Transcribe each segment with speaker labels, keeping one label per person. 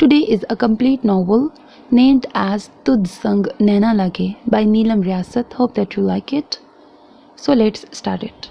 Speaker 1: Today is a complete novel named as Tudh Sang Naina Lage by Neelam Riyasat. Hope that you like it. So let's start it.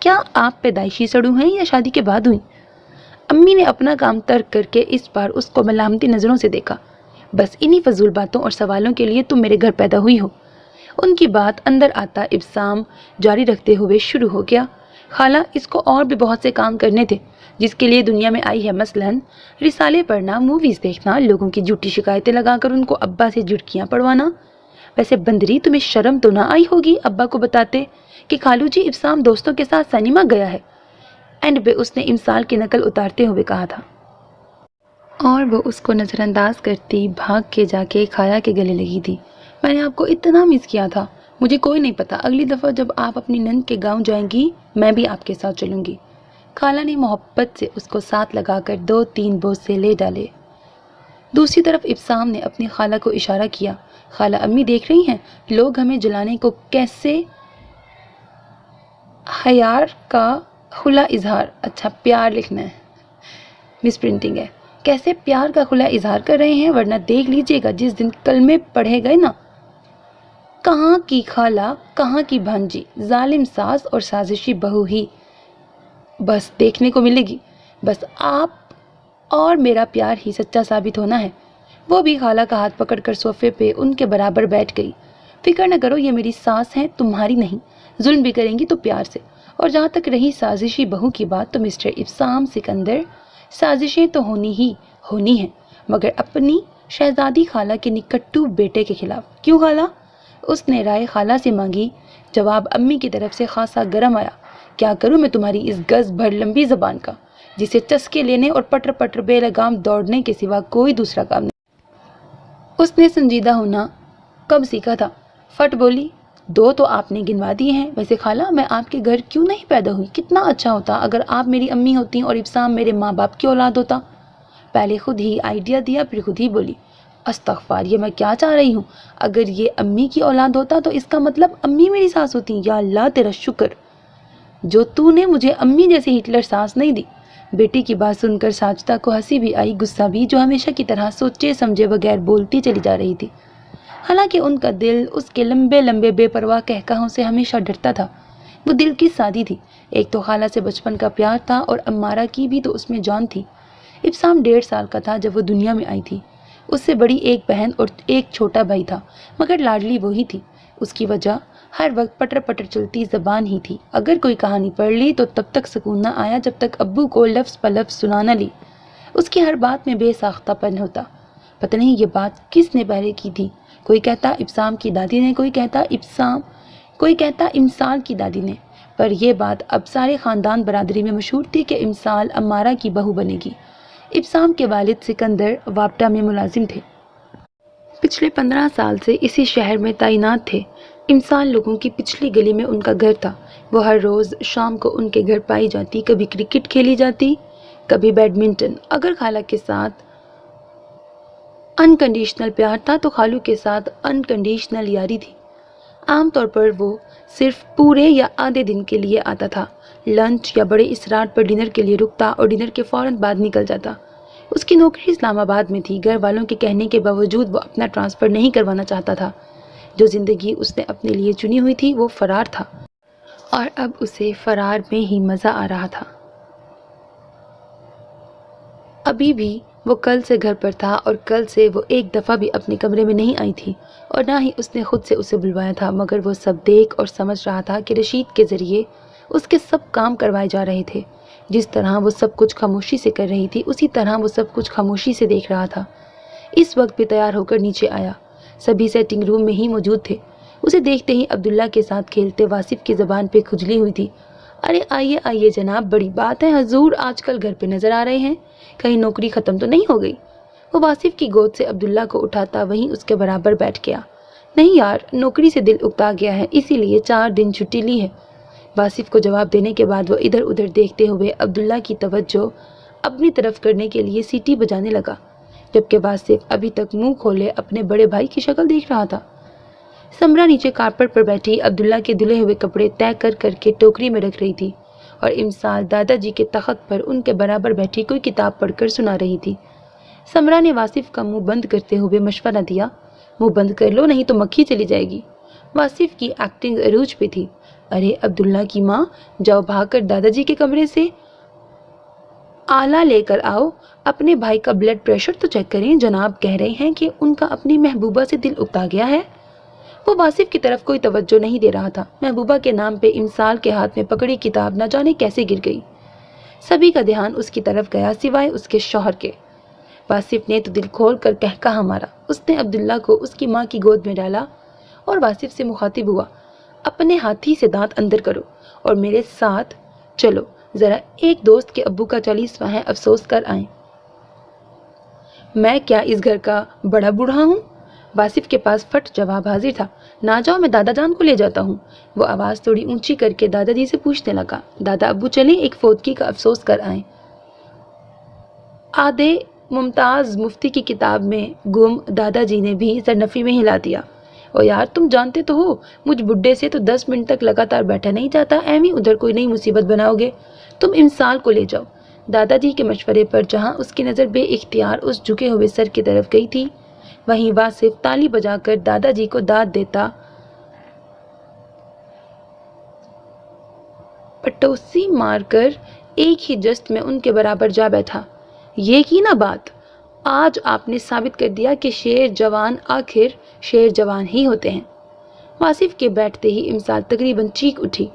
Speaker 1: کیا آپ پیدائشی سڑو ہیں یا شادی کے بعد ہوئی؟ امی نے اپنا کام ترک کر کے اس بار اس کو ملامتی نظروں سے دیکھا۔ بس انہی فضول باتوں اور سوالوں کے لیے تم میرے گھر پیدا ہوئی ہو۔ ان کی بات اندر آتا ابسام جاری رکھتے ہوئے شروع ہو گیا۔ خالہ، اس کو اور بھی بہت سے کام کرنے تھے جس کے لیے دنیا میں آئی ہے، مثلاً رسالے پڑھنا، موویز دیکھنا، لوگوں کی جھوٹی شکایتیں لگا کر ان کو ابا سے جھٹکیاں پڑھوانا۔ ویسے بندری، تمہیں شرم تو نہ آئی ہوگی ابا کو بتاتے کہ خالو جی ابسام دوستوں کے ساتھ سنیما گیا ہے؟ اینڈ پہ اس نے امسال کی نقل اتارتے ہوئے کہا تھا، اور وہ اس کو نظر انداز کرتی بھاگ کے جا کے خالہ کے گلے لگی تھی۔ میں نے آپ کو اتنا مس کیا تھا۔ مجھے کوئی نہیں پتا، اگلی دفعہ جب آپ اپنی نند کے گاؤں جائیں گی میں بھی آپ کے ساتھ چلوں گی۔ خالہ نے محبت سے اس کو ساتھ لگا کر 2-3 بوسے لے ڈالے۔ دوسری طرف ابسام نے اپنی خالہ کو اشارہ کیا، خالہ امی دیکھ رہی ہیں لوگ ہمیں جلانے کو کیسے حیار کا کھلا اظہار، اچھا پیار لکھنا ہے، مس پرنٹنگ ہے، کیسے پیار کا کھلا اظہار کر رہے ہیں، ورنہ دیکھ لیجئے گا جس دن کلمے پڑھے گئے نا، کہاں کی خالہ کہاں کی بھانجی، ظالم ساس اور سازشی بہو ہی بس دیکھنے کو ملے گی۔ بس آپ اور میرا پیار ہی سچا ثابت ہونا ہے۔ وہ بھی خالہ کا ہاتھ پکڑ کر صوفے پہ ان کے برابر بیٹھ گئی۔ فکر نہ کرو، یہ میری ساس ہیں، تمہاری نہیں۔ ظلم بھی کریں گی تو پیار سے۔ اور جہاں تک رہی سازشی بہو کی بات، تو مسٹر ابسام سکندر، سازشیں تو ہونی ہی ہونی ہیں، مگر اپنی شہزادی خالہ کے نکٹو بیٹے کے خلاف۔ کیوں خالہ؟ اس نے رائے خالہ سے مانگی۔ جواب امی کی طرف سے خاصا گرم آیا۔ کیا کروں میں تمہاری اس گز بھر لمبی زبان کا، جسے چسکے لینے اور پٹر پٹر بے لگام دوڑنے کے سوا کوئی دوسرا کام نہیں۔ اس نے سنجیدہ ہونا کب سیکھا تھا؟ فٹ بولی، 2 تو آپ نے گنوا دیے ہیں۔ ویسے خالہ، میں آپ کے گھر کیوں نہیں پیدا ہوئی؟ کتنا اچھا ہوتا اگر آپ میری امی ہوتی اور ابسام میرے ماں باپ کی اولاد ہوتا۔ پہلے خود ہی آئیڈیا دیا، پھر خود ہی بولی، استغفار، یہ میں کیا چاہ رہی ہوں؟ اگر یہ امی کی اولاد ہوتا تو اس کا مطلب امی میری ساس ہوتی۔ یا اللہ تیرا شکر جو تو نے مجھے امی جیسی ہٹلر ساس نہیں دی۔ بیٹی کی بات سن کر ساجدہ کو ہنسی بھی آئی، غصہ بھی، جو ہمیشہ کی طرح سوچے سمجھے بغیر بولتی چلی جا رہی تھی۔ حالانکہ ان کا دل اس کے لمبے لمبے بے پرواہ کہکہوں سے ہمیشہ ڈرتا تھا۔ وہ دل کی سادی تھی، ایک تو خالہ سے بچپن کا پیار تھا اور امارہ کی بھی تو اس میں جان تھی۔ ابسام 1.5 سال کا تھا جب وہ دنیا میں آئی تھی۔ اس سے بڑی ایک بہن اور ایک چھوٹا بھائی تھا، مگر لاڈلی وہی تھی۔ اس کی وجہ ہر وقت پٹر پٹر چلتی زبان ہی تھی۔ اگر کوئی کہانی پڑھ لی تو تب تک سکون نہ آیا جب تک ابو کو لفظ پلفظ سنا نہ لی۔ اس کی ہر بات میں بے ساختہ پن ہوتا۔ پتہ نہیں یہ بات کس نے پہلے کی تھی، کوئی کہتا ابسام کی دادی نے، کوئی کہتا امسال کی دادی نے، پر یہ بات اب سارے خاندان برادری میں مشہور تھی کہ امسال امارہ کی بہو بنے گی۔ ابسام کے والد سکندر وابڈا میں ملازم تھے، پچھلے 15 سال سے اسی شہر میں تعینات تھے۔ امسال لوگوں کی پچھلی گلی میں ان کا گھر تھا۔ وہ ہر روز شام کو ان کے گھر پائی جاتی، کبھی کرکٹ کھیلی جاتی، کبھی بیڈمنٹن۔ اگر خالہ کے ساتھ انکنڈیشنل پیار تھا تو خالو کے ساتھ انکنڈیشنل یاری تھی۔ عام طور پر وہ صرف پورے یا آدھے دن کے لیے آتا تھا، لنچ یا بڑے اصرار پر ڈنر کے لیے رکتا اور ڈنر کے فوراً بعد نکل جاتا۔ اس کی نوکری اسلام آباد میں تھی۔ گھر والوں کے کہنے کے باوجود وہ اپنا ٹرانسفر نہیں کروانا چاہتا تھا۔ جو زندگی اس نے اپنے لیے چنی ہوئی تھی وہ فرار تھا، اور اب اسے فرار میں ہی مزہ آ رہا تھا۔ ابھی بھی وہ کل سے گھر پر تھا، اور کل سے وہ ایک دفعہ بھی اپنے کمرے میں نہیں آئی تھی، اور نہ ہی اس نے خود سے اسے بلوایا تھا، مگر وہ سب دیکھ اور سمجھ رہا تھا کہ رشید کے ذریعے اس کے سب کام کروائے جا رہے تھے۔ جس طرح وہ سب کچھ خاموشی سے کر رہی تھی، اسی طرح وہ سب کچھ خاموشی سے دیکھ رہا تھا۔ اس وقت بھی تیار ہو کر نیچے آیا، سبھی سیٹنگ روم میں ہی موجود تھے۔ اسے دیکھتے ہی عبداللہ کے ساتھ کھیلتے واصف کی زبان پہ کھجلی ہوئی تھی۔ ارے آئیے آئیے جناب، بڑی بات ہے، حضور آج کل گھر پہ نظر آ رہے ہیں، کہیں نوکری ختم تو نہیں ہو گئی؟ وہ واصف کی گود سے عبداللہ کو اٹھاتا وہیں اس کے برابر بیٹھ گیا۔ نہیں یار، نوکری سے دل اکتا گیا ہے، اسی لیے 4 دن چھٹی لی ہے۔ واصف کو جواب دینے کے بعد وہ ادھر ادھر دیکھتے ہوئے عبداللہ کی توجہ اپنی طرف کرنے کے لیے سیٹی بجانے لگا، جبکہ واصف ابھی تک منہ کھولے اپنے بڑے بھائی کی شکل دیکھ رہا تھا۔ سمرا نیچے کارپٹ پر بیٹھی عبداللہ کے دھلے ہوئے کپڑے طے کر کر کے ٹوکری میں رکھ رہی تھی، اور امسال دادا جی کے تخت پر ان کے برابر بیٹھی کوئی کتاب پڑھ کر سنا رہی تھی۔ سمرا نے واصف کا منہ بند کرتے ہوئے مشورہ دیا، منہ بند کر لو نہیں تو مکھی چلی جائے گی۔ واصف کی ایکٹنگ عروج پہ تھی، ارے عبداللہ کی ماں، جاؤ بھاگ کر دادا جی کے کمرے سے آلہ لے کر آؤ، اپنے بھائی کا بلڈ پریشر تو چیک کریں، جناب کہہ رہے ہیں کہ ان کا اپنی محبوبہ سے دل اکتا گیا ہے۔ وہ واصف کی طرف کوئی توجہ نہیں دے رہا تھا۔ محبوبہ کے نام پہ امسال کے ہاتھ میں پکڑی کتاب نہ جانے کیسے گر گئی۔ سبھی کا دھیان اس کی طرف گیا سوائے اس کے شوہر کے۔ واصف نے تو دل کھول کر کہا مارا۔ اس نے عبداللہ کو اس کی ماں کی گود میں ڈالا اور واصف سے مخاطب ہوا، اپنے ہاتھی سے دانت اندر کرو اور میرے ساتھ چلو، ذرا ایک دوست کے ابو کا 40واں ہے، افسوس کر آئیں۔ میں کیا اس گھر کا بڑا بوڑھا ہوں؟ واصف کے پاس فٹ جواب حاضر تھا، نہ جاؤ، میں دادا جان کو لے جاتا ہوں۔ وہ آواز تھوڑی اونچی کر کے دادا جی سے پوچھنے لگا، دادا ابو چلیں، ایک فوتگی کا افسوس کر آئیں۔ آدھے ممتاز مفتی کی کتاب میں گم دادا جی نے بھی سرنفی میں ہلا دیا، او یار تم جانتے تو ہو مجھ بڈھے سے تو 10 منٹ تک لگاتار بیٹھا نہیں جاتا، ایویں ادھر کوئی نئی مصیبت بناؤ گے، تم امسال کو لے جاؤ۔ دادا جی کے مشورے پر جہاں اس کی نظر بے اختیار اس جھکے ہوئے سر کی طرف گئی تھی، وہیں واصف تالی بجا کر دادا جی کو داد دیتا پٹوسی مار کر ایک ہی جست میں ان کے برابر جا بیٹھا۔ یہ کی نا بات، آج آپ نے ثابت کر دیا کہ شیر جوان آخر شیر جوان ہی ہوتے ہیں۔ واصف کے بیٹھتے ہی امسال تقریباً چیخ اٹھی،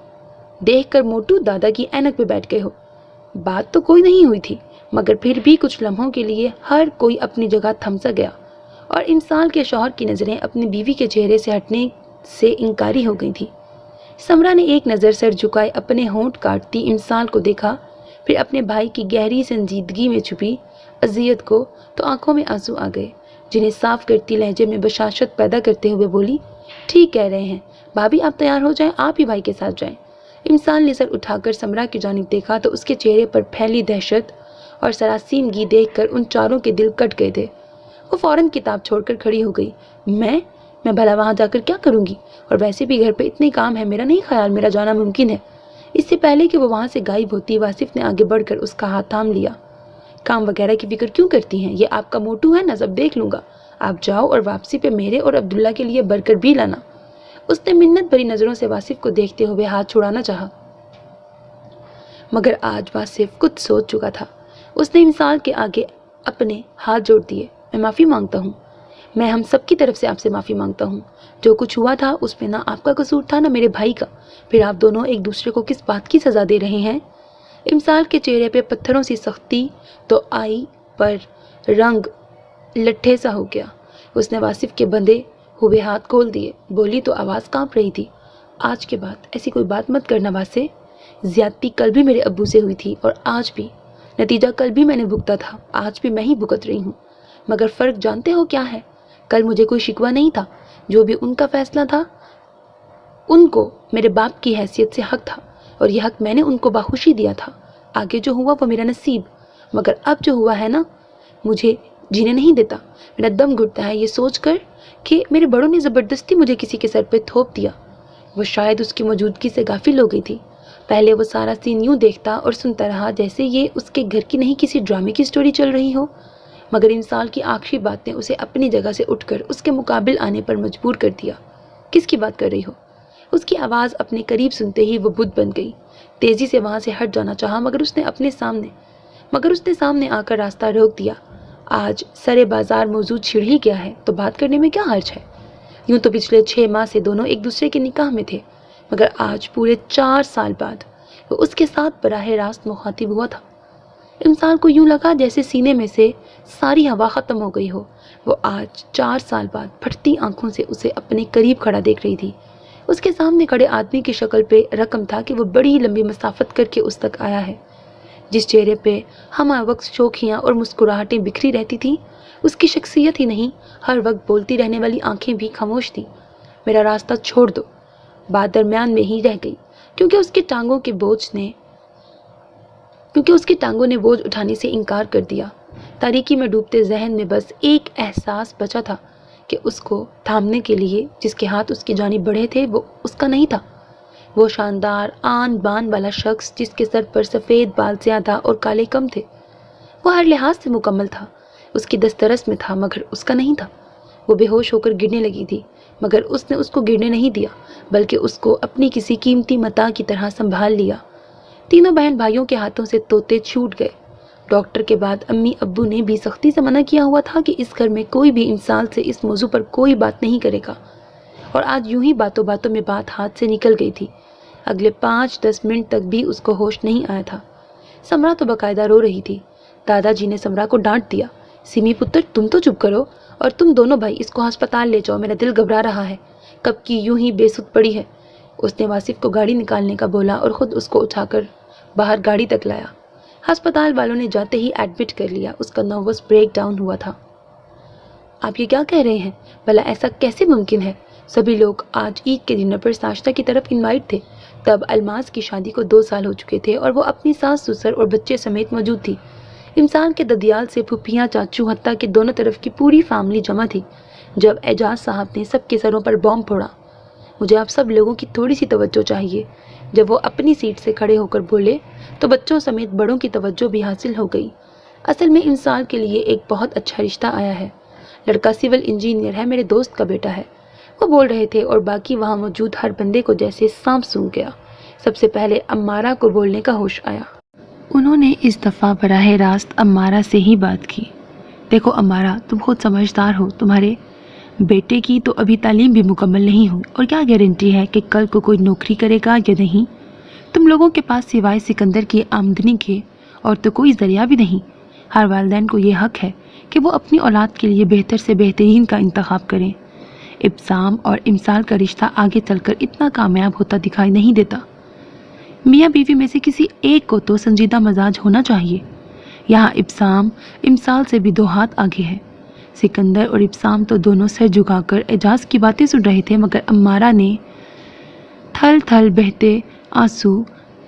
Speaker 1: دیکھ کر موٹو دادا کی اینک پہ بیٹھ گئے ہو۔ بات تو کوئی نہیں ہوئی تھی، مگر پھر بھی کچھ لمحوں کے لیے ہر کوئی اپنی جگہ تھم سا گیا اور امسال کے شوہر کی نظریں اپنی بیوی کے چہرے سے ہٹنے سے انکاری ہو گئی تھی۔ سمرا نے ایک نظر سر جھکائے اپنے ہونٹ کاٹتی امسال کو دیکھا، پھر اپنے بھائی کی گہری سنجیدگی میں چھپی اذیت کو تو آنکھوں میں آنسو آ گئے، جنہیں صاف کرتی لہجے میں بشاشت پیدا کرتے ہوئے بولی، ٹھیک کہہ رہے ہیں بھابھی، آپ تیار ہو جائیں، آپ ہی بھائی کے ساتھ جائیں۔ امسال نے سر اٹھا کر سمرا کی جانب دیکھا تو اس کے چہرے پر پھیلی دہشت اور سراسیمگی دیکھ کر ان چاروں کے دل کٹ گئے تھے۔ وہ فوراً کتاب چھوڑ کر کھڑی ہو گئی۔ میں بھلا وہاں جا کر کیا کروں گی؟ اور ویسے بھی گھر پہ اتنے کام ہے، میرا نہیں خیال میرا جانا ممکن ہے۔ اس سے پہلے کہ وہ وہاں سے غائب ہوتی، واصف نے آگے بڑھ کر اس کا ہاتھ تھام لیا۔ کام وغیرہ کی فکر کیوں کرتی ہیں؟ یہ آپ کا موٹو ہے نا، سب دیکھ لوں گا۔ آپ جاؤ اور واپسی پہ میرے اور عبداللہ کے لیے برگر بھی لانا۔ اس نے منت بھری نظروں سے واصف کو دیکھتے ہوئے ہاتھ چھڑانا چاہا، مگر آج واصف کچھ سوچ چکا تھا۔ اس نے امسال کے آگے اپنے ہاتھ جوڑ دیے، میں معافی مانگتا ہوں، میں ہم سب کی طرف سے آپ سے معافی مانگتا ہوں۔ جو کچھ ہوا تھا اس میں نہ آپ کا قصور تھا نہ میرے بھائی کا، پھر آپ دونوں ایک دوسرے کو کس بات کی سزا دے رہے ہیں؟ امسال کے چہرے پہ پتھروں سی سختی تو آئی، پر رنگ لٹھے سا ہو گیا۔ اس نے واصف کے بندھے ہوئے ہاتھ کھول دیے، بولی تو آواز کانپ رہی تھی، آج کے بعد ایسی کوئی بات مت کرنا واسے، زیادتی کل بھی میرے ابو سے ہوئی تھی اور آج بھی، نتیجہ کل بھی میں نے بھگتا تھا، آج بھی میں ہی بھگت رہی ہوں، مگر فرق جانتے ہو کیا ہے؟ کل مجھے کوئی شکوہ نہیں تھا، جو بھی ان کا فیصلہ تھا ان کو میرے باپ کی حیثیت سے حق تھا اور یہ حق میں نے ان کو باخوشی دیا تھا۔ آگے جو ہوا وہ میرا نصیب، مگر اب جو ہوا ہے نا، مجھے جینے نہیں دیتا۔ میرا دم گھٹتا ہے یہ سوچ کر کہ میرے بڑوں نے زبردستی مجھے کسی کے سر پہ تھوپ دیا۔ وہ شاید اس کی موجودگی سے غافل ہو گئی تھی۔ پہلے وہ سارا سین یوں دیکھتا اور سنتا رہا جیسے یہ اس کے گھر کی نہیں کسی ڈرامے کی سٹوری چل رہی ہو، مگر امسال کی آخری بات نے اسے اپنی جگہ سے اٹھ کر اس کے مقابل آنے پر مجبور کر دیا۔ کس کی بات کر رہی ہو؟ اس کی آواز اپنے قریب سنتے ہی وہ بت بن گئی۔ تیزی سے وہاں سے ہٹ جانا چاہا، مگر اس نے سامنے آ کر راستہ روک دیا۔ آج سرے بازار موضوع چھڑ ہی گیا ہے تو بات کرنے میں کیا حرج ہے؟ یوں تو پچھلے 6 ماہ سے دونوں ایک دوسرے کے نکاح میں تھے، مگر آج پورے 4 سال بعد وہ اس کے ساتھ براہ راست مخاطب ہوا تھا۔ امسال کو یوں لگا جیسے سینے میں سے ساری ہوا ختم ہو گئی ہو۔ وہ آج 4 سال بعد پھٹتی آنکھوں سے اسے اپنے قریب کھڑا دیکھ رہی تھی۔ اس کے سامنے کھڑے آدمی کی شکل پہ رقم تھا کہ وہ بڑی لمبی مسافت کر کے اس تک آیا ہے۔ جس چہرے پہ ہمہ وقت شوخیاں اور مسکراہٹیں بکھری رہتی تھیں، اس کی شخصیت ہی نہیں، ہر وقت بولتی رہنے والی آنکھیں بھی خاموش تھیں۔ میرا راستہ چھوڑ دو، بات درمیان میں ہی رہ گئی، کیونکہ اس کی ٹانگوں نے بوجھ اٹھانے سے انکار کر دیا۔ تاریکی میں ڈوبتے ذہن میں بس ایک احساس بچا تھا کہ اس کو تھامنے کے لیے جس کے ہاتھ اس کی جانب بڑھے تھے وہ اس کا نہیں تھا۔ وہ شاندار آن بان والا شخص جس کے سر پر سفید بال زیادہ اور کالے کم تھے، وہ ہر لحاظ سے مکمل تھا، اس کی دسترس میں تھا مگر اس کا نہیں تھا۔ وہ بے ہوش ہو کر گرنے لگی تھی، مگر اس نے اس کو گرنے نہیں دیا بلکہ اس کو اپنی کسی قیمتی متاع کی طرح سنبھال لیا۔ تینوں بہن بھائیوں کے ہاتھوں سے طوطے چھوٹ گئے۔ ڈاکٹر کے بعد امی ابو نے بھی سختی سے منع کیا ہوا تھا کہ اس گھر میں کوئی بھی انسان سے اس موضوع پر کوئی بات نہیں کرے گا، اور آج یوں ہی باتوں باتوں میں بات ہاتھ سے نکل گئی تھی۔ اگلے 5-10 منٹ تک بھی اس کو ہوش نہیں آیا تھا۔ سمرا تو باقاعدہ رو رہی تھی۔ دادا جی نے سمرا کو ڈانٹ دیا، سمی پتر تم تو چپ کرو، اور تم دونوں بھائی اس کو ہسپتال لے جاؤ، میرا دل گھبرا رہا ہے، کب کی یوں ہی بے سدھ پڑی ہے۔ اس نے واصف کو گاڑی نکالنے کا بولا اور خود اس کو اٹھا کر باہر گاڑی تک لایا۔ ہسپتال والوں نے جاتے ہی ایڈمٹ کر لیا، اس کا نروس بریک ڈاؤن ہوا تھا۔ آپ یہ کیا کہہ رہے ہیں؟ بھلا ایسا کیسے ممکن ہے؟ سبھی لوگ آج عید کے ڈنر پر ساشتا کی طرف انوائٹ تھے۔ تب الماس کی شادی کو 2 سال ہو چکے تھے اور وہ اپنی ساس سسر اور بچے سمیت موجود تھی۔ امسال کے ددیال سے پھپھیاں چاچو حتیٰ کہ دونوں طرف کی پوری فیملی جمع تھی۔ جب اعجاز صاحب نے سب کے سروں پر بم پھوڑا، مجھے آپ سب لوگوں کی تھوڑی سی توجہ چاہیے۔ جب وہ اپنی سیٹ سے کھڑے ہو کر بولے تو بچوں سمیت بڑوں کی توجہ بھی حاصل ہو گئی۔ اصل میں امسال کے لیے ایک بہت اچھا رشتہ آیا ہے۔ لڑکا سول انجینئر ہے، میرے دوست کا بیٹا ہے۔ وہ بول رہے تھے اور باقی وہاں موجود ہر بندے کو جیسے سانپ سونگھ گیا۔ سب سے پہلے امارہ کو بولنے کا ہوش آیا۔ انہوں نے اس دفعہ براہ راست امارہ سے ہی بات کی۔ دیکھو امارہ، تم خود سمجھدار ہو، تمہارے بیٹے کی تو ابھی تعلیم بھی مکمل نہیں ہوئی، اور کیا گارنٹی ہے کہ کل کو کوئی نوکری کرے گا یا نہیں؟ تم لوگوں کے پاس سوائے سکندر کی آمدنی کے اور تو کوئی ذریعہ بھی نہیں۔ ہر والدین کو یہ حق ہے کہ وہ اپنی اولاد کے لیے بہتر سے بہترین کا انتخاب کریں۔ ابسام اور امسال کا رشتہ آگے چل کر اتنا کامیاب ہوتا دکھائی نہیں دیتا۔ میاں بیوی میں سے کسی ایک کو تو سنجیدہ مزاج ہونا چاہیے۔ یہاں ابسام امسال سے بھی 2 ہاتھ آگے ہے۔ سکندر اور ابسام تو دونوں سر جھکا کر اعجاز کی باتیں سن رہے تھے، مگر امارہ نے تھل تھل بہتے آنسو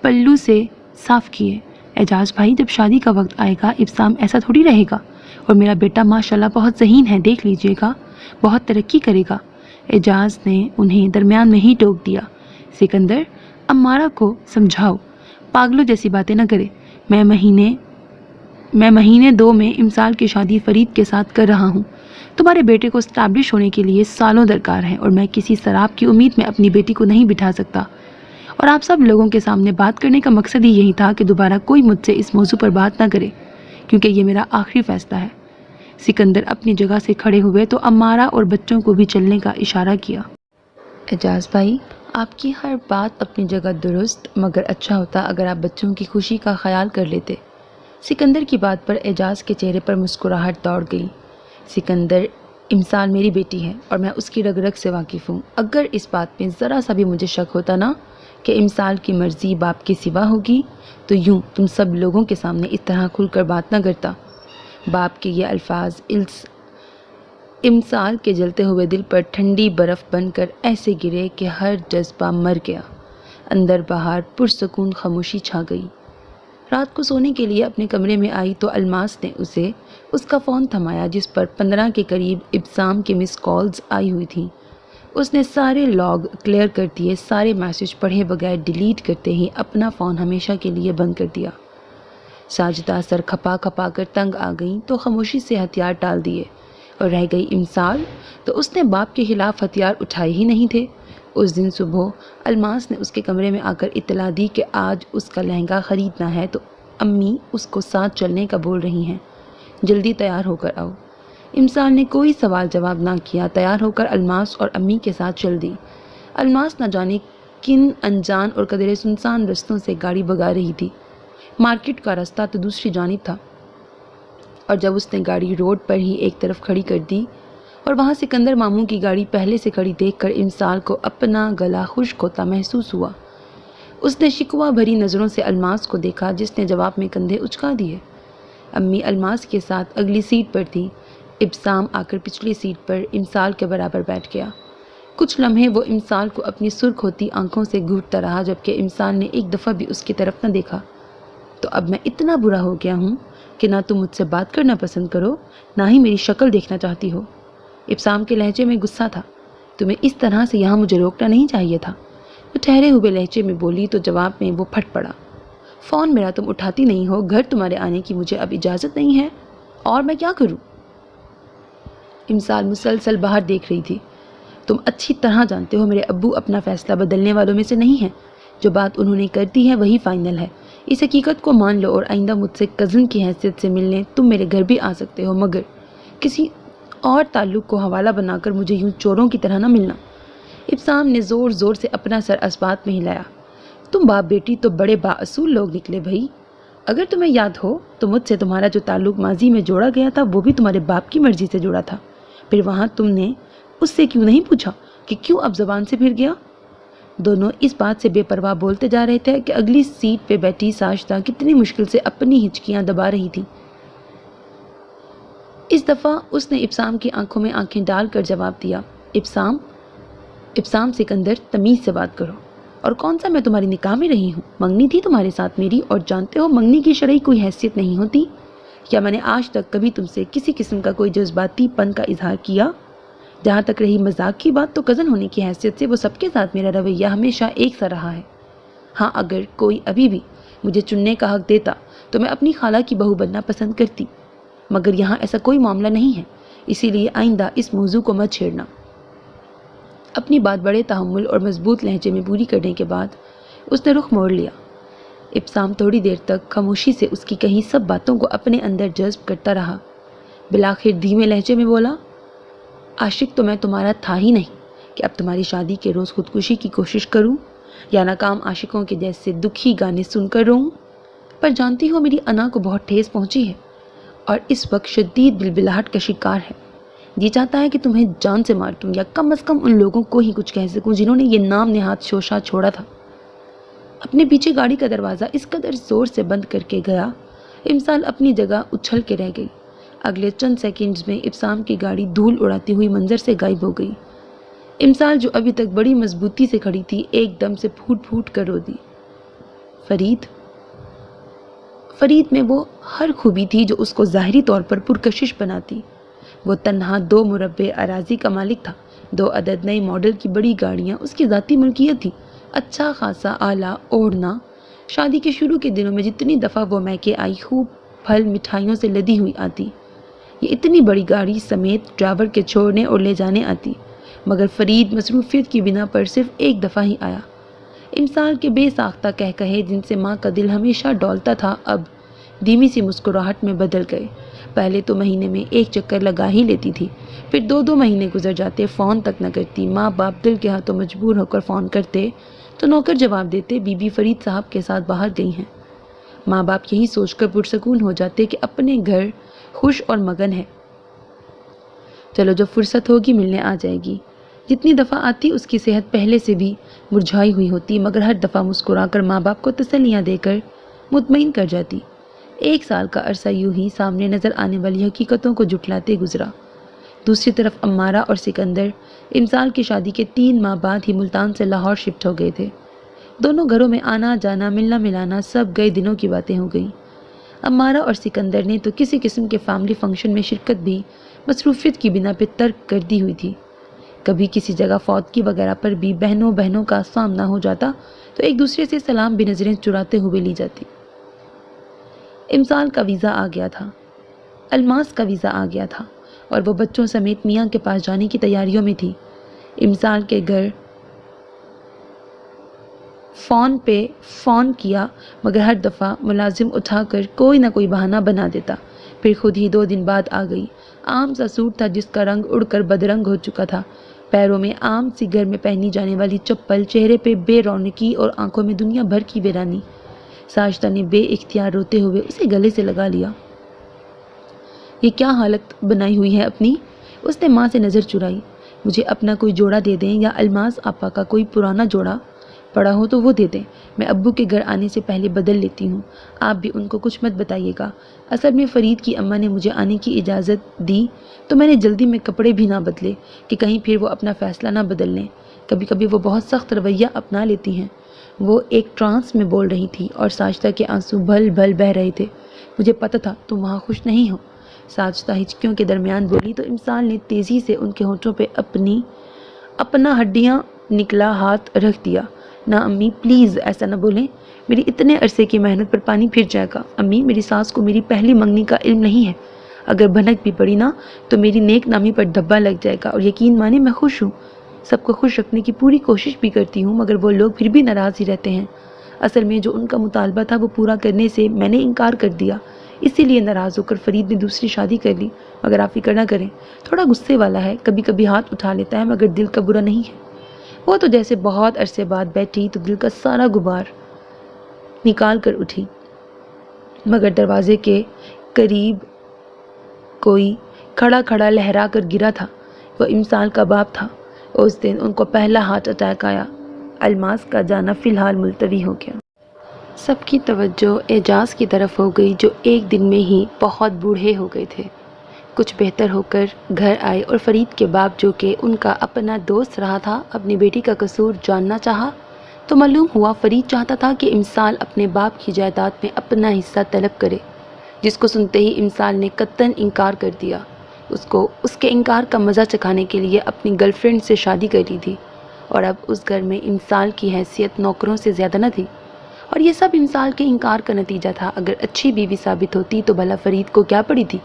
Speaker 1: پلو سے صاف کیے۔ اعجاز بھائی، جب شادی کا وقت آئے گا ابسام ایسا تھوڑی رہے گا، اور میرا بیٹا ماشاءاللہ بہت ذہین ہے، دیکھ لیجئے گا، بہت ترقی کرے گا۔ اعجاز نے انہیں درمیان میں ہی ٹوک دیا۔ سکندر، امارہ کو سمجھاؤ، پاگلوں جیسی باتیں نہ کرے۔ میں مہینے 2 میں امسال کی شادی فرید کے ساتھ کر رہا ہوں۔ تمہارے بیٹے کو اسٹیبلش ہونے کے لیے سالوں درکار ہیں، اور میں کسی سراب کی امید میں اپنی بیٹی کو نہیں بٹھا سکتا۔ اور آپ سب لوگوں کے سامنے بات کرنے کا مقصد ہی یہی تھا کہ دوبارہ کوئی مجھ سے اس موضوع پر بات نہ کرے، کیونکہ یہ میرا آخری فیصلہ ہے۔ سکندر اپنی جگہ سے کھڑے ہوئے تو امارہ اور بچوں کو بھی چلنے کا اشارہ کیا۔ اعجاز بھائی، آپ کی ہر بات اپنی جگہ درست، مگر اچھا ہوتا اگر آپ بچوں کی خوشی کا خیال کر لیتے۔ سکندر کی بات پر اعجاز کے چہرے پر مسکراہٹ دوڑ گئی۔ سکندر، امسال میری بیٹی ہے اور میں اس کی رگ رگ سے واقف ہوں۔ اگر اس بات میں ذرا سا بھی مجھے شک ہوتا نا کہ امسال کی مرضی باپ کے سوا ہوگی، تو یوں تم سب لوگوں کے سامنے اس طرح کھل کر بات نہ کرتا۔ باپ کے یہ الفاظ امسال کے جلتے ہوئے دل پر ٹھنڈی برف بن کر ایسے گرے کہ ہر جذبہ مر گیا۔ اندر باہر پرسکون خاموشی چھا گئی۔ رات کو سونے کے لیے اپنے کمرے میں آئی تو الماس نے اسے اس کا فون تھمایا جس پر 15 کے قریب ابسام کے مس کالز آئی ہوئی تھیں۔ اس نے سارے لاگ کلیئر کر دیے، سارے میسج پڑھے بغیر ڈیلیٹ کرتے ہی اپنا فون ہمیشہ کے لیے بند کر دیا۔ ساجدہ سر کھپا کھپا کر تنگ آ گئیں تو خاموشی سے ہتھیار ڈال دیے، اور رہ گئی امسال تو اس نے باپ کے خلاف ہتھیار اٹھائے ہی نہیں تھے۔ اس دن صبح الماس نے اس کے کمرے میں آ کر اطلاع دی کہ آج اس کا لہنگا خریدنا ہے تو امی اس کو ساتھ چلنے کا بول رہی ہیں، جلدی تیار ہو کر آؤ۔ امسال نے کوئی سوال جواب نہ کیا، تیار ہو کر الماس اور امی کے ساتھ چل دی۔ الماس نہ جانے کن انجان اور قدرے سنسان رستوں سے گاڑی بگا رہی تھی۔ مارکیٹ کا راستہ تو دوسری جانب تھا، اور جب اس نے گاڑی روڈ پر ہی ایک طرف کھڑی کر دی اور وہاں سکندر ماموں کی گاڑی پہلے سے کھڑی دیکھ کر امسال کو اپنا گلا خشک ہوتا محسوس ہوا۔ اس نے شکوہ بھری نظروں سے الماس کو دیکھا، جس نے جواب میں کندھے اچکا دیے۔ امی الماس کے ساتھ اگلی سیٹ پر تھی۔ ابسام آ کر پچھلی سیٹ پر امسال کے برابر بیٹھ گیا۔ کچھ لمحے وہ امسال کو اپنی سرخ ہوتی آنکھوں سے گھورتا رہا، جبکہ امسال نے ایک دفعہ بھی اس کی طرف نہ دیکھا۔ تو اب میں اتنا برا ہو گیا ہوں کہ نہ تم مجھ سے بات کرنا پسند کرو، نہ ہی میری شکل دیکھنا چاہتی ہو۔ ابسام کے لہجے میں غصہ تھا۔ تمہیں اس طرح سے یہاں مجھے روکنا نہیں چاہیے تھا، وہ ٹھہرے ہوئے لہجے میں بولی تو جواب میں وہ پھٹ پڑا۔ فون میرا تم اٹھاتی نہیں ہو، گھر تمہارے آنے کی مجھے اب اجازت نہیں ہے، اور میں کیا کروں؟ امسال مسلسل باہر دیکھ رہی تھی۔ تم اچھی طرح جانتے ہو میرے ابو اپنا فیصلہ بدلنے والوں میں سے نہیں ہیں۔ جو بات انہوں نے کر دی ہے وہی فائنل ہے۔ اس حقیقت کو مان لو اور آئندہ مجھ سے کزن کی حیثیت سے ملنے تم میرے گھر بھی آ سکتے ہو، مگر کسی اور تعلق کو حوالہ بنا کر مجھے یوں چوروں کی طرح نہ ملنا۔ ابسام نے زور زور سے اپنا سر اسبات میں ہلایا۔ تم باپ بیٹی تو بڑے بااصول لوگ نکلے بھائی۔ اگر تمہیں یاد ہو تو مجھ سے تمہارا جو تعلق ماضی میں جوڑا گیا تھا وہ بھی تمہارے باپ کی مرضی سے جوڑا تھا۔ پھر وہاں تم نے اس سے کیوں نہیں پوچھا کہ کیوں اب زبان سے پھر گیا؟ دونوں اس بات سے بے پرواہ بولتے جا رہے تھے کہ اگلی سیٹ پہ بیٹھی ساجدہ کتنی مشکل سے اپنی ہچکیاں دبا رہی تھی۔ اس دفعہ اس نے ابسام کی آنکھوں میں آنکھیں ڈال کر جواب دیا، ابسام سکندر، تمیز سے بات کرو۔ اور کون سا میں تمہاری نکاح میں رہی ہوں؟ منگنی تھی تمہارے ساتھ میری، اور جانتے ہو منگنی کی شرعی کوئی حیثیت نہیں ہوتی۔ کیا میں نے آج تک کبھی تم سے کسی قسم کا کوئی جذباتی پن کا اظہار کیا؟ جہاں تک رہی مذاق کی بات، تو کزن ہونے کی حیثیت سے وہ سب کے ساتھ میرا رویہ ہمیشہ ایک سا رہا ہے۔ ہاں، اگر کوئی ابھی بھی مجھے چننے کا حق دیتا تو میں اپنی خالہ کی بہو بننا پسند کرتی، مگر یہاں ایسا کوئی معاملہ نہیں ہے، اسی لیے آئندہ اس موضوع کو مت چھیڑنا۔ اپنی بات بڑے تحمل اور مضبوط لہجے میں پوری کرنے کے بعد اس نے رخ موڑ لیا۔ ابسام تھوڑی دیر تک خاموشی سے اس کی کہیں سب باتوں کو اپنے اندر جذب کرتا رہا۔ بالآخر دھیمے لہجے میں بولا، عاشق تو میں تمہارا تھا ہی نہیں کہ اب تمہاری شادی کے روز خودکشی کی کوشش کروں یا ناکام عاشقوں کے جیسے دکھی گانے سن کر روؤں۔ پر جانتی ہو میری انا کو بہت ٹھیس پہنچی ہے اور اس وقت شدید بلبلاہٹ کا شکار ہے۔ جی چاہتا ہے کہ تمہیں جان سے مار دوں یا کم از کم ان لوگوں کو ہی کچھ کہہ سکوں جنہوں نے یہ نام نہاد شوشہ چھوڑا تھا۔ اپنے پیچھے گاڑی کا دروازہ اس قدر زور سے بند کر کے گیا، امسال اپنی جگہ اچھل کے رہ گئی۔ اگلے چند سیکنڈز میں ابسام کی گاڑی دھول اڑاتی ہوئی منظر سے غائب ہو گئی۔ امسال جو ابھی تک بڑی مضبوطی سے کھڑی تھی ایک دم سے پھوٹ پھوٹ کر رو دی۔ فرید میں وہ ہر خوبی تھی جو اس کو ظاہری طور پر پرکشش بناتی۔ وہ تنہا 2 مربع اراضی کا مالک تھا۔ 2 عدد نئی ماڈل کی بڑی گاڑیاں اس کی ذاتی ملکیت تھی۔ اچھا خاصا آلہ اوڑھنا۔ شادی کے شروع کے دنوں میں جتنی دفعہ وہ میکے آئی خوب پھل مٹھائیوں سے لدی ہوئی آتی، یہ اتنی بڑی گاڑی سمیت ڈرائیور کے چھوڑنے اور لے جانے آتی، مگر فرید مصروفیت کی بنا پر صرف ایک دفعہ ہی آیا۔ امسال کے بے ساختہ کہے جن سے ماں کا دل ہمیشہ ڈولتا تھا اب دھیمی سی مسکراہٹ میں بدل گئے۔ پہلے تو مہینے میں 1 چکر لگا ہی لیتی تھی، پھر 2 مہینے گزر جاتے، فون تک نہ کرتی۔ ماں باپ دل کے ہاتھوں مجبور ہو کر فون کرتے تو نوکر جواب دیتے بی بی فرید صاحب کے ساتھ باہر گئی ہیں۔ ماں باپ یہی سوچ کر پرسکون ہو جاتے کہ اپنے گھر خوش اور مگن ہے، چلو جب فرصت ہوگی ملنے آ جائے گی۔ جتنی دفعہ آتی اس کی صحت پہلے سے بھی مرجھائی ہوئی ہوتی، مگر ہر دفعہ مسکرا کر ماں باپ کو تسلیاں دے کر مطمئن کر جاتی۔ 1 سال کا عرصہ یوں ہی سامنے نظر آنے والی حقیقتوں کو جھٹلاتے گزرا۔ دوسری طرف امارہ اور سکندر امسال کی شادی کے 3 ماہ بعد ہی ملتان سے لاہور شفٹ ہو گئے تھے۔ دونوں گھروں میں آنا جانا، ملنا ملانا سب گئے دنوں کی باتیں ہو گئیں۔ امارہ اور سکندر نے تو کسی قسم کے فیملی فنکشن میں شرکت بھی مصروفیت کی بنا پہ ترک کر دی ہوئی تھی۔ کبھی کسی جگہ فوتگی وغیرہ پر بھی بہنوں کا سامنا ہو جاتا تو ایک دوسرے سے سلام بھی نظریں چراتے ہوئے لی جاتی۔ امسال کا ویزا آ گیا تھا، الماس کا ویزا آ گیا تھا اور وہ بچوں سمیت میاں کے پاس جانے کی تیاریوں میں تھی۔ امسال کے گھر فون پہ فون کیا، مگر ہر دفعہ ملازم اٹھا کر کوئی نہ کوئی بہانہ بنا دیتا۔ پھر خود ہی 2 دن بعد آ گئی۔ عام سا سوٹ تھا جس کا رنگ اڑ کر بدرنگ ہو چکا تھا، پیروں میں عام سی گھر میں پہنی جانے والی چپل، چہرے پہ بے رونقی اور آنکھوں میں دنیا بھر کی ویرانی۔ ساجدہ نے بے اختیار روتے ہوئے اسے گلے سے لگا لیا۔ یہ کیا حالت بنائی ہوئی ہے اپنی؟ اس نے ماں سے نظر چرائی۔ مجھے اپنا کوئی جوڑا دے دیں یا الماس آپا کا کوئی پرانا جوڑا پڑا ہو تو وہ دے دیں، میں ابو کے گھر آنے سے پہلے بدل لیتی ہوں۔ آپ بھی ان کو کچھ مت بتائیے گا۔ اصل میں فرید کی اماں نے مجھے آنے کی اجازت دی تو میں نے جلدی میں کپڑے بھی نہ بدلے کہ کہیں پھر وہ اپنا فیصلہ نہ بدل لیں۔ کبھی کبھی وہ بہت سخت رویہ اپنا لیتی ہیں۔ وہ ایک ٹرانس میں بول رہی تھی اور ساجدہ کے آنسو بھل بھل بہہ رہے تھے۔ مجھے پتہ تھا تم وہاں خوش نہیں ہو، ساجدہ ہچکیوں کے درمیان بولی تو امسال نے تیزی سے ان کے ہونٹوں پہ اپنا ہڈیاں نکلا ہاتھ رکھ دیا۔ نہ امی پلیز ایسا نہ بولیں، میری اتنے عرصے کی محنت پر پانی پھر جائے گا۔ امی، میری ساس کو میری پہلی منگنی کا علم نہیں ہے، اگر بھنک بھی پڑی نا تو میری نیک نامی پر دھبا لگ جائے گا، اور یقین مانے میں خوش ہوں، سب کو خوش رکھنے کی پوری کوشش بھی کرتی ہوں، مگر وہ لوگ پھر بھی ناراض ہی رہتے ہیں۔ اصل میں جو ان کا مطالبہ تھا وہ پورا کرنے سے میں نے انکار کر دیا، اسی لیے ناراض ہو کر فرید نے دوسری شادی کر لی، مگر آپ فکر نہ کریں، تھوڑا غصے والا ہے، کبھی کبھی ہاتھ اٹھا لیتا ہے، مگر دل کا برا نہیں ہے۔ وہ تو جیسے بہت عرصے بعد بیٹھی تو دل کا سارا غبار نکال کر اٹھی، مگر دروازے کے قریب کوئی کھڑا کھڑا لہرا کر گرا تھا۔ وہ امسال کا باپ تھا۔ اس دن ان کو پہلا ہارٹ اٹیک آیا۔ الماس کا جانا فی الحال ملتوی ہو گیا۔ سب کی توجہ اعجاز کی طرف ہو گئی، جو ایک دن میں ہی بہت بوڑھے ہو گئے تھے۔ کچھ بہتر ہو کر گھر آئے اور فرید کے باپ، جو کہ ان کا اپنا دوست رہا تھا، اپنی بیٹی کا قصور جاننا چاہا تو معلوم ہوا فرید چاہتا تھا کہ امسال اپنے باپ کی جائیداد میں اپنا حصہ طلب کرے، جس کو سنتے ہی امسال نے قطعاً انکار کر دیا۔ اس کو اس کے انکار کا مزہ چکھانے کے لیے اپنی گرل فرینڈ سے شادی کر لی تھی، اور اب اس گھر میں امسال کی حیثیت نوکروں سے زیادہ نہ تھی، اور یہ سب امسال کے انکار کا نتیجہ تھا۔ اگر اچھی بیوی ثابت ہوتی تو بھلا فرید کو کیا پڑی تھی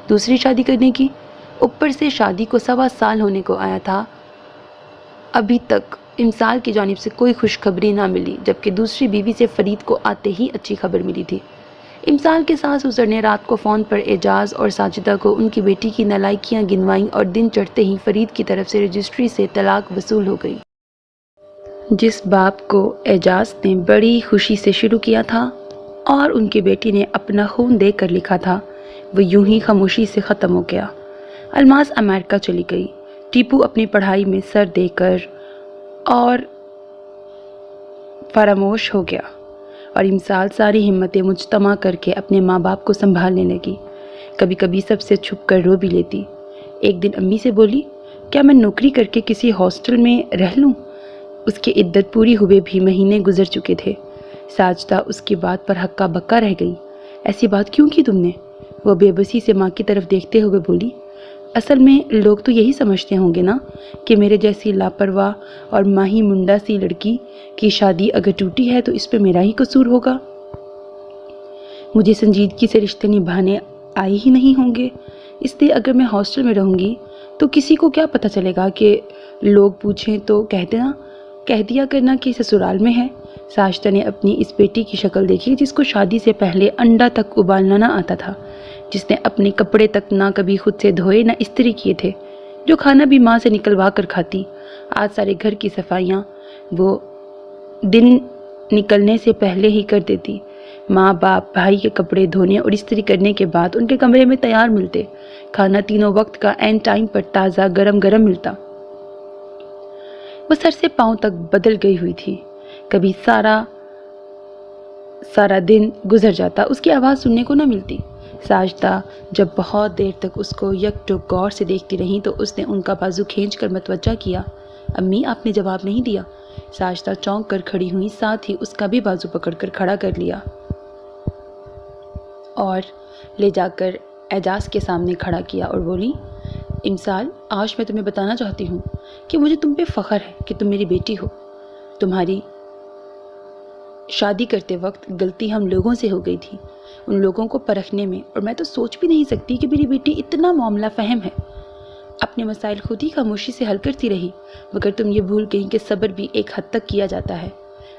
Speaker 1: دوسری شادی کرنے کی؟ اوپر سے شادی کو 1.25 سال ہونے کو آیا تھا، ابھی تک امسال کی جانب سے کوئی خوشخبری نہ ملی، جبکہ دوسری بیوی سے فرید کو آتے ہی اچھی خبر ملی تھی۔ امسال کے ساس سسر نے رات کو فون پر اعجاز اور ساجدہ کو ان کی بیٹی کی نالائکیاں گنوائیں، اور دن چڑھتے ہی فرید کی طرف سے رجسٹری سے طلاق وصول ہو گئی۔ جس باب کو اعجاز نے بڑی خوشی سے شروع کیا تھا اور ان کی بیٹی نے اپنا خون دے کر لکھا تھا، وہ یوں ہی خاموشی سے ختم ہو گیا۔ الماس امریکہ چلی گئی۔ ٹیپو اپنی پڑھائی میں سر دے کر اور فراموش ہو گیا، اور امسال ساری ہمتیں مجتمع کر کے اپنے ماں باپ کو سنبھالنے لگی۔ کبھی کبھی سب سے چھپ کر رو بھی لیتی۔ ایک دن امی سے بولی، کیا میں نوکری کر کے کسی ہاسٹل میں رہ لوں؟ اس کی عدت پوری ہوئے بھی مہینے گزر چکے تھے۔ ساجدہ اس کی بات پر ہکا بکا رہ گئی۔ ایسی بات کیوں کی تم نے؟ وہ بے بسی سے ماں کی طرف دیکھتے ہوئے بولی، اصل میں لوگ تو یہی سمجھتے ہوں گے نا کہ میرے جیسی لاپرواہ اور ماہی منڈا سی لڑکی کی شادی اگر ٹوٹی ہے تو اس پہ میرا ہی قصور ہوگا۔ مجھے سنجیدگی سے رشتے نبھانے آئے ہی نہیں ہوں گے، اس لیے اگر میں ہاسٹل میں رہوں گی تو کسی کو کیا پتہ چلے گا کہ لوگ پوچھیں تو کہہ دیا کرنا کہ سسرال میں ہے۔ ساجدہ نے اپنی اس بیٹی کی شکل دیکھی جس کو شادی سے پہلے انڈا تک ابالنا نہ آتا تھا، جس نے اپنے کپڑے تک نہ کبھی خود سے دھوئے نہ استری کیے تھے، جو کھانا بھی ماں سے نکلوا کر کھاتی۔ آج سارے گھر کی صفائیاں وہ دن نکلنے سے پہلے ہی کر دیتی۔ ماں باپ بھائی کے کپڑے دھونے اور استری کرنے کے بعد ان کے کمرے میں تیار ملتے، کھانا تینوں وقت کا عین ٹائم پر تازہ گرم گرم ملتا۔ وہ سر سے پاؤں تک بدل گئی ہوئی تھی۔ کبھی سارا دن گزر جاتا، اس کی آواز سننے کو نہ ملتی۔ ساجدہ جب بہت دیر تک اس کو یک ٹک غور سے دیکھتی رہی تو اس نے ان کا بازو کھینچ کر متوجہ کیا۔ امی، آپ نے جواب نہیں دیا۔ ساجدہ چونک کر کھڑی ہوئی، ساتھ ہی اس کا بھی بازو پکڑ کر کھڑا کر لیا اور لے جا کر اعجاز کے سامنے کھڑا کیا اور بولی، امسال، آج میں تمہیں بتانا چاہتی ہوں کہ مجھے تم پہ فخر ہے کہ تم میری بیٹی ہو۔ تمہاری شادی کرتے وقت غلطی ہم لوگوں سے ہو گئی تھی، ان لوگوں کو پرکھنے میں، اور میں تو سوچ بھی نہیں سکتی کہ میری بیٹی اتنا معاملہ فہم ہے۔ اپنے مسائل خود ہی خاموشی سے حل کرتی رہی، مگر تم یہ بھول گئی کہ صبر بھی ایک حد تک کیا جاتا ہے۔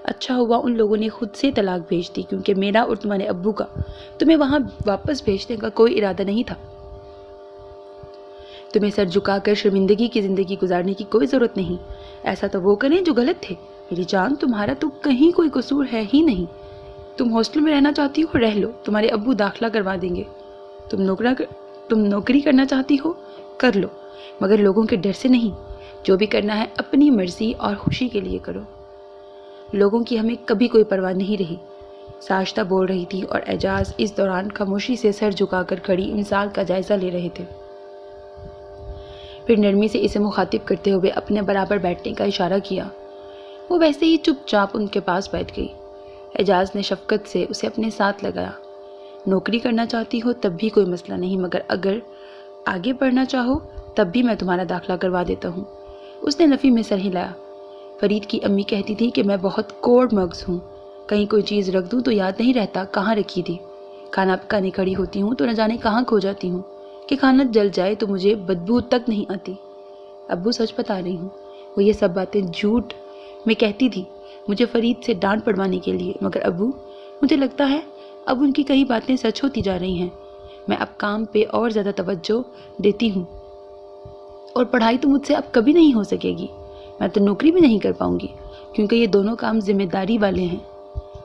Speaker 1: اچھا ہوا ان لوگوں نے خود سے طلاق بھیج دی، کیونکہ میرا اور تمہارے ابو کا تمہیں وہاں واپس بھیجنے کا کوئی ارادہ نہیں تھا۔ تمہیں سر جھکا کر شرمندگی کی زندگی گزارنے کی کوئی ضرورت نہیں۔ ایسا تو وہ کریں جو غلط تھے۔ میری جان، تمہارا تو کہیں کوئی قصور ہے ہی نہیں۔ تم ہاسٹل میں رہنا چاہتی ہو، رہ لو، تمہارے ابو داخلہ کروا دیں گے۔ تم نوکری کرنا چاہتی ہو، کر لو، مگر لوگوں کے ڈر سے نہیں۔ جو بھی کرنا ہے اپنی مرضی اور خوشی کے لیے کرو۔ لوگوں کی ہمیں کبھی کوئی پرواہ نہیں رہی۔ ساجدہ بول رہی تھی اور اعجاز اس دوران خاموشی سے سر جھکا کر کھڑی امسال کا جائزہ لے رہے تھے۔ پھر نرمی سے اسے مخاطب کرتے ہوئے اپنے برابر بیٹھنے کا اشارہ کیا۔ وہ ویسے ہی چپ چاپ ان کے پاس بیٹھ گئی۔ اعجاز نے شفقت سے اسے اپنے ساتھ لگایا۔ نوکری کرنا چاہتی ہو تب بھی کوئی مسئلہ نہیں، مگر اگر آگے بڑھنا چاہو تب بھی میں تمہارا داخلہ کروا دیتا ہوں۔ اس نے نفی میں سر ہلایا۔ فرید کی امی کہتی تھی کہ میں بہت کوڑ مغز ہوں، کہیں کوئی چیز رکھ دوں تو یاد نہیں رہتا کہاں رکھی تھی۔ کھانا پکانے کھڑی ہوتی ہوں تو نہ جانے کہاں کھو جاتی ہوں۔ کہ کھانا جل جائے تو مجھے بدبو تک نہیں آتی۔ ابو سچ بتا رہی ہوں، وہ یہ سب باتیں جھوٹ میں کہتی تھی مجھے فرید سے ڈانٹ پڑوانے کے لیے، مگر ابو مجھے لگتا ہے اب ان کی کئی باتیں سچ ہوتی جا رہی ہیں۔ میں اب کام پہ اور زیادہ توجہ دیتی ہوں اور پڑھائی تو مجھ سے اب کبھی نہیں ہو سکے گی۔ میں تو نوکری بھی نہیں کر پاؤں گی کیونکہ یہ دونوں کام ذمہ داری والے ہیں،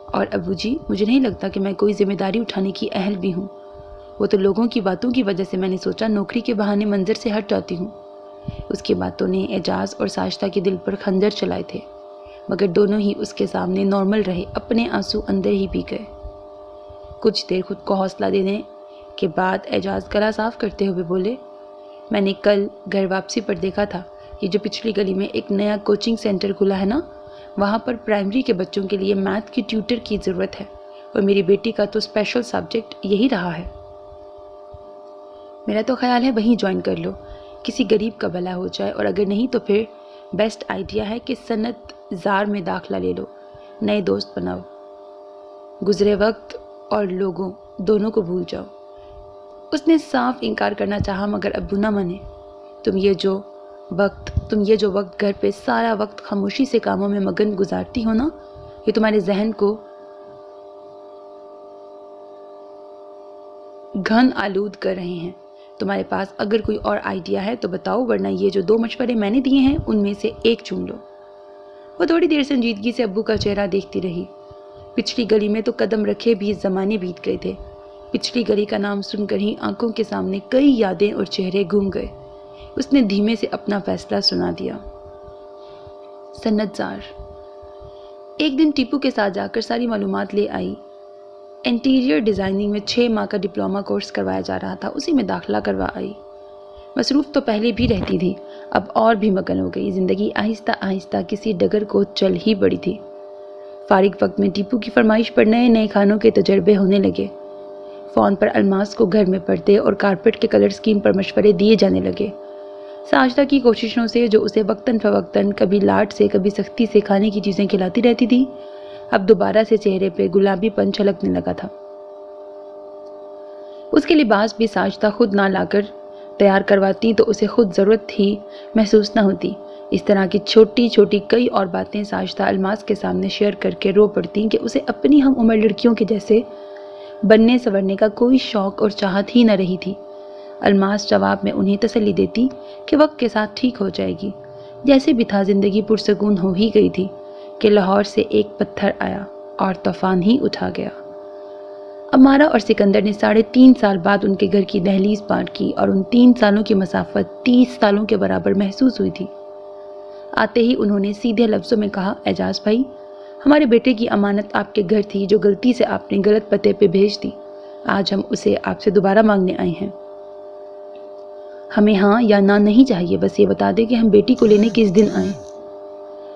Speaker 1: اور ابو جی مجھے نہیں لگتا کہ میں کوئی ذمہ داری اٹھانے کی اہل بھی ہوں۔ وہ تو لوگوں کی باتوں کی وجہ سے میں نے سوچا نوکری کے بہانے منظر سے ہٹ جاتی ہوں۔ اس کی باتوں نے اعجاز اور ساشتہ کے دل پر خنجر چلائے تھے، مگر دونوں ہی اس کے سامنے نارمل رہے، اپنے آنسو اندر ہی پی گئے۔ کچھ دیر خود کو حوصلہ دینے کے بعد اعجاز گلا صاف کرتے ہوئے بولے، میں نے کل گھر واپسی پر دیکھا تھا، یہ جو پچھلی گلی میں ایک نیا کوچنگ سینٹر کھلا ہے نا، وہاں پر پرائمری کے بچوں کے لیے میتھ کی ٹیوٹر کی ضرورت ہے، اور میری بیٹی کا تو اسپیشل سبجیکٹ یہی رہا ہے۔ میرا تو خیال ہے وہیں جوائن کر لو، کسی غریب کا بھلا ہو جائے، اور اگر نہیں تو پھر بیسٹ آئیڈیا ہے کہ صنعت زار میں داخلہ لے لو، نئے دوست بناؤ، گزرے وقت اور لوگوں دونوں کو بھول جاؤ۔ اس نے صاف انکار کرنا چاہا مگر ابو نہ مانے۔ تم یہ جو وقت گھر پہ سارا وقت خاموشی سے کاموں میں مگن گزارتی ہو نا، یہ تمہارے ذہن کو گھن آلود کر رہے ہیں۔ تمہارے پاس اگر کوئی اور آئیڈیا ہے تو بتاؤ، ورنہ یہ جو 2 مشورے میں نے دیے ہیں ان میں سے ایک چن لو۔ وہ تھوڑی دیر سنجیدگی سے ابو کا چہرہ دیکھتی رہی۔ پچھلی گلی میں تو قدم رکھے بھی زمانے بیت گئے تھے۔ پچھلی گلی کا نام سن کر ہی آنکھوں کے سامنے کئی یادیں اور چہرے گھوم گئے۔ اس نے دھیمے سے اپنا فیصلہ سنا دیا۔ صنعت زار ایک دن ٹیپو کے ساتھ جا کر ساری معلومات لے آئی۔ انٹیریئر ڈیزائننگ میں 6 ماہ کا ڈپلومہ کورس کروایا جا رہا تھا، اسی میں داخلہ کروا آئی۔ مصروف تو پہلے بھی رہتی تھی، اب اور بھی مگن ہو گئی۔ زندگی آہستہ آہستہ کسی ڈگر کو چل ہی پڑی تھی۔ فارغ وقت میں ٹیپو کی فرمائش پر نئے نئے کھانوں کے تجربے ہونے لگے۔ فون پر الماس کو گھر میں پردے اور کارپیٹ کے کلر اسکیم پر مشورے دیے جانے لگے۔ ساجدہ کی کوششوں سے جو اسے وقتاً فوقتاً کبھی لاڈ سے کبھی سختی سے کھانے کی چیزیں کھلاتی رہتی تھی، اب دوبارہ سے چہرے پہ گلابی پن چھلکنے لگا تھا۔ اس کے لباس بھی ساجدہ خود نہ لا کر تیار کرواتی تو اسے خود ضرورت ہی محسوس نہ ہوتی۔ اس طرح کی چھوٹی چھوٹی کئی اور باتیں ساجدہ الماس کے سامنے شیئر کر کے رو پڑتی کہ اسے اپنی ہم عمر لڑکیوں کے جیسے بننے سنورنے کا کوئی شوق اور چاہت ہی نہ رہی تھی۔ الماس جواب میں انہیں تسلی دیتی کہ وقت کے ساتھ ٹھیک ہو جائے گی۔ جیسے بھی تھا زندگی پرسکون ہو ہی گئی تھی کہ لاہور سے ایک پتھر آیا اور طوفان ہی اٹھا گیا۔ امارہ اور سکندر نے 3.5 سال بعد ان کے گھر کی دہلیز پار کی اور ان 3 سالوں کی مسافت 30 سالوں کے برابر محسوس ہوئی تھی۔ آتے ہی انہوں نے سیدھے لفظوں میں کہا، اعجاز بھائی، ہمارے بیٹے کی امانت آپ کے گھر تھی جو غلطی سے آپ نے غلط پتے پہ بھیج دی۔ آج ہم اسے آپ سے دوبارہ مانگنے آئے ہیں۔ ہمیں ہاں یا نہ نہیں چاہیے، بس یہ بتا دیں کہ ہم بیٹی کو لینے کس دن آئیں۔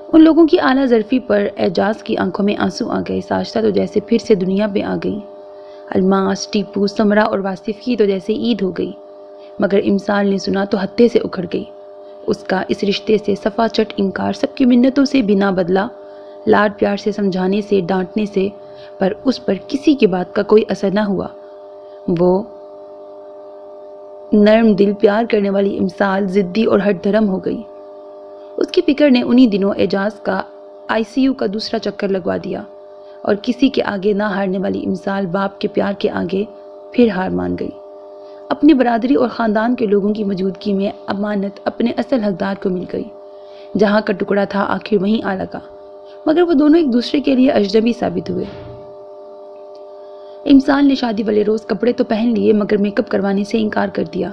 Speaker 1: ان لوگوں کی اعلیٰ ظرفی پر اعجاز کی آنکھوں میں آنسو آ گئے۔ ساجدہ تو جیسے پھر سے دنیا میں آ گئی۔ الماس، ٹیپو، سمرہ اور واصف کی تو جیسے عید ہو گئی، مگر امسال نے سنا تو ہتے سے اکھڑ گئی۔ اس کا اس رشتے سے صفا چٹ انکار سب کی منتوں سے بنا بدلا، لاڈ پیار سے سمجھانے سے، ڈانٹنے سے، پر اس پر کسی کی بات کا کوئی اثر نہ ہوا۔ وہ نرم دل پیار کرنے والی امسال ضدی اور ہٹ دھرم ہو گئی۔ اس کی فکر نے انہی دنوں اعجاز کا ICU کا دوسرا چکر لگوا دیا، اور کسی کے آگے نہ ہارنے والی امسال باپ کے پیار کے آگے پھر ہار مان گئی۔ اپنی برادری اور خاندان کے لوگوں کی موجودگی میں امانت اپنے اصل حقدار کو مل گئی۔ جہاں کا ٹکڑا تھا آخر وہیں آ لگا، مگر وہ دونوں ایک دوسرے کے لیے اجنبی ثابت ہوئے۔ امسال نے شادی والے روز کپڑے تو پہن لیے مگر میک اپ کروانے سے انکار کر دیا،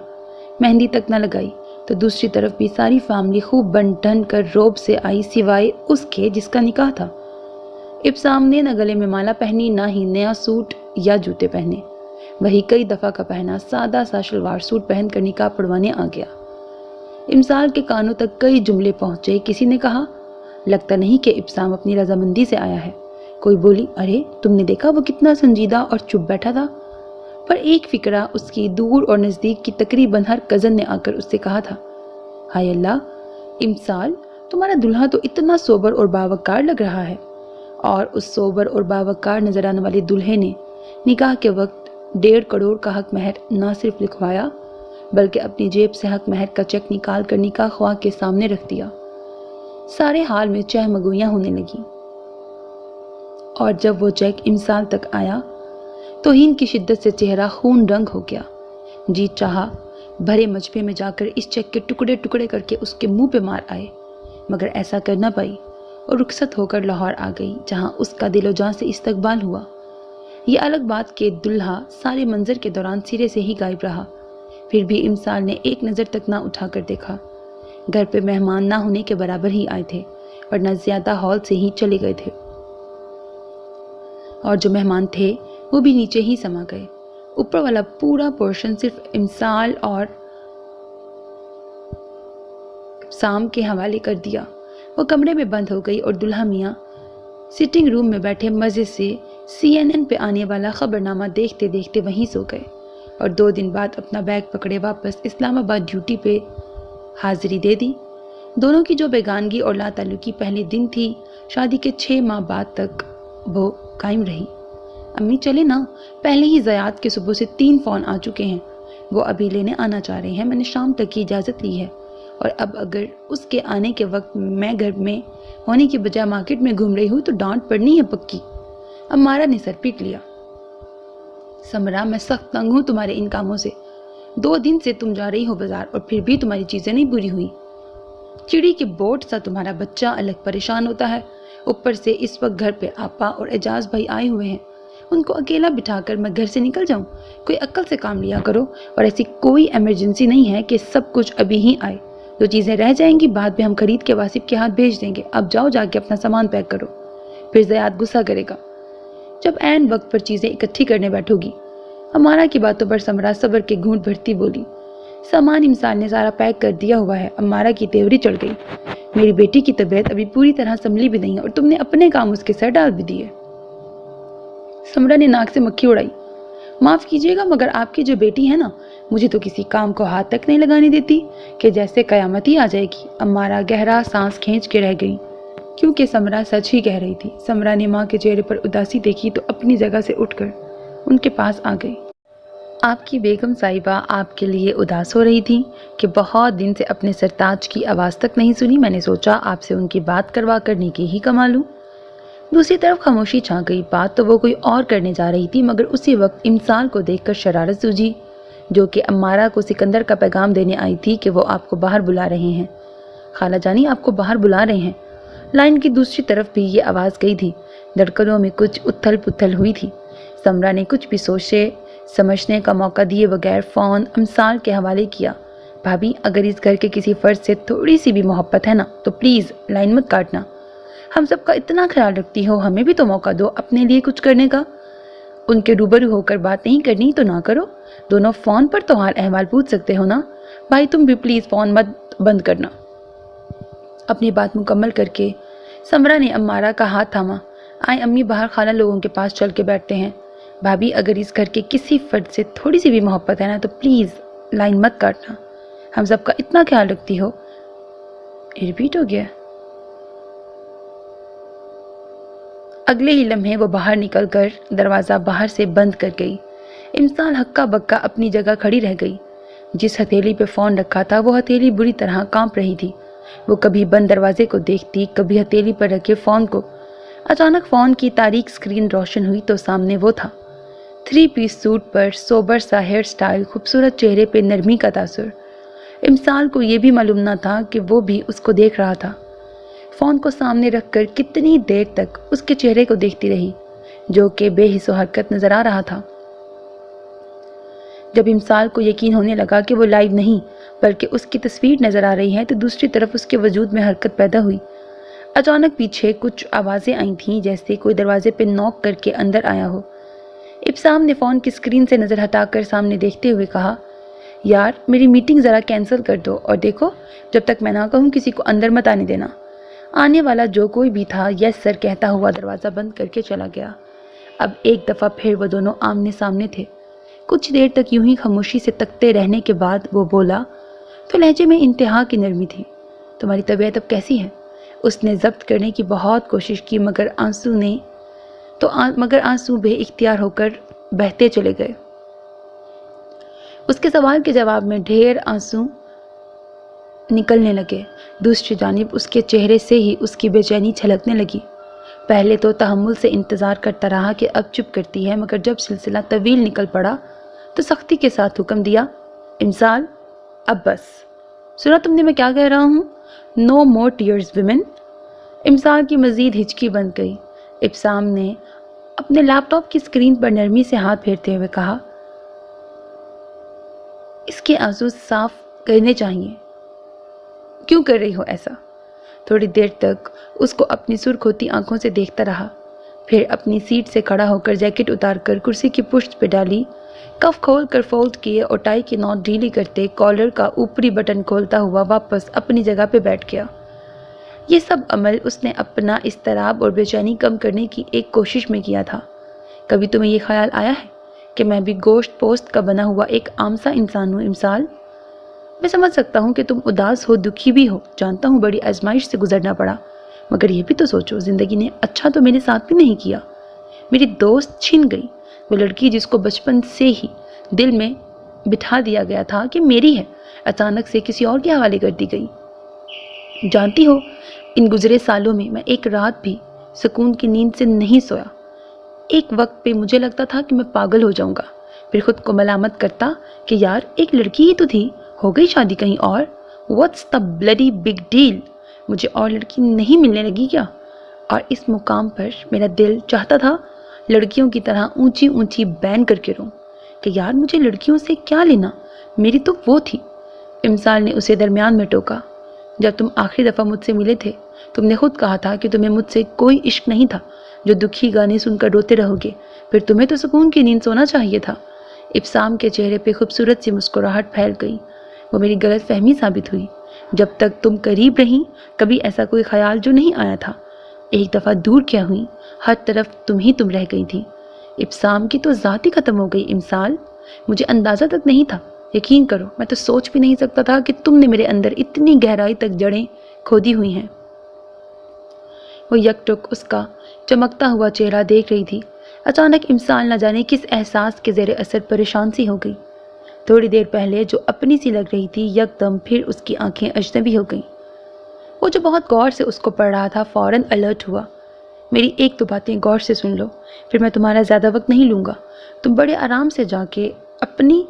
Speaker 1: مہندی تک نہ لگائی، تو دوسری طرف بھی ساری فیملی خوب بن ٹھن کر روب سے آئی سوائے اس کے جس کا نکاح تھا۔ ابسام نے نہ گلے میں مالا پہنی، نہ ہی نیا سوٹ یا جوتے پہنے، وہی کئی دفعہ کا پہنا سادہ سا شلوار سوٹ پہن کر نکاح پڑھوانے آ گیا۔ امسال کے کانوں تک کئی جملے پہنچے۔ کسی نے کہا، لگتا نہیں کہ ابسام اپنی رضامندی سے آیا ہے۔ کوئی بولی، ارے تم نے دیکھا وہ کتنا سنجیدہ اور چپ بیٹھا تھا۔ پر ایک فکرہ اس کی دور اور نزدیک کی تقریباً ہر کزن نے آ کر اس سے کہا تھا، ہائے اللہ، امسال تمہارا دلہا تو اتنا سوبر اور باوقار لگ رہا ہے۔ اور اس سوبر اور باوقار نظر آنے والے دلہے نے نکاح کے وقت 1.5 کروڑ کا حق مہر نہ صرف لکھوایا بلکہ اپنی جیب سے حق مہر کا چیک نکال کر نکاح خواہ کے سامنے رکھ دیا۔ سارے حال میں چہمگوئیاں ہونے لگیں، اور جب وہ چیک امسال تک آیا توہین کی شدت سے چہرہ خون رنگ ہو گیا۔ جی چاہا بھرے مجبے میں جا کر اس چیک کے ٹکڑے ٹکڑے کر کے اس کے منہ پہ مار آئے، مگر ایسا کر نہ پائی اور رخصت ہو کر لاہور آ گئی، جہاں اس کا دل و جان سے استقبال ہوا۔ یہ الگ بات کہ دلہا سارے منظر کے دوران سرے سے ہی غائب رہا، پھر بھی امسال نے ایک نظر تک نہ اٹھا کر دیکھا۔ گھر پہ مہمان نہ ہونے کے برابر ہی آئے تھے، ورنہ زیادہ ہال سے ہی چلے گئے تھے، اور جو مہمان تھے وہ بھی نیچے ہی سما گئے۔ اوپر والا پورا پورشن صرف امسال اور سام کے حوالے کر دیا۔ وہ کمرے میں بند ہو گئی اور دلہا میاں سٹنگ روم میں بیٹھے مزے سے CNN پہ آنے والا خبرنامہ دیکھتے دیکھتے وہیں سو گئے، اور 2 دن بعد اپنا بیگ پکڑے واپس اسلام آباد ڈیوٹی پہ حاضری دے دی۔ دونوں کی جو بیگانگی اور لا تعلقی پہلے دن تھی، شادی کے 6 ماہ بعد تک وہ قائم رہی۔ امی چلے نا، پہلے ہی زیاد کے صبح سے 3 فون آ چکے ہیں، وہ ابھی لینے آنا چاہ رہے ہیں، میں نے شام تک کی اجازت لی ہے، اور اب اگر اس کے آنے کے وقت میں گھر میں ہونے کی بجائے مارکیٹ میں گھوم رہی ہوں تو ڈانٹ پڑنی ہے پکی۔ امارا نے سر پیٹ لیا۔ سمرا، میں سخت تنگ ہوں تمہارے ان کاموں سے۔ 2 دن سے تم جا رہی ہو بازار اور پھر بھی تمہاری چیزیں نہیں پوری ہوئی۔ چڑی کے بوٹ سا تمہارا بچہ الگ پریشان ہوتا ہے، اوپر سے اس وقت گھر پہ آپا اور اعجاز بھائی آئے ہوئے ہیں، ان کو اکیلا بٹھا کر میں گھر سے نکل جاؤں؟ کوئی عقل سے کام لیا کرو، اور ایسی کوئی ایمرجنسی نہیں ہے کہ سب کچھ ابھی ہی آئے، جو چیزیں رہ جائیں گی بعد میں ہم خرید کے واسف کے ہاتھ بھیج دیں گے، اب جاؤ جا کے اپنا سامان پیک کرو۔ پھر زیاد غصہ کرے گا جب عین وقت پر چیزیں اکٹھی کرنے بیٹھو گی۔ ہمارا کی باتوں پر سمرا صبر کے گھونٹ بھرتی بولی، سامان امسال نے سارا پیک کر دیا ہوا ہے۔ امارا کی تیوری چڑھ گئی، میری بیٹی کی طبیعت ابھی پوری طرح سنبھلی بھی نہیں ہے، اور تم نے اپنے کام اس کے سر ڈال بھی دیے۔ سمرا نے ناک سے مکھی اڑائی، معاف کیجیے گا مگر آپ کی جو بیٹی ہے نا، مجھے تو کسی کام کو ہاتھ تک نہیں لگانے دیتی کہ جیسے قیامت ہی آ جائے گی۔ امارا گہرا سانس کھینچ کے رہ گئی، کیونکہ سمرا سچ ہی کہہ رہی تھی۔ سمرا نے ماں کے چہرے پر اداسی دیکھی تو اپنی جگہ سے اٹھ کر ان کے پاس آ گئی۔ آپ کی بیگم صاحبہ آپ کے لیے اداس ہو رہی تھی کہ بہت دن سے اپنے سرتاج کی آواز تک نہیں سنی، میں نے سوچا آپ سے ان کی بات کروا کر نیکی ہی کما لوں۔ دوسری طرف خاموشی چھا گئی، بات تو وہ کوئی اور کرنے جا رہی تھی، مگر اسی وقت امسال کو دیکھ کر شرارت سوجی، جو کہ امارا کو سکندر کا پیغام دینے آئی تھی کہ وہ آپ کو باہر بلا رہے ہیں۔ خالہ جانی آپ کو باہر بلا رہے ہیں۔ لائن کی دوسری طرف بھی یہ آواز گئی تھی۔ دھڑکنوں میں کچھ اتھل پتھل ہوئی تھی۔ سمرا نے کچھ بھی سوچے سمجھنے کا موقع دیے بغیر فون امسال کے حوالے کیا۔ بھابھی، اگر اس گھر کے کسی فرد سے تھوڑی سی بھی محبت ہے نا تو پلیز لائن مت کاٹنا۔ ہم سب کا اتنا خیال رکھتی ہو، ہمیں بھی تو موقع دو اپنے لیے کچھ کرنے کا۔ ان کے روبرو ہو کر بات نہیں کرنی تو نہ کرو، دونوں فون پر تو حال احوال پوچھ سکتے ہو نا۔ بھائی تم بھی پلیز فون مت بند کرنا۔ اپنی بات مکمل کر کے سمرا نے امارا کا ہاتھ تھاما۔ آئے امی، باہر خالہ لوگوں کے پاس چل کے بیٹھتے ہیں۔ بھابھی، اگر اس گھر کے کسی فرد سے تھوڑی سی بھی محبت ہے نا تو پلیز لائن مت کاٹنا، ہم سب کا اتنا خیال رکھتی ہو۔ ریپیٹ ہو گیا۔ اگلے ہی لمحے وہ باہر نکل کر دروازہ باہر سے بند کر گئی۔ امسال ہکا بکا اپنی جگہ کھڑی رہ گئی۔ جس ہتھیلی پہ فون رکھا تھا وہ ہتھیلی بری طرح کانپ رہی تھی۔ وہ کبھی بند دروازے کو دیکھتی، کبھی ہتھیلی پر رکھے فون کو۔ اچانک فون کی تاریک اسکرین روشن ہوئی تو سامنے وہ تھا، 3 پیس سوٹ پر سوبر سا ہیئر سٹائل، خوبصورت چہرے پہ نرمی کا تاثر۔ امسال کو یہ بھی معلوم نہ تھا کہ وہ بھی اس کو دیکھ رہا تھا۔ فون کو سامنے رکھ کر کتنی دیر تک اس کے چہرے کو دیکھتی رہی، جو کہ بے حس و حرکت نظر آ رہا تھا۔ جب امسال کو یقین ہونے لگا کہ وہ لائیو نہیں بلکہ اس کی تصویر نظر آ رہی ہے تو دوسری طرف اس کے وجود میں حرکت پیدا ہوئی۔ اچانک پیچھے کچھ آوازیں آئی تھیں، جیسے کوئی دروازے پہ نوک کر کے اندر آیا ہو۔ ابسام نے فون کی اسکرین سے نظر ہٹا کر سامنے دیکھتے ہوئے کہا، یار میری میٹنگ ذرا کینسل کر دو، اور دیکھو جب تک میں نہ کہوں کسی کو اندر مت آنے دینا۔ آنے والا جو کوئی بھی تھا یس سر کہتا ہوا دروازہ بند کر کے چلا گیا۔ اب ایک دفعہ پھر وہ دونوں آمنے سامنے تھے۔ کچھ دیر تک یوں ہی خاموشی سے تکتے رہنے کے بعد وہ بولا تو لہجے میں انتہا کی نرمی تھی، تمہاری طبیعت اب کیسی ہے؟ اس نے ضبط کرنے کی بہت کوشش کی مگر آنسو بے اختیار ہو کر بہتے چلے گئے۔ اس کے سوال کے جواب میں ڈھیر آنسو نکلنے لگے۔ دوسری جانب اس کے چہرے سے ہی اس کی بے چینی چھلکنے لگی۔ پہلے تو تحمل سے انتظار کرتا رہا کہ اب چپ کرتی ہے، مگر جب سلسلہ طویل نکل پڑا تو سختی کے ساتھ حکم دیا، امسال اب بس۔ سنا تم نے میں کیا کہہ رہا ہوں؟ نو مور ٹیئرز ویمن۔ امسال کی مزید ہچکی بند گئی۔ ابسام نے اپنے لیپ ٹاپ کی اسکرین پر نرمی سے ہاتھ پھیرتے ہوئے کہا، اس کے آنسو صاف کرنے چاہیے۔ کیوں کر رہی ہو ایسا؟ تھوڑی دیر تک اس کو اپنی سرخ ہوتی آنکھوں سے دیکھتا رہا، پھر اپنی سیٹ سے کھڑا ہو کر جیکٹ اتار کر کرسی کی پشت پہ ڈالی، کف کھول کر فولڈ کیے اور ٹائی کی نوٹ ڈھیلی کرتے کالر کا اوپری بٹن کھولتا ہوا واپس اپنی جگہ پہ بیٹھ گیا۔ یہ سب عمل اس نے اپنا اضطراب اور بے چینی کم کرنے کی ایک کوشش میں کیا تھا۔ کبھی تمہیں یہ خیال آیا ہے کہ میں بھی گوشت پوست کا بنا ہوا ایک عام سا انسان ہوں امسال؟ میں سمجھ سکتا ہوں کہ تم اداس ہو، دکھی بھی ہو، جانتا ہوں بڑی آزمائش سے گزرنا پڑا، مگر یہ بھی تو سوچو زندگی نے اچھا تو میرے ساتھ بھی نہیں کیا۔ میری دوست چھن گئی، وہ لڑکی جس کو بچپن سے ہی دل میں بٹھا دیا گیا تھا کہ میری ہے، اچانک سے کسی اور کے حوالے کر دی گئی۔ جانتی ہو ان گزرے سالوں میں ایک رات بھی سکون کی نیند سے نہیں سویا۔ ایک وقت پہ مجھے لگتا تھا کہ میں پاگل ہو جاؤں گا، پھر خود کو ملامت کرتا کہ یار ایک لڑکی ہی تو تھی، ہو گئی شادی کہیں اور، what's the bloody big deal, مجھے اور لڑکی نہیں ملنے لگی کیا؟ اور اس مقام پر میرا دل چاہتا تھا لڑکیوں کی طرح اونچی اونچی بین کر کے روں کہ یار مجھے لڑکیوں سے کیا لینا، میری تو وہ تھی۔ امسال نے اسے درمیان میں ٹوکا، جب تم آخری دفعہ مجھ سے ملے تھے تم نے خود کہا تھا کہ تمہیں مجھ سے کوئی عشق نہیں تھا، جو دکھی گانے سن کر روتے رہو گے، پھر تمہیں تو سکون کی نیند سونا چاہیے تھا۔ ابسام کے چہرے پہ خوبصورت سی مسکراہٹ پھیل گئی۔ وہ میری غلط فہمی ثابت ہوئی۔ جب تک تم قریب رہیں کبھی ایسا کوئی خیال جو نہیں آیا تھا، ایک دفعہ دور کیا ہوئی، ہر طرف تم رہ گئی تھی۔ ابسام کی تو ذات ہی ختم ہو گئی امسال، مجھے اندازہ تک نہیں تھا، یقین کرو میں تو سوچ بھی نہیں سکتا تھا کہ تم نے میرے اندر اتنی گہرائی تک جڑیں کھودی ہوئی ہیں۔ وہ یک ٹک اس کا چمکتا ہوا چہرہ دیکھ رہی تھی۔ اچانک امسال نہ جانے کس احساس کے زیر اثر پریشان سی ہو گئی۔ تھوڑی دیر پہلے جو اپنی سی لگ رہی تھی یکدم پھر اس کی آنکھیں اجنبی ہو گئیں۔ وہ جو بہت غور سے اس کو پڑھ رہا تھا فوراً الرٹ ہوا۔ میری ایک دو باتیں غور سے سن لو، پھر میں تمہارا زیادہ وقت نہیں لوں گا۔ تم بڑے آرام سے جا کے اپنی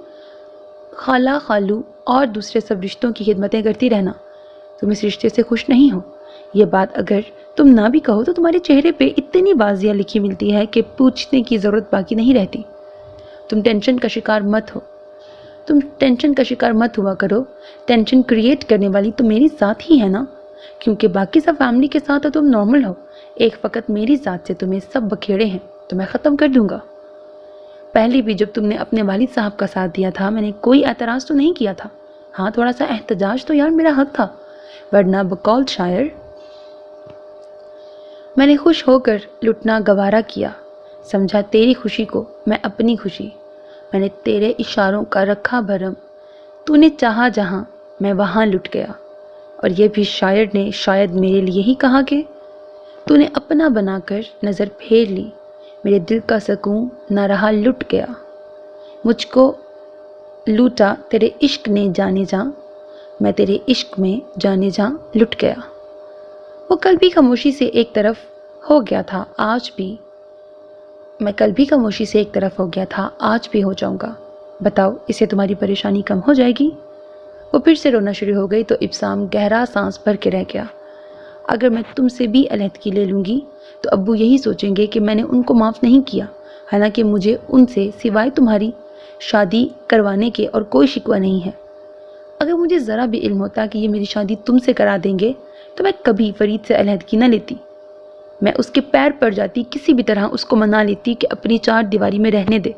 Speaker 1: خالہ خالو اور دوسرے سب رشتوں کی خدمتیں کرتی رہنا۔ تم اس رشتے سے خوش نہیں ہو، یہ بات اگر تم نہ بھی کہو تو تمہارے چہرے پہ اتنی بازیاں لکھی ملتی ہے کہ پوچھنے کی ضرورت باقی نہیں رہتی۔ تم ٹینشن کا شکار مت ہوا کرو۔ ٹینشن کریٹ کرنے والی تو میری ذات ہی ہے نا، کیونکہ باقی سب فیملی کے ساتھ تو تم نارمل ہو، ایک فقط میری ذات سے تمہیں سب بکھیڑے ہیں تو میں ختم کر دوں گا۔ پہلے بھی جب تم نے اپنے والد صاحب کا ساتھ دیا تھا میں نے کوئی اعتراض تو نہیں کیا تھا، ہاں تھوڑا سا احتجاج تو یار میرا حق تھا، ورنہ بقول شاعر میں نے خوش ہو کر لٹنا گوارا کیا، سمجھا تیری خوشی کو میں اپنی خوشی، میں نے تیرے اشاروں کا رکھا بھرم، تو نے چاہا جہاں میں وہاں لٹ گیا۔ اور یہ بھی شاعر نے شاید میرے لیے ہی کہا کہ تو نے اپنا بنا کر نظر پھیر لی، میرے دل کا سکون نہ رہا لٹ گیا، مجھ کو لوٹا تیرے عشق نے جانے جاں، میں تیرے عشق میں جانے جاں لٹ گیا۔ وہ کل بھی خاموشی سے ایک طرف ہو گیا تھا، آج بھی آج بھی ہو جاؤں گا، بتاؤ اسے تمہاری پریشانی کم ہو جائے گی؟ وہ پھر سے رونا شروع ہو گئی تو ابسام گہرا سانس بھر کے رہ گیا۔ اگر میں تم سے بھی علیحدگی لے لوں گی تو ابو یہی سوچیں گے کہ میں نے ان کو معاف نہیں کیا، حالانکہ مجھے ان سے سوائے تمہاری شادی کروانے کے اور کوئی شکوہ نہیں ہے۔ اگر مجھے ذرا بھی علم ہوتا کہ یہ میری شادی تم سے کرا دیں گے تو میں کبھی فرید سے علیحدگی نہ لیتی، میں اس کے پیر پڑ جاتی، کسی بھی طرح اس کو منا لیتی کہ اپنی چار دیواری میں رہنے دے،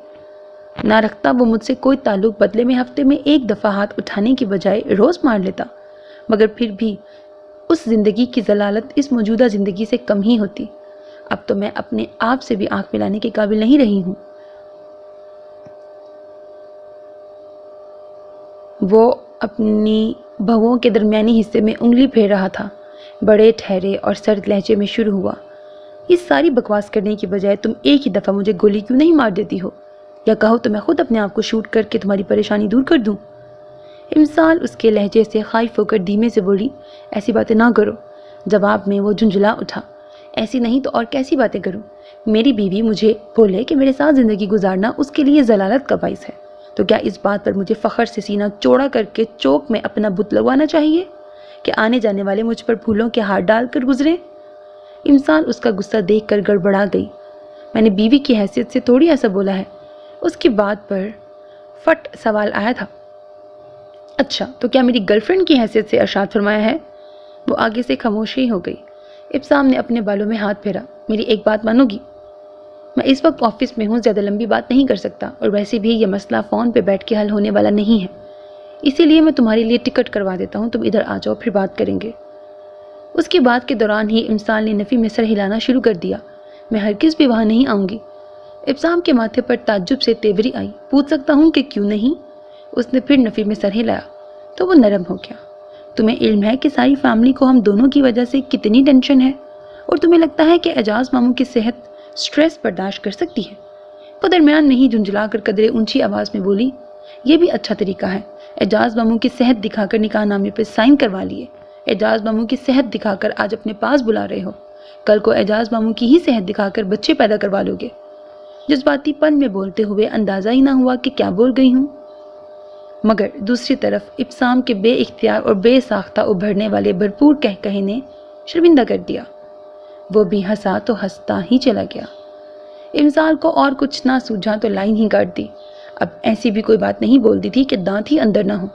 Speaker 1: نہ رکھتا وہ مجھ سے کوئی تعلق، بدلے میں ہفتے میں ایک دفعہ ہاتھ اٹھانے کی بجائے روز مار لیتا، مگر پھر بھی اس زندگی کی ضلالت اس موجودہ زندگی سے کم ہی ہوتی۔ اب تو میں اپنے آپ سے بھی آنکھ ملانے کے قابل نہیں رہی ہوں۔ وہ اپنی بھووں کے درمیانی حصے میں انگلی پھیر رہا تھا، بڑے ٹھہرے اور سرد لہجے میں شروع ہوا، یہ ساری بکواس کرنے کی بجائے تم ایک ہی دفعہ مجھے گولی کیوں نہیں مار دیتی ہو؟ یا کہو تو میں خود اپنے آپ کو شوٹ کر کے تمہاری پریشانی دور کر دوں۔ امسال اس کے لہجے سے خائف ہو کر دھیمے سے بولی، ایسی باتیں نہ کرو۔ جواب میں وہ جھنجھلا اٹھا، ایسی نہیں تو اور کیسی باتیں کروں؟ میری بیوی مجھے بولے کہ میرے ساتھ زندگی گزارنا اس کے لیے ضلالت کا باعث ہے، تو کیا اس بات پر مجھے فخر سے سینہ چوڑا کر کے چوک میں اپنا بت لگوانا چاہیے کہ آنے جانے والے مجھ پر پھولوں کے ہار ڈال کر گزرے؟ امسال اس کا غصہ دیکھ کر گڑبڑا گئی۔ میں نے بیوی کی حیثیت سے تھوڑی ایسا بولا ہے۔ اس کی بات پر فٹ سوال آیا تھا۔ اچھا تو کیا میری گرل فرینڈ کی حیثیت سے ارشاد فرمایا ہے؟ وہ آگے سے خاموشی ہو گئی۔ ابسام نے اپنے بالوں میں ہاتھ پھیرا، میری ایک بات مانو گی؟ میں اس وقت آفس میں ہوں، زیادہ لمبی بات نہیں کر سکتا، اور ویسے بھی یہ مسئلہ فون پہ بیٹھ کے حل ہونے والا نہیں ہے، اسی لیے میں تمہارے لیے ٹکٹ کروا دیتا ہوں، تم ادھر آ جاؤ پھر بات کریں گے۔ اس کی بات کے دوران ہی امسال نے نفی میں سر ہلانا شروع کر دیا۔ میں ہرگز بھی وہاں نہیں آؤں گی۔ ابسام کے ماتھے پر تعجب سے تیوری آئی۔ پوچھ سکتا ہوں کہ کیوں نہیں؟ اس نے پھر نفی میں سر ہلایا تو وہ نرم ہو گیا۔ تمہیں علم ہے کہ ساری فیملی کو ہم دونوں کی وجہ سے کتنی ٹینشن ہے، اور تمہیں لگتا ہے کہ اعجاز ماموں کی صحت سٹریس برداشت کر سکتی ہے؟ وہ درمیان میں ہی جھنجھلا کر قدرے اونچی آواز میں بولی، یہ بھی اچھا طریقہ ہے، اعجاز ماموں کی صحت دکھا کر نکاح نامے پہ سائن کروا لیے۔ اعجاز ماموں کی صحت دکھا کر آج اپنے پاس بلا رہے ہو، کل کو اعجاز ماموں کی ہی صحت دکھا کر بچے پیدا کروا لو گے۔ جذباتی پن میں بولتے ہوئے اندازہ ہی نہ ہوا کہ کیا بول گئی ہوں۔ مگر دوسری طرف ابسام کے بے اختیار اور بے ساختہ ابھرنے والے بھرپور کہے نے شرمندہ کر دیا۔ وہ بھی ہنسا تو ہنستا ہی چلا گیا۔ امسال کو اور کچھ نہ سوجھا تو لائن ہی کاٹ دی۔ اب ایسی بھی کوئی بات نہیں بولتی تھی کہ دانت ہی اندر نہ ہو۔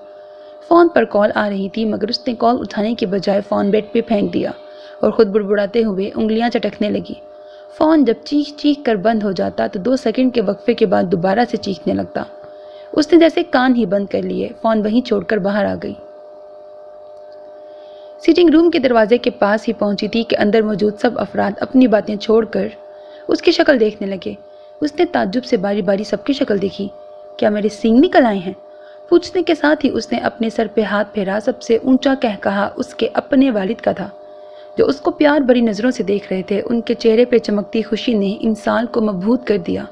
Speaker 1: فون پر کال آ رہی تھی مگر اس نے کال اٹھانے کے بجائے فون بیڈ پہ پھینک دیا اور خود بڑبڑاتے ہوئے انگلیاں چٹکنے لگی۔ فون جب چیخ چیخ کر بند ہو جاتا تو 2 سیکنڈ کے وقفے کے بعد دوبارہ سے چیخنے لگتا۔ اس نے جیسے کان ہی بند کر لیے، فون وہیں چھوڑ کر باہر آ گئی۔ سیٹنگ روم کے دروازے کے پاس ہی پہنچی تھی کہ اندر موجود سب افراد اپنی باتیں چھوڑ کر اس کی شکل دیکھنے لگے۔ اس نے تعجب سے باری باری سب کی شکل دیکھی۔ کیا میرے سینگ نکل آئے ہیں؟ پوچھنے کے ساتھ ہی اس نے اپنے سر پہ ہاتھ پھیرا۔ سب سے اونچا کہا اس کے اپنے والد کا تھا جو اس کو پیار بھری نظروں سے دیکھ رہے تھے۔ ان کے چہرے پہ چمکتی خوشی نے امسال کو مبہوت کر دیا۔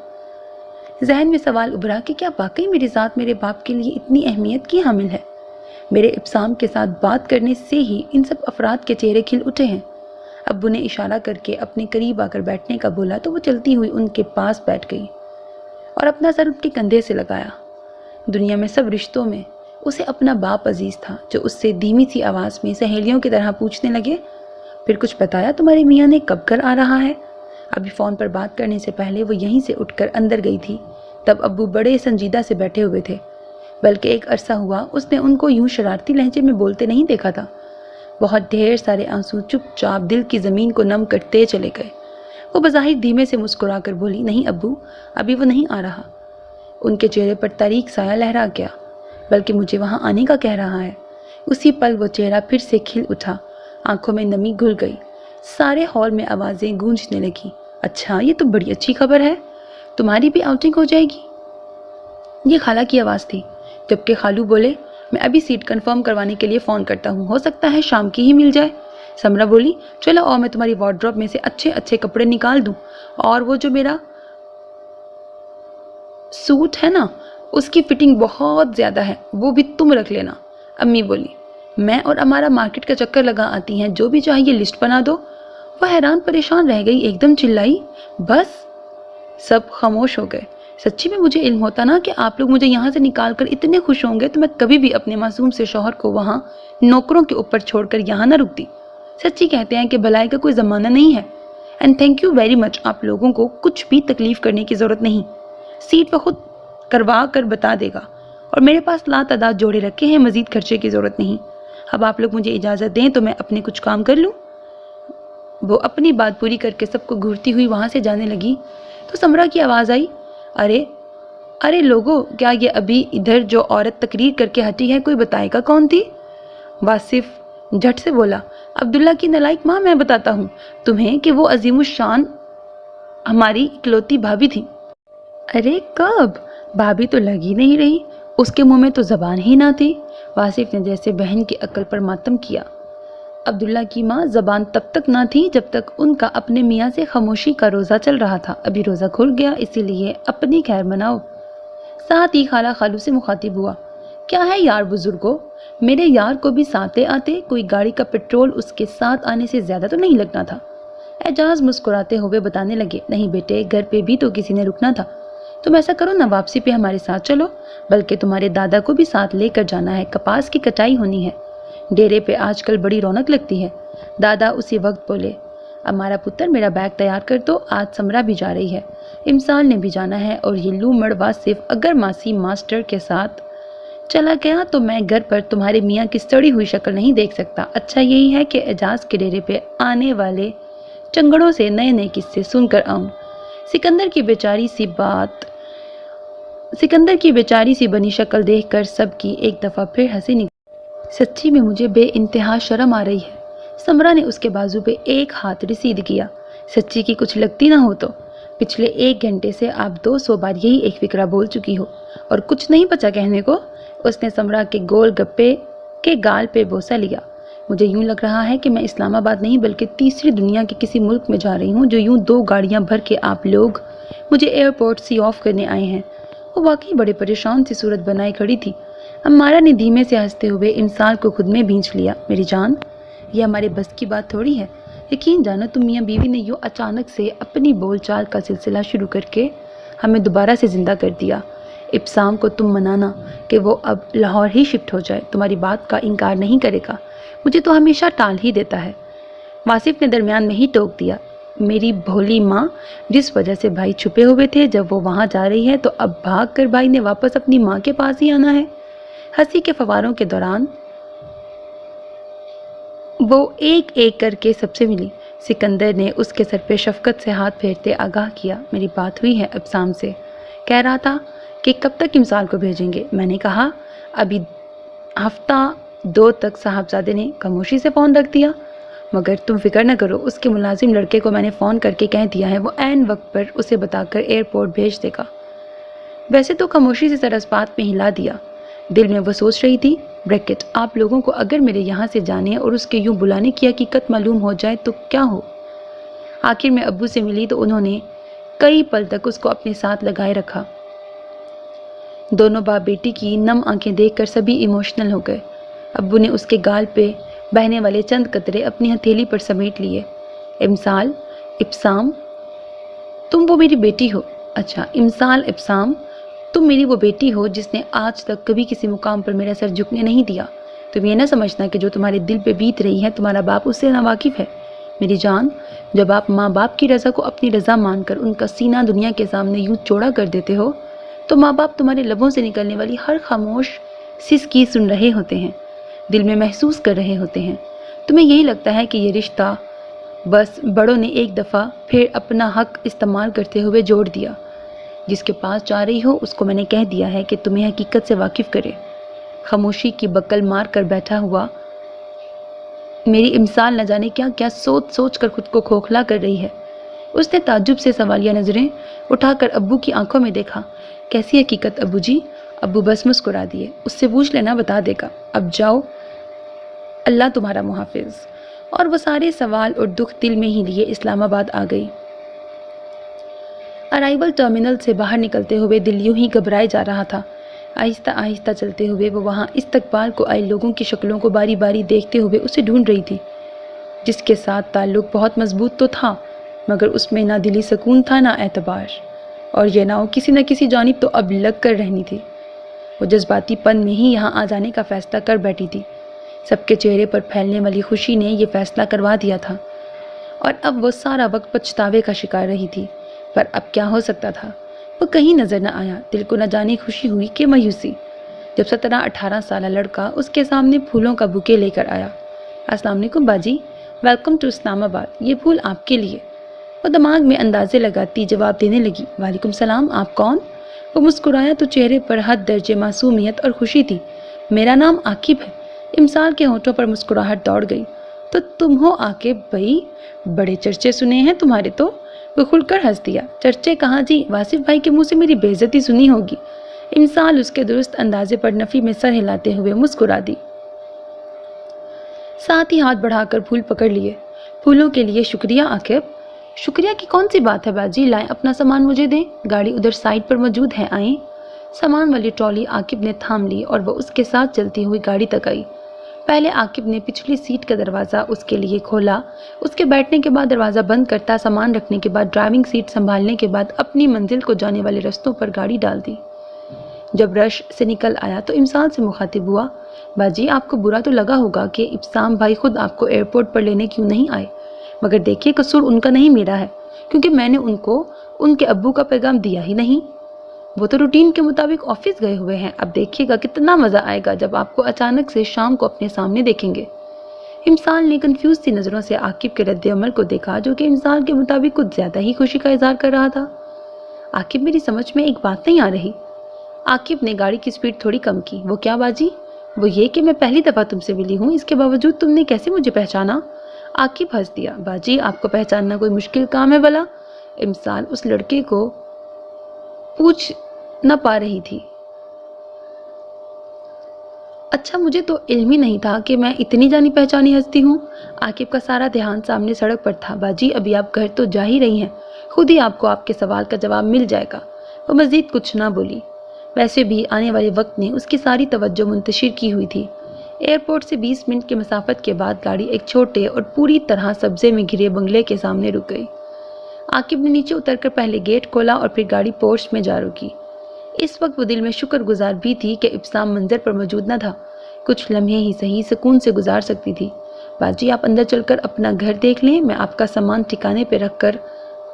Speaker 1: ذہن میں سوال ابھرا کہ کیا واقعی میری ذات میرے باپ کے لیے اتنی اہمیت کی حامل ہے؟ میرے ابسام کے ساتھ بات کرنے سے ہی ان سب افراد کے چہرے کھل اٹھے ہیں۔ ابو نے اشارہ کر کے اپنے قریب آ کر بیٹھنے کا بولا تو وہ چلتی ہوئی ان کے پاس بیٹھ گئی اور اپنا سر ان کے کندھے سے لگایا۔ دنیا میں سب رشتوں میں اسے اپنا باپ عزیز تھا جو اس سے دھیمی سی آواز میں سہیلیوں کی طرح پوچھنے لگے، پھر کچھ بتایا تمہارے میاں نے کب گھر آ رہا ہے؟ ابھی فون پر بات کرنے سے پہلے وہ یہیں سے اٹھ کر اندر گئی تھی، تب ابو بڑے سنجیدہ سے بیٹھے ہوئے تھے، بلکہ ایک عرصہ ہوا اس نے ان کو یوں شرارتی لہجے میں بولتے نہیں دیکھا تھا۔ بہت ڈھیر سارے آنسو چپ چاپ دل کی زمین کو نم کرتے چلے گئے۔ وہ بظاہر دھیمے سے مسکرا کر بولی، نہیں ابو، ابھی وہ نہیں آ رہا۔ ان کے چہرے پر تاریک سایہ لہرا گیا، بلکہ مجھے وہاں آنے کا کہہ رہا ہے۔ اسی پل وہ چہرہ پھر سے کھل اٹھا، آنکھوں میں نمی گھل گئی، سارے ہال میں آوازیں گونجنے لگیں، اچھا یہ تو بڑی اچھی خبر ہے، تمہاری بھی آؤٹنگ ہو جائے گی۔ یہ خالہ کی آواز تھی، جبکہ خالو بولے، میں ابھی سیٹ کنفرم کروانے کے لیے فون کرتا ہوں، ہو سکتا ہے شام کی ہی مل جائے۔ سمرہ بولی، چلو اور میں تمہاری وارڈروب میں سے اچھے اچھے کپڑے نکال دوں، اور وہ جو میرا سوٹ ہے نا اس کی فٹنگ بہت زیادہ ہے، وہ بھی تم رکھ لینا۔ امی بولی، میں اور ہمارا مارکیٹ کا چکر لگا آتی ہیں، جو بھی چاہیے لسٹ بنا دو۔ وہ حیران پریشان رہ گئی، ایک دم چلائی، بس۔ سب خاموش ہو گئے۔ سچی میں مجھے علم ہوتا نا کہ آپ لوگ مجھے یہاں سے نکال کر اتنے خوش ہوں گے تو میں کبھی بھی اپنے معصوم سے شوہر کو وہاں نوکروں کے اوپر چھوڑ کر یہاں نہ رکتی۔ سچی کہتے ہیں کہ بھلائی کا کوئی زمانہ نہیں ہے۔ اینڈ تھینک یو ویری مچ، آپ لوگوں کو کچھ بھی تکلیف کرنے کی ضرورت نہیں، سیٹ وہ خود کروا کر بتا دے گا، اور میرے پاس لا تعداد جوڑے رکھے ہیں، مزید خرچے کی ضرورت نہیں۔ اب آپ لوگ مجھے اجازت دیں تو میں اپنے کچھ کام کر لوں۔ وہ اپنی بات پوری کر کے سب کو گھورتی ہوئی وہاں سے جانے لگی تو سمرہ کی آواز آئی، ارے لوگو، کیا یہ ابھی ادھر جو عورت تقریر کر کے ہٹی ہے کوئی بتائے گا کون تھی؟ واصف جھٹ سے بولا، عبداللہ کی نالائق ماں، میں بتاتا ہوں تمہیں کہ وہ عظیم الشان ہماری اکلوتی بھابھی تھی۔ ارے کب؟ بھابھی تو لگی نہیں رہی، اس کے منہ میں تو زبان ہی نہ تھی۔ واصف نے جیسے بہن کی عقل پر ماتم کیا۔ عبداللہ کی ماں زبان تب تک نہ تھی جب تک ان کا اپنے میاں سے خاموشی کا روزہ چل رہا تھا، ابھی روزہ کھل گیا، اسی لیے اپنی خیر مناؤ۔ ساتھ ہی خالہ خالو سے مخاطب ہوا، کیا ہے یار بزرگوں، میرے یار کو بھی ساتھ لے آتے، کوئی گاڑی کا پیٹرول اس کے ساتھ آنے سے زیادہ تو نہیں لگنا تھا۔ اعجاز مسکراتے ہوئے بتانے لگے، نہیں بیٹے، گھر پہ بھی تو کسی نے رکنا تھا، تم ایسا کرو نا، واپسی پہ ہمارے ساتھ چلو، بلکہ تمہارے دادا کو بھی ساتھ لے کر جانا ہے، کپاس کی کٹائی ہونی ہے، ڈیرے پہ آج کل بڑی رونق لگتی ہے۔ دادا اسی وقت بولے، ہمارا پتر میرا بیگ تیار کر دو، آج سمرا بھی جا رہی ہے، امسال نے بھی جانا ہے، اور یہ لو مڑوا صرف اگر ماسی ماسٹر کے ساتھ چلا گیا تو میں گھر پر تمہارے میاں کی سڑی ہوئی شکل نہیں دیکھ سکتا۔ اچھا یہی ہے کہ اعجاز کے ڈیرے پہ آنے والے چنگڑوں سے نئے نئے قصے سن کر آؤں۔ سکندر کی بیچاری سی بنی شکل دیکھ کر سب کی ایک دفعہ پھر ہنسی نکلی۔ سچی میں مجھے بے انتہا شرم آ رہی ہے۔ سمرا نے اس کے بازو پہ ایک ہاتھ رسید کیا۔ سچی کی کچھ لگتی نہ ہو تو پچھلے 1 گھنٹے سے آپ 200 بار یہی ایک فقرہ بول چکی ہو اور کچھ نہیں بچا کہنے کو۔ اس نے سمرا کے گول گپے کے گال پہ بوسہ لیا۔ مجھے یوں لگ رہا ہے کہ میں اسلام آباد نہیں بلکہ تیسری دنیا کے کسی ملک میں جا رہی ہوں، جو یوں 2 گاڑیاں بھر کے آپ لوگ مجھے ایئرپورٹ سی آف کرنے آئے ہیں۔ وہ واقعی بڑے پریشان سی صورت بنائے کھڑی تھی۔ امارہ نے دھیمے سے ہنستے ہوئے امسال کو خود میں بھینچ لیا۔ میری جان، یہ ہمارے بس کی بات تھوڑی ہے، یقین جانا تم میاں بیوی نے یوں اچانک سے اپنی بول چال کا سلسلہ شروع کر کے ہمیں دوبارہ سے زندہ کر دیا۔ ابسام کو تم منانا کہ وہ اب لاہور ہی شفٹ ہو جائے، تمہاری بات کا انکار نہیں کرے گا، مجھے تو ہمیشہ ٹال ہی دیتا ہے۔ واصف نے درمیان میں ہی ٹوک دیا، میری بھولی ماں، جس وجہ سے بھائی چھپے ہوئے تھے، جب وہ وہاں جا رہی ہے تو اب بھاگ کر بھائی نے واپس اپنی ماں کے پاس ہی آنا ہے۔ ہنسی کے فواروں کے دوران وہ ایک ایک کر کے سب سے ملی۔ سکندر نے اس کے سر پہ شفقت سے ہاتھ پھیرتے آگاہ کیا، میری بات ہوئی ہے ابسام سے، کہہ رہا تھا کہ کب تک امسال کو بھیجیں گے؟ میں نے کہا ابھی ہفتہ 2 تک۔ صاحبزادے نے خاموشی سے فون رکھ دیا۔ مگر تم فکر نہ کرو، اس کے ملازم لڑکے کو میں نے فون کر کے کہہ دیا ہے، وہ عین وقت پر اسے بتا کر ایئرپورٹ بھیج دے گا۔ ویسے تو خاموشی سے سر اسپات میں ہلا دیا۔ دل میں وہ سوچ رہی تھی، بریکٹ، آپ لوگوں کو اگر میرے یہاں سے جانے اور اس کے یوں بلانے کی حقیقت معلوم ہو جائے تو کیا ہو؟ آخر میں ابو سے ملی تو انہوں نے کئی پل تک اس کو اپنے ساتھ لگائے رکھا۔ دونوں باپ بیٹی کی نم آنکھیں دیکھ کر سبھی ایموشنل ہو گئے۔ ابو نے اس کے گال پہ بہنے والے چند قطرے اپنی ہتھیلی پر سمیٹ لیے۔ امسال، ابسام، تم وہ میری بیٹی ہو۔ اچھا امسال، ابسام، تم میری وہ بیٹی ہو جس نے آج تک کبھی کسی مقام پر میرا سر جھکنے نہیں دیا۔ تم یہ نہ سمجھنا کہ جو تمہارے دل پہ بیت رہی ہے تمہارا باپ اس سے ناواقف ہے۔ میری جان، جب آپ ماں باپ کی رضا کو اپنی رضا مان کر ان کا سینہ دنیا کے سامنے یوں چوڑا کر دیتے ہو تو ماں باپ تمہارے لبوں سے نکلنے والی ہر خاموش سسکی سن رہے ہوتے ہیں، دل میں محسوس کر رہے ہوتے ہیں۔ تمہیں یہی لگتا ہے کہ یہ رشتہ بس بڑوں نے ایک دفعہ پھر اپنا حق استعمال کرتے ہوئے جوڑ دیا۔ جس کے پاس جا رہی ہو اس کو میں نے کہہ دیا ہے کہ تمہیں حقیقت سے واقف کرے۔ خاموشی کی بکل مار کر بیٹھا ہوا میری امسال نہ جانے کیا کیا سوچ سوچ کر خود کو کھوکھلا کر رہی ہے۔ اس نے تعجب سے سوالیہ نظریں اٹھا کر ابو کی آنکھوں میں دیکھا۔ کیسی حقیقت ابو جی؟ ابو بس مسکرا دیے، اس سے پوچھ لینا، بتا دے گا، اب جاؤ، اللہ تمہارا محافظ۔ اور وہ سارے سوال اور دکھ دل میں ہی لیے اسلام آباد آ گئی۔ ارائیول ٹرمینل سے باہر نکلتے ہوئے دل یوں ہی گھبرائے جا رہا تھا۔ آہستہ آہستہ چلتے ہوئے وہ وہاں استقبال کو آئے لوگوں کی شکلوں کو باری باری دیکھتے ہوئے اسے ڈھونڈ رہی تھی، جس کے ساتھ تعلق بہت مضبوط تو تھا مگر اس میں نہ دلی سکون تھا نہ اعتبار، اور یہ ناؤ کسی نہ کسی جانب تو اب لگ کر رہنی تھی۔ وہ جذباتی پن میں ہی یہاں آ جانے کا فیصلہ کر بیٹھی تھی۔ سب کے چہرے پر پھیلنے والی خوشی نے یہ فیصلہ کروا دیا تھا، اور اب وہ سارا وقت پچھتاوے کا شکار رہی تھی۔ پر اب کیا ہو سکتا تھا؟ وہ کہیں نظر نہ آیا۔ دل کو نہ جانے خوشی ہوئی کہ مایوسی، جب 17-18 سالہ لڑکا اس کے سامنے پھولوں کا بوکے لے کر آیا۔ السلام علیکم باجی، ویلکم ٹو اسلام آباد، یہ پھول آپ کے لیے۔ وہ دماغ میں اندازے لگاتی جواب دینے لگی، وعلیکم السلام، آپ کون؟ وہ مسکرایا تو چہرے پر حد درجے معصومیت اور خوشی تھی۔ میرا نام عاقب ہے۔ امسال کے ہونٹوں پر مسکراہٹ دوڑ گئی۔ تو تم ہو عاقب بھائی، بڑے چرچے سنے ہیں تمہارے تو۔ وہ کھل کر ہنس دیا، چرچے کہاں جی، واصف بھائی کے منہ سے میری بے عزتی سنی ہوگی۔ امسال اس کے درست اندازے پر نفی میں سر ہلاتے ہوئے مسکرا دی، ساتھ ہی ہاتھ بڑھا کر پھول پکڑ لیے۔ پھولوں کے لیے شکریہ عاقب۔ شکریہ کی کون سی بات ہے باجی، لائیں اپنا سامان مجھے دیں، گاڑی ادھر سائڈ پر موجود ہے، آئیں۔ سامان والی ٹرالی عاقب نے تھام لی اور وہ اس کے ساتھ چلتی ہوئی گاڑی تک آئی۔ پہلے عاقب نے پچھلی سیٹ کا دروازہ اس کے لیے کھولا، اس کے بیٹھنے کے بعد دروازہ بند کرتا، سامان رکھنے کے بعد ڈرائیونگ سیٹ سنبھالنے کے بعد اپنی منزل کو جانے والے رستوں پر گاڑی ڈال دی۔ جب رش سے نکل آیا تو امسال سے مخاطب ہوا، باجی آپ کو برا تو لگا ہوگا کہ ابسام بھائی خود آپ کو ایئرپورٹ پر لینے کیوں نہیں آئے، مگر دیکھیے قصور ان کا نہیں میرا ہے، کیونکہ میں نے ان کو ان کے ابو کا پیغام دیا ہی نہیں۔ وہ تو روٹین کے مطابق آفس گئے ہوئے ہیں، اب دیکھیے گا کتنا مزہ آئے گا جب آپ کو اچانک سے شام کو اپنے سامنے دیکھیں گے۔ امسال نے کنفیوز سی نظروں سے عاقب کے رد عمل کو دیکھا، جو کہ امسال کے مطابق کچھ زیادہ ہی خوشی کا اظہار کر رہا تھا۔ عاقب میری سمجھ میں ایک بات نہیں آ رہی۔ عاقب نے گاڑی کی سپیڈ تھوڑی کم کی۔ وہ کیا باجی؟ وہ یہ کہ میں پہلی دفعہ تم سے ملی ہوں، اس کے باوجود تم نے کیسے مجھے پہچانا؟ عاقب ہنس دیا۔ باجی آپ کو پہچاننا کوئی مشکل کام ہے بھلا؟ امسال اس لڑکے کو پوچھ نہ پا رہی تھی۔ اچھا مجھے تو علم ہی نہیں تھا کہ میں اتنی جانی پہچانی ہستی ہوں۔ عاقب کا سارا دھیان سامنے سڑک پر تھا۔ باجی ابھی آپ گھر تو جا ہی رہی ہیں، خود ہی آپ کو آپ کے سوال کا جواب مل جائے گا۔ وہ مزید کچھ نہ بولی، ویسے بھی آنے والے وقت نے اس کی ساری توجہ منتشر کی ہوئی تھی۔ ایئرپورٹ سے 20 منٹ کے مسافت کے بعد گاڑی ایک چھوٹے اور پوری طرح سبزے میں گھرے بنگلے کے سامنے رک گئی۔ عاقب نے نیچے اتر کر پہلے گیٹ کھولا اور پھر گاڑی پورچ میں جا رکی۔ اس وقت وہ دل میں شکر گزار بھی تھی کہ ابسام منظر پر موجود نہ تھا، کچھ لمحے ہی صحیح سکون سے گزار سکتی تھی۔ باجی آپ اندر چل کر اپنا گھر دیکھ لیں، میں آپ کا سامان ٹھکانے پہ رکھ کر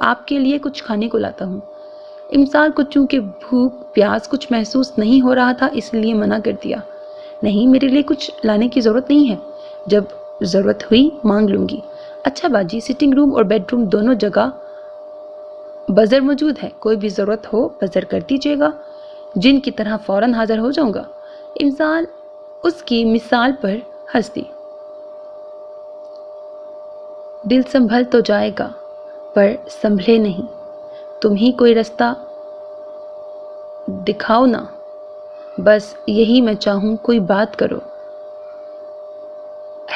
Speaker 1: آپ کے لیے کچھ کھانے کو لاتا ہوں۔ امسال کو چونکہ بھوک پیاس کچھ محسوس نہیں ہو رہا تھا، اس لیے منع کر دیا۔ نہیں میرے لیے کچھ لانے کی ضرورت نہیں ہے، جب ضرورت ہوئی مانگ لوں گی۔ اچھا باجی سٹنگ روم اور بیڈ روم دونوں جگہ بزر موجود ہے، کوئی بھی ضرورت ہو بزر کر دیجیے گا، جن کی طرح فوراً حاضر ہو جاؤں گا۔ امسال اس کی مثال پر ہنس دی۔ دل سنبھل تو جائے گا پر سنبھلے نہیں، تم ہی کوئی رستہ دکھاؤ نا، بس یہی میں چاہوں کوئی بات کرو،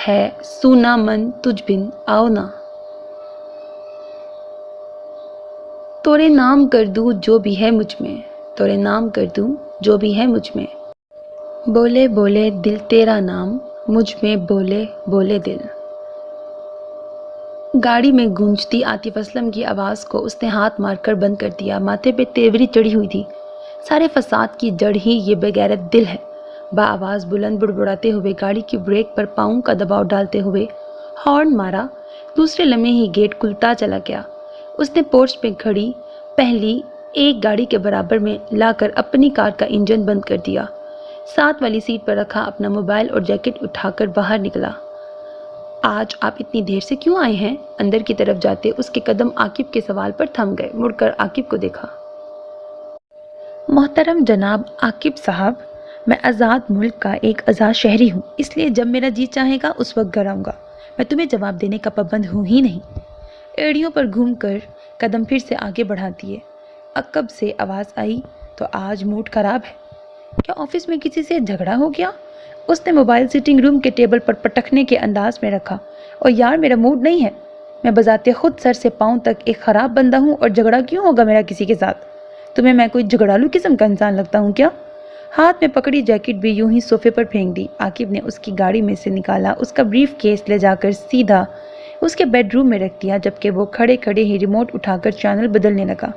Speaker 1: ہے سونا من تجھ بن آؤ نا، تورے نام کر دوں جو بھی ہے مجھ میں، تورے نام کر دوں جو بھی ہے مجھ میں، بولے بولے دل تیرا نام، مجھ میں بولے بولے دل۔ گاڑی میں گونجتی عاطف اسلم کی آواز کو اس نے ہاتھ مار کر بند کر دیا۔ ماتھے پہ تیوری چڑھی ہوئی تھی، سارے فساد کی جڑ ہی یہ بغیرت دل ہے۔ بآواز بلند بڑبڑاتے ہوئے گاڑی کی بریک پر پاؤں کا دباؤ ڈالتے ہوئے ہارن مارا۔ دوسرے لمحے ہی گیٹ کھلتا چلا گیا۔ اس نے پورچ پہ کھڑی پہلی ایک گاڑی کے برابر میں لا کر اپنی کار کا انجن بند کر دیا، ساتھ والی سیٹ پر رکھا اپنا موبائل اور جیکٹ اٹھا کر باہر نکلا۔ آج آپ اتنی دیر سے کیوں آئے ہیں؟ اندر کی طرف جاتے اس کے قدم عاقب کے سوال پر تھم گئے۔ مڑ کر عاقب کو دیکھا۔ محترم جناب عاقب صاحب، میں آزاد ملک کا ایک آزاد شہری ہوں، اس لیے جب میرا جی چاہے گا اس وقت گھر آؤں گا، میں تمہیں جواب دینے کا پابند ہوں ہی نہیں۔ ایڑیوں پر گھوم کر قدم پھر سے آگے بڑھا دیے۔ عقب سے آواز آئی، تو آج موڈ خراب ہے کیا؟ آفس میں کسی سے جھگڑا ہو گیا؟ اس نے موبائل سٹنگ روم کے ٹیبل پر پٹکنے کے انداز میں رکھا۔ اور یار میرا موڈ نہیں ہے، میں بذات خود سر سے پاؤں تک ایک خراب بندہ ہوں، اور جھگڑا کیوں ہوگا میرا کسی کے ساتھ؟ تمہیں میں کوئی جھگڑالو قسم کا انسان لگتا ہوں کیا؟ ہاتھ میں پکڑی جیکٹ بھی یوں ہی صوفے پر پھینک دی۔ عاقب نے اس کی گاڑی میں سے نکالا، اس کا بریف کیس لے جا کر سیدھا اس کے بیڈ روم میں رکھ دیا، جبکہ وہ کھڑے کھڑے ہی ریموٹ اٹھا کر چینل بدلنے لگا۔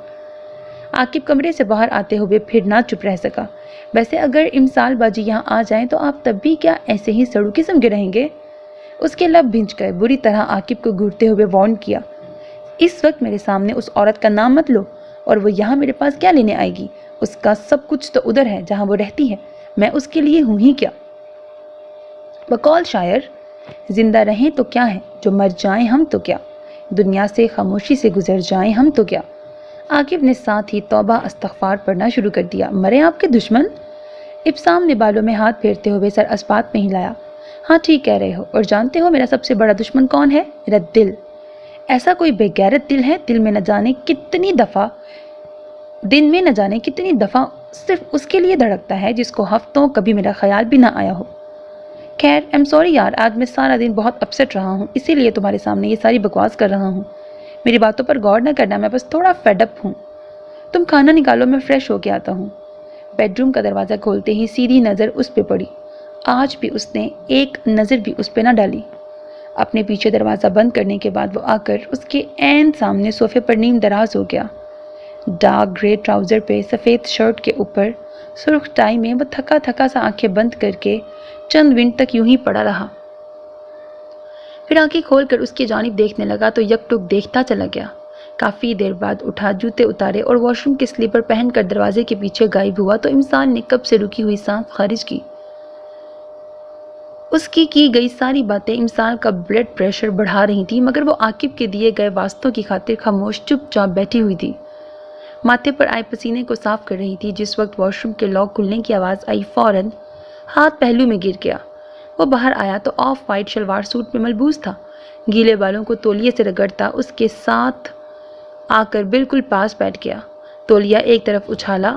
Speaker 1: عاقب کمرے سے باہر آتے ہوئے پھر نہ چپ رہ سکا۔ ویسے اگر امسال باجی یہاں آ جائیں تو آپ تب بھی کیا ایسے ہی سڑو قسم کے رہیں گے؟ اس کے لب بھنج گئے۔ بری طرح عاقب کو گھورتے ہوئے وارن کیا، اس وقت میرے سامنے اس عورت کا نام مت لو، اور وہ یہاں میرے پاس کیا لینے آئے گی؟ اس کا سب کچھ تو ادھر ہے جہاں وہ رہتی ہے، میں اس کے لیے ہوں ہی کیا؟ بقول شاعر، زندہ رہیں تو کیا ہے، جو مر جائیں ہم تو کیا، دنیا سے خاموشی سے گزر جائیں ہم تو کیا۔ عاقب نے ساتھ ہی توبہ استغفار پڑھنا شروع کر دیا۔ مرے آپ کے دشمن؟ ابسام نے بالوں میں ہاتھ پھیرتے ہوئے سر اسبات میں ہلایا۔ ہاں ٹھیک کہہ رہے ہو، اور جانتے ہو میرا سب سے بڑا دشمن کون ہے؟ میرا دل۔ ایسا کوئی بے غیرت دل ہے، دل میں نہ جانے کتنی دفعہ دن میں نہ جانے کتنی دفعہ صرف اس کے لیے دھڑکتا ہے جس کو ہفتوں کبھی میرا خیال بھی نہ آیا ہو۔ خیر ایم سوری یار، آج میں سارا دن بہت اپسٹ رہا ہوں، اسی لیے تمہارے سامنے یہ ساری بکواس کر رہا ہوں۔ میری باتوں پر غور نہ کرنا، میں بس تھوڑا فیڈ اپ ہوں۔ تم کھانا نکالو، میں فریش ہو کے آتا ہوں۔ بیڈروم کا دروازہ کھولتے ہی سیدھی نظر اس پہ پڑی۔ آج بھی اس نے ایک نظر بھی اس پہ نہ ڈالی۔ اپنے پیچھے دروازہ بند کرنے کے بعد وہ آ کر اس کے عین سامنے صوفے پر نیم دراز ہو گیا۔ ڈارک گرے ٹراؤزر پہ سفید شرٹ کے اوپر سرخ ٹائی میں وہ تھکا تھکا سا آنکھیں بند کر کے چند منٹ تک یوں ہی پڑا رہا۔ پھر آنکھیں کھول کر اس کی جانب دیکھنے لگا تو یک ٹک دیکھتا چلا گیا۔ کافی دیر بعد اٹھا، جوتے اتارے اور واش روم کے سلیپر پہن کر دروازے کے پیچھے غائب ہوا تو امسال نے کب سے رکی ہوئی سانس خارج کی۔ اس کی گئی ساری باتیں امسال کا بلڈ پریشر بڑھا رہی تھی، مگر وہ عاقب کے دیے گئے واسطوں کی خاطر خاموش چپ چاپ بیٹھی ہوئی تھی۔ ماتھے پر آئے پسینے کو صاف کر رہی تھی۔ جس وقت واش روم کے لاک کھلنے کی آواز آئی فوراً ہاتھ پہلو میں گر گیا۔ وہ باہر آیا تو آف وائٹ شلوار سوٹ میں ملبوس تھا۔ گیلے بالوں کو تولیے سے رگڑتا اس کے ساتھ آ کر بالکل پاس بیٹھ گیا۔ تولیہ ایک طرف اچھالا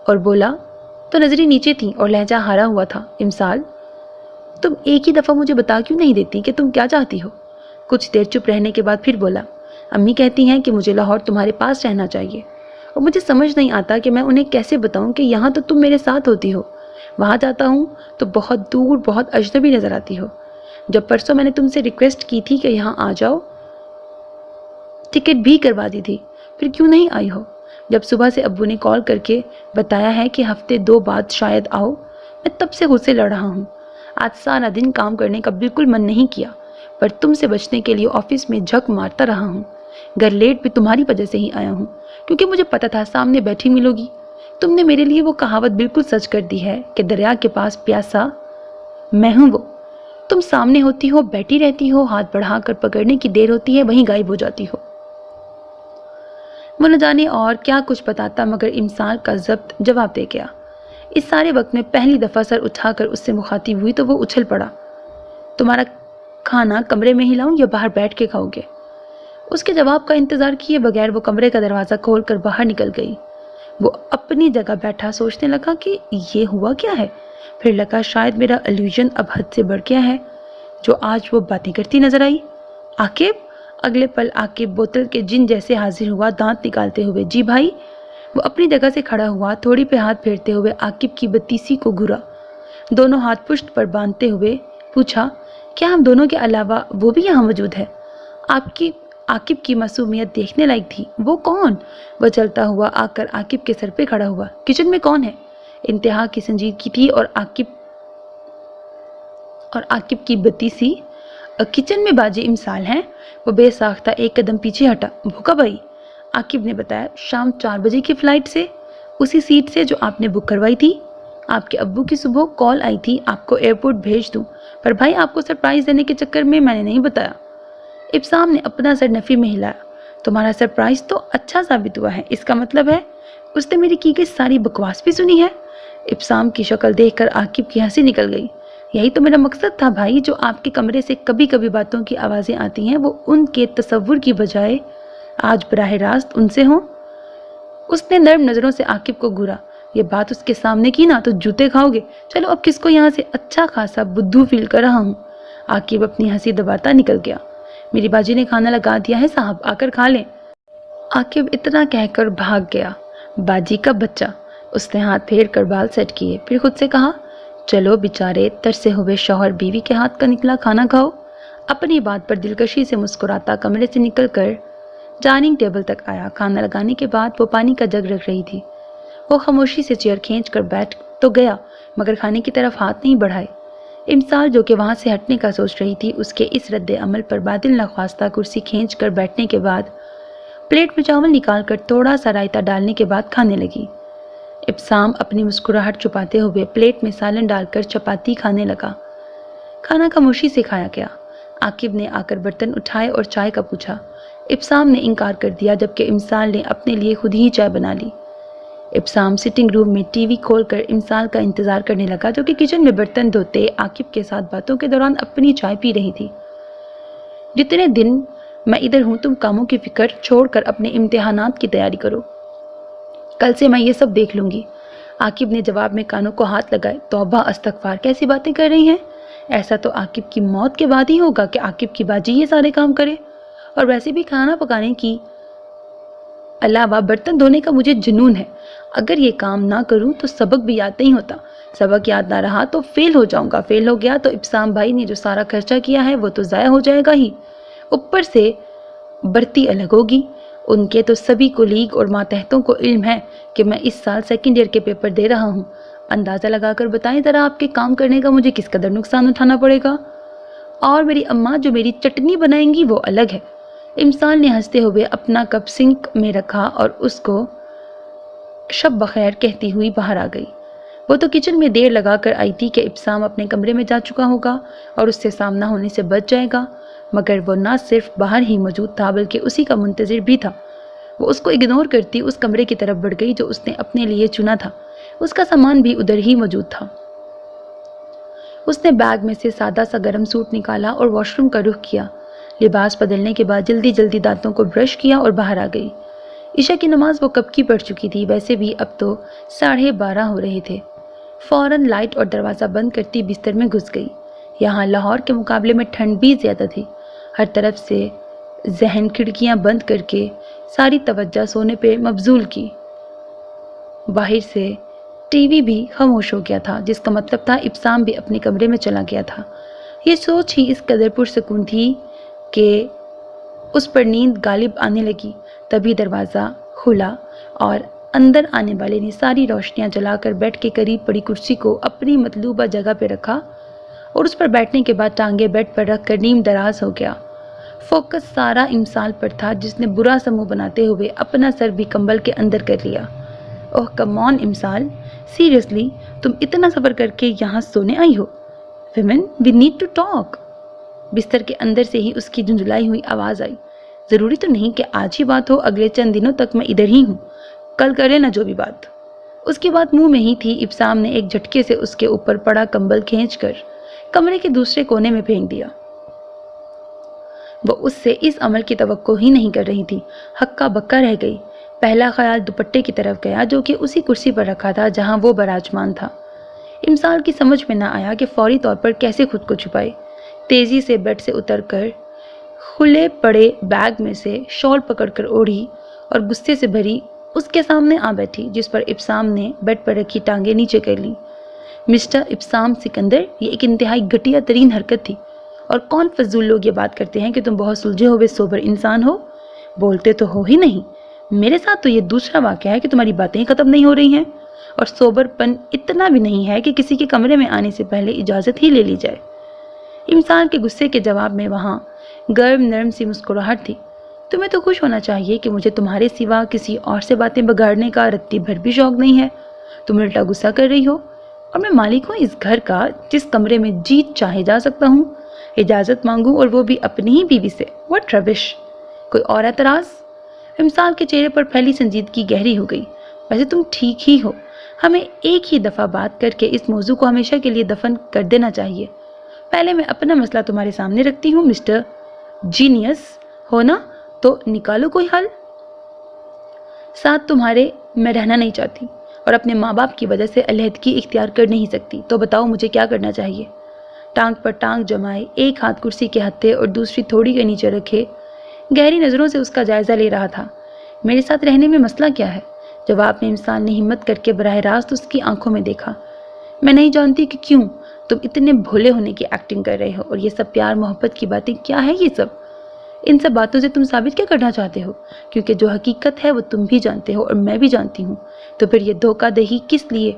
Speaker 1: اور بولا تو نظریں نیچے تھیں اور لہجہ ہارا ہوا تھا، امسال تم ایک ہی دفعہ مجھے بتا کیوں نہیں دیتی کہ تم کیا چاہتی ہو؟ کچھ دیر چپ رہنے کے بعد پھر بولا، امی کہتی ہیں کہ مجھے لاہور تمہارے پاس رہنا چاہیے، اور مجھے سمجھ نہیں آتا کہ میں انہیں کیسے بتاؤں کہ یہاں تو تم میرے ساتھ ہوتی ہو، وہاں جاتا ہوں تو بہت دور بہت اجنبی نظر آتی ہو۔ جب پرسوں میں نے تم سے ریکویسٹ کی تھی کہ یہاں آ جاؤ، ٹکٹ بھی کروا دی تھی، پھر کیوں نہیں آئی ہو؟ جب صبح سے ابو نے کال کر کے بتایا ہے کہ ہفتے 2 بعد شاید آؤ، میں تب سے غصے لڑ رہا ہوں۔ آج سارا دن کام کرنے کا بالکل من نہیں کیا، پر تم سے بچنے کے لیے آفس میں جھک مارتا رہا ہوں۔ گھر لیٹ بھی تمہاری وجہ سے ہی آیا ہوں، کیونکہ مجھے پتا تھا سامنے بیٹھی ملو گی۔ تم نے میرے لیے وہ کہاوت بالکل سچ کر دی ہے کہ دریا کے پاس پیاسا میں ہوں وہ۔ تم سامنے ہوتی ہو، بیٹھی رہتی ہو، ہاتھ بڑھا کر پکڑنے کی دیر ہوتی ہے وہیں غائب ہو جاتی ہو۔ وہ نہ جانے اور کیا کچھ بتاتا، مگر امسال کا ضبط جواب دے گیا۔ اس سارے وقت میں پہلی دفعہ سر اٹھا کر اس سے مخاطب ہوئی تو وہ اچھل پڑا۔ تمہارا کھانا کمرے میں ہی لاؤں یا باہر بیٹھ کے کھاؤ گے؟ اس کے جواب کا انتظار کیے بغیر وہ کمرے کا دروازہ کھول کر باہر نکل گئی۔ وہ اپنی جگہ بیٹھا سوچنے لگا کہ یہ ہوا کیا ہے؟ پھر لگا شاید میرا الوژن اب حد سے بڑھ گیا ہے، جو آج وہ باتیں کرتی نظر آئی۔ عاقب؟ اگلے پل عاقب بوتل کے جن جیسے حاضر ہوا، دانت نکالتے ہوئے۔ جی بھائی؟ وہ اپنی جگہ سے کھڑا ہوا، تھوڑی پہ ہاتھ پھیرتے ہوئے عاقب کی بتیسی کو گھورا، دونوں ہاتھ پشت پر باندھتے ہوئے پوچھا، کیا ہم دونوں کے علاوہ وہ بھی یہاں موجود ہے؟ عاقب کی معصومیت دیکھنے لائق تھی۔ وہ کون؟ وہ چلتا ہوا آ کر عاقب کے سر پہ کھڑا ہوا۔ کچن میں کون ہے؟ انتہا کی سنجیدگی تھی اور عاقب کی بتیسی۔ کچن میں باجی امسال ہیں۔ وہ بے ساختہ ایک قدم پیچھے ہٹا۔ وہ کب آئی؟ عاقب نے بتایا، شام 4 بجے کی فلائٹ سے، اسی سیٹ سے جو آپ نے بک کروائی تھی۔ آپ کے ابو کی صبح کال آئی تھی آپ کو ایئرپورٹ بھیج دوں، پر بھائی آپ کو سرپرائز دینے کے چکر میں نے نہیں بتایا۔ ابسام نے اپنا سر نفی میں ہلایا۔ تمہارا سرپرائز تو اچھا ثابت ہوا ہے، اس کا مطلب ہے اس نے میری کی گئی ساری بکواس بھی سنی ہے۔ ابسام کی شکل دیکھ کر عاقب کی ہنسی نکل گئی۔ یہی تو میرا مقصد تھا بھائی، جو آپ کے کمرے سے کبھی کبھی باتوں کی آوازیں آتی ہیں وہ ان کے تصور کی بجائے آج براہ راست ان سے ہوں۔ اس نے نرم نظروں سے عاقب کو گھورا۔ یہ بات اس کے سامنے کی نا تو جوتے کھاؤ گے۔ چلو اب کس کو یہاں سے اچھا خاصا بدھو فیل کر رہا ہوں۔ عاقب اپنی ہنسی دباتا نکل گیا۔ میری باجی نے کھانا لگا دیا ہے صاحب، آ کر کھا لیں۔ عاقب اتنا کہہ کر بھاگ گیا۔ باجی کا بچہ، اس نے ہاتھ پھیر کر بال سیٹ کیے، پھر خود سے کہا، چلو بیچارے ترسے ہوئے شوہر بیوی کے ہاتھ کا نکلا کھانا کھاؤ۔ اپنی بات پر دلکشی سے مسکراتا کمرے سے نکل کر ڈائننگ ٹیبل تک آیا۔ کھانا لگانے کے بعد وہ پانی کا جگ رکھ رہی تھی۔ وہ خاموشی سے چیئر کھینچ کر بیٹھ تو گیا، مگر کھانے کی طرف ہاتھ نہیں بڑھائے۔ امسال جو کہ وہاں سے ہٹنے کا سوچ رہی تھی، اس کے اس رد عمل پر بادل نخواستہ کرسی کھینچ کر بیٹھنے کے بعد پلیٹ میں چاول نکال کر تھوڑا سا رائتا ڈالنے کے بعد کھانے لگی۔ ابسام اپنی مسکراہٹ چھپاتے ہوئے پلیٹ میں سالن ڈال کر چپاتی کھانے لگا۔ کھانا خاموشی سے کھایا گیا۔ عاقب نے آ کر برتن اٹھائے اور چائے کا پوچھا۔ ابسام نے انکار کر دیا، جبکہ امسال نے اپنے لیے خود ہی چائے بنا لی۔ ابسام سٹنگ روم میں ٹی وی کھول کر امسال کا انتظار کرنے لگا، جو کہ کچن میں برتن دھوتے عاقب کے ساتھ باتوں کے دوران اپنی چائے پی رہی تھی۔ جتنے دن میں ادھر ہوں تم کاموں کی فکر چھوڑ کر اپنے امتحانات کی تیاری کرو، کل سے میں یہ سب دیکھ لوں گی۔ عاقب نے جواب میں کانوں کو ہاتھ لگائے۔ توبہ استغفار، کیسی باتیں کر رہی ہیں؟ ایسا تو عاقب کی موت کے بعد ہی ہوگا کہ عاقب کی باجی یہ سارے کام کرے، اور ویسے بھی کھانا پکانے کی علاوہ برتن دھونے کا مجھے جنون ہے. اگر یہ کام نہ کروں تو سبق بھی یاد نہیں ہوتا. سبق یاد نہ رہا تو فیل ہو جاؤں گا. فیل ہو گیا تو ابسام بھائی نے جو سارا خرچہ کیا ہے وہ تو ضائع ہو جائے گا ہی. اوپر سے برتی الگ ہوگی. ان کے تو سبھی کولیگ اور ماتحتوں کو علم ہے کہ میں اس سال سیکنڈ ایئر کے پیپر دے رہا ہوں. اندازہ لگا کر بتائیں ذرا آپ کے کام کرنے کا مجھے کس قدر نقصان اٹھانا پڑے گا. اور میری اماں جو میری چٹنی بنائیں گی وہ الگ ہے. امسال نے ہنستے ہوئے اپنا کپ سنک میں رکھا اور اس کو شب بخیر کہتی ہوئی باہر آ گئی. وہ تو کچن میں دیر لگا کر آئی تھی کہ ابسام اپنے کمرے میں جا چکا ہوگا اور اس سے سامنا ہونے سے بچ جائے گا، مگر وہ نہ صرف باہر ہی موجود تھا بلکہ اسی کا منتظر بھی تھا. وہ اس کو اگنور کرتی اس کمرے کی طرف بڑھ گئی جو اس نے اپنے لیے چنا تھا. اس کا سامان بھی ادھر ہی موجود تھا. اس نے بیگ میں سے سادہ سا گرم سوٹ نکالا اور واش روم کا رخ کیا. لباس بدلنے کے بعد جلدی جلدی دانتوں کو برش کیا اور باہر آ گئی. عشاء کی نماز وہ کب کی پڑھ چکی تھی. ویسے بھی اب تو 12:30 ہو رہے تھے. فوراً لائٹ اور دروازہ بند کرتی بستر میں گھس گئی. یہاں لاہور کے مقابلے میں ٹھنڈ بھی زیادہ تھی. ہر طرف سے ذہن کھڑکیاں بند کر کے ساری توجہ سونے پہ مبذول کی. باہر سے ٹی وی بھی خاموش ہو گیا تھا، جس کا مطلب تھا ابسام بھی اپنے کمرے میں چلا گیا تھا. یہ سوچ ہی اس قدر پرسکون تھی کہ اس پر نیند غالب آنے لگی. تبھی دروازہ کھلا اور اندر آنے والے نے ساری روشنیاں جلا کر بیڈ کے قریب پڑی کرسی کو اپنی مطلوبہ جگہ پہ رکھا اور اس پر بیٹھنے کے بعد ٹانگیں بیڈ پر رکھ کر نیم دراز ہو گیا. فوکس سارا امسال پر تھا جس نے برا سا منہ بناتے ہوئے اپنا سر بھی کمبل کے اندر کر لیا. اوہ کم آن امسال، سیریسلی تم اتنا سفر کر کے یہاں سونے آئی ہو؟ Women we need to talk. بستر کے اندر سے ہی اس کی جھنجھلائی ہوئی آواز آئی. ضروری تو نہیں کہ آج ہی بات ہو، اگلے چند دنوں تک میں ادھر ہی ہوں. کل کرے نا جو بھی بات. اس کی بات منہ میں ہی تھی. ابسام نے ایک جھٹکے سے اس کے اوپر پڑا کمبل کھینچ کر کمرے کے دوسرے کونے میں پھینک دیا. وہ اس سے اس عمل کی توقع ہی نہیں کر رہی تھی. ہکا بکا رہ گئی. پہلا خیال دوپٹے کی طرف گیا جو کہ اسی کرسی پر رکھا تھا جہاں وہ براجمان تھا. امسال کی سمجھ میں نہ آیا کہ فوری طور پر کیسے خود کو چھپائے. تیزی سے بیڈ سے اتر کر کھلے پڑے بیگ میں سے شال پکڑ کر اوڑھی اور غصے سے بھری اس کے سامنے آ بیٹھی، جس پر ابسام نے بیڈ پر رکھی ٹانگیں نیچے کر لیں. مسٹر ابسام سکندر، یہ ایک انتہائی گھٹیا ترین حرکت تھی. اور کون فضول لوگ یہ بات کرتے ہیں کہ تم بہت سلجھے ہوئے سوبر انسان ہو؟ بولتے تو ہو ہی نہیں. میرے ساتھ تو یہ دوسرا واقعہ ہے کہ تمہاری باتیں ختم نہیں ہو رہی ہیں. اور سوبر پن اتنا بھی نہیں ہے کہ کسی کے کمرے میں آنے سے پہلے اجازت ہی لے لی جائے. امسال کے غصے کے جواب میں وہاں گرم نرم سی مسکراہٹ تھی. تمہیں تو خوش ہونا چاہیے کہ مجھے تمہارے سوا کسی اور سے باتیں بگاڑنے کا رتی بھر بھی شوق نہیں ہے. تم الٹا غصہ کر رہی ہو. اور میں مالک ہوں اس گھر کا جس کمرے میں جیت چاہے جا سکتا ہوں. اجازت مانگوں اور وہ بھی اپنی ہی بیوی سے. واٹ ربش. کوئی اور اعتراض؟ امسال کے چہرے پر پھیلی سنجیدگی گہری ہو گئی. ویسے تم ٹھیک ہی ہو. ہمیں ایک ہی دفعہ بات کر کے اس موضوع کو ہمیشہ کے لیے دفن کر دینا چاہیے. پہلے میں اپنا مسئلہ تمہارے سامنے رکھتی ہوں. مسٹر جینیس ہو نا تو نکالو کوئی حل. ساتھ تمہارے میں رہنا نہیں چاہتی اور اپنے ماں باپ کی وجہ سے علیحدگی اختیار کر نہیں سکتی. تو بتاؤ مجھے کیا کرنا چاہیے. ٹانگ پر ٹانگ جمائے، ایک ہاتھ کرسی کے ہتھے اور دوسری تھوڑی کے نیچے رکھے گہری نظروں سے اس کا جائزہ لے رہا تھا. میرے ساتھ رہنے میں مسئلہ کیا ہے؟ جواب میں امسال نے ہمت کر کے براہ راست اس کی آنکھوں میں دیکھا. میں نہیں جانتی کہ کیوں تم اتنے بھولے ہونے کی ایکٹنگ کر رہے ہو. اور یہ سب پیار محبت کی باتیں کیا ہے یہ سب؟ ان سب باتوں سے تم ثابت کیا کرنا چاہتے ہو؟ کیونکہ جو حقیقت ہے وہ تم بھی جانتے ہو اور میں بھی جانتی ہوں. تو پھر یہ دھوکہ دہی کس لیے؟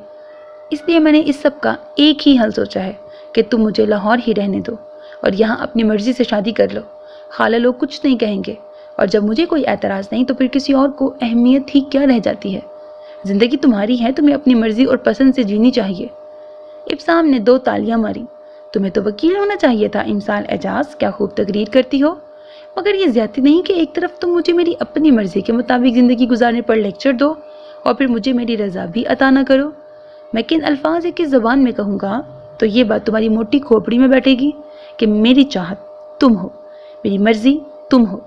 Speaker 1: اس لیے میں نے اس سب کا ایک ہی حل سوچا ہے کہ تم مجھے لاہور ہی رہنے دو اور یہاں اپنی مرضی سے شادی کر لو. خالہ لوگ کچھ نہیں کہیں گے اور جب مجھے کوئی اعتراض نہیں تو پھر کسی اور کو اہمیت ہی کیا رہ جاتی ہے. زندگی تمہاری ہے، تمہیں اپنی مرضی اور پسند سے جینی چاہیے. ابسام نے 2 تالیاں ماری. تمہیں تو وکیل ہونا چاہیے تھا امسال اعجاز. کیا خوب تقریر کرتی ہو. مگر یہ زیادتی نہیں کہ ایک طرف تم مجھے میری اپنی مرضی کے مطابق زندگی گزارنے پر لیکچر دو اور پھر مجھے میری رضا بھی عطا نہ کرو. میں کن الفاظ ایک زبان میں کہوں گا تو یہ بات تمہاری موٹی کھوپڑی میں بیٹھے گی کہ میری چاہت تم ہو، میری مرضی تم ہو.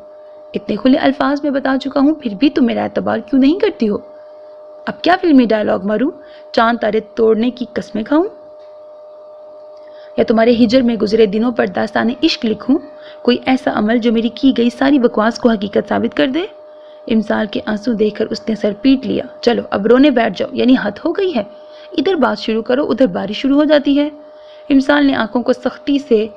Speaker 1: اتنے کھلے الفاظ میں بتا چکا ہوں، پھر بھی تم میرا اعتبار کیوں نہیں کرتی ہو؟ اب کیا فلمی ڈائلاگ ماروں؟ چاند تارے توڑنے کی قسمیں کھاؤں؟ یا تمہارے ہجر میں گزرے دنوں پر داستان عشق لکھوں؟ کوئی ایسا عمل جو میری کی گئی ساری بکواس کو حقیقت ثابت کر دے؟ امسال کے آنسو دیکھ کر اس نے سر پیٹ لیا۔ چلو اب رونے بیٹھ جاؤ، یعنی حد ہو گئی ہے، ادھر بات شروع کرو ادھر بارش شروع ہو جاتی ہے۔ امسال نے آنکھوں کو سختی سے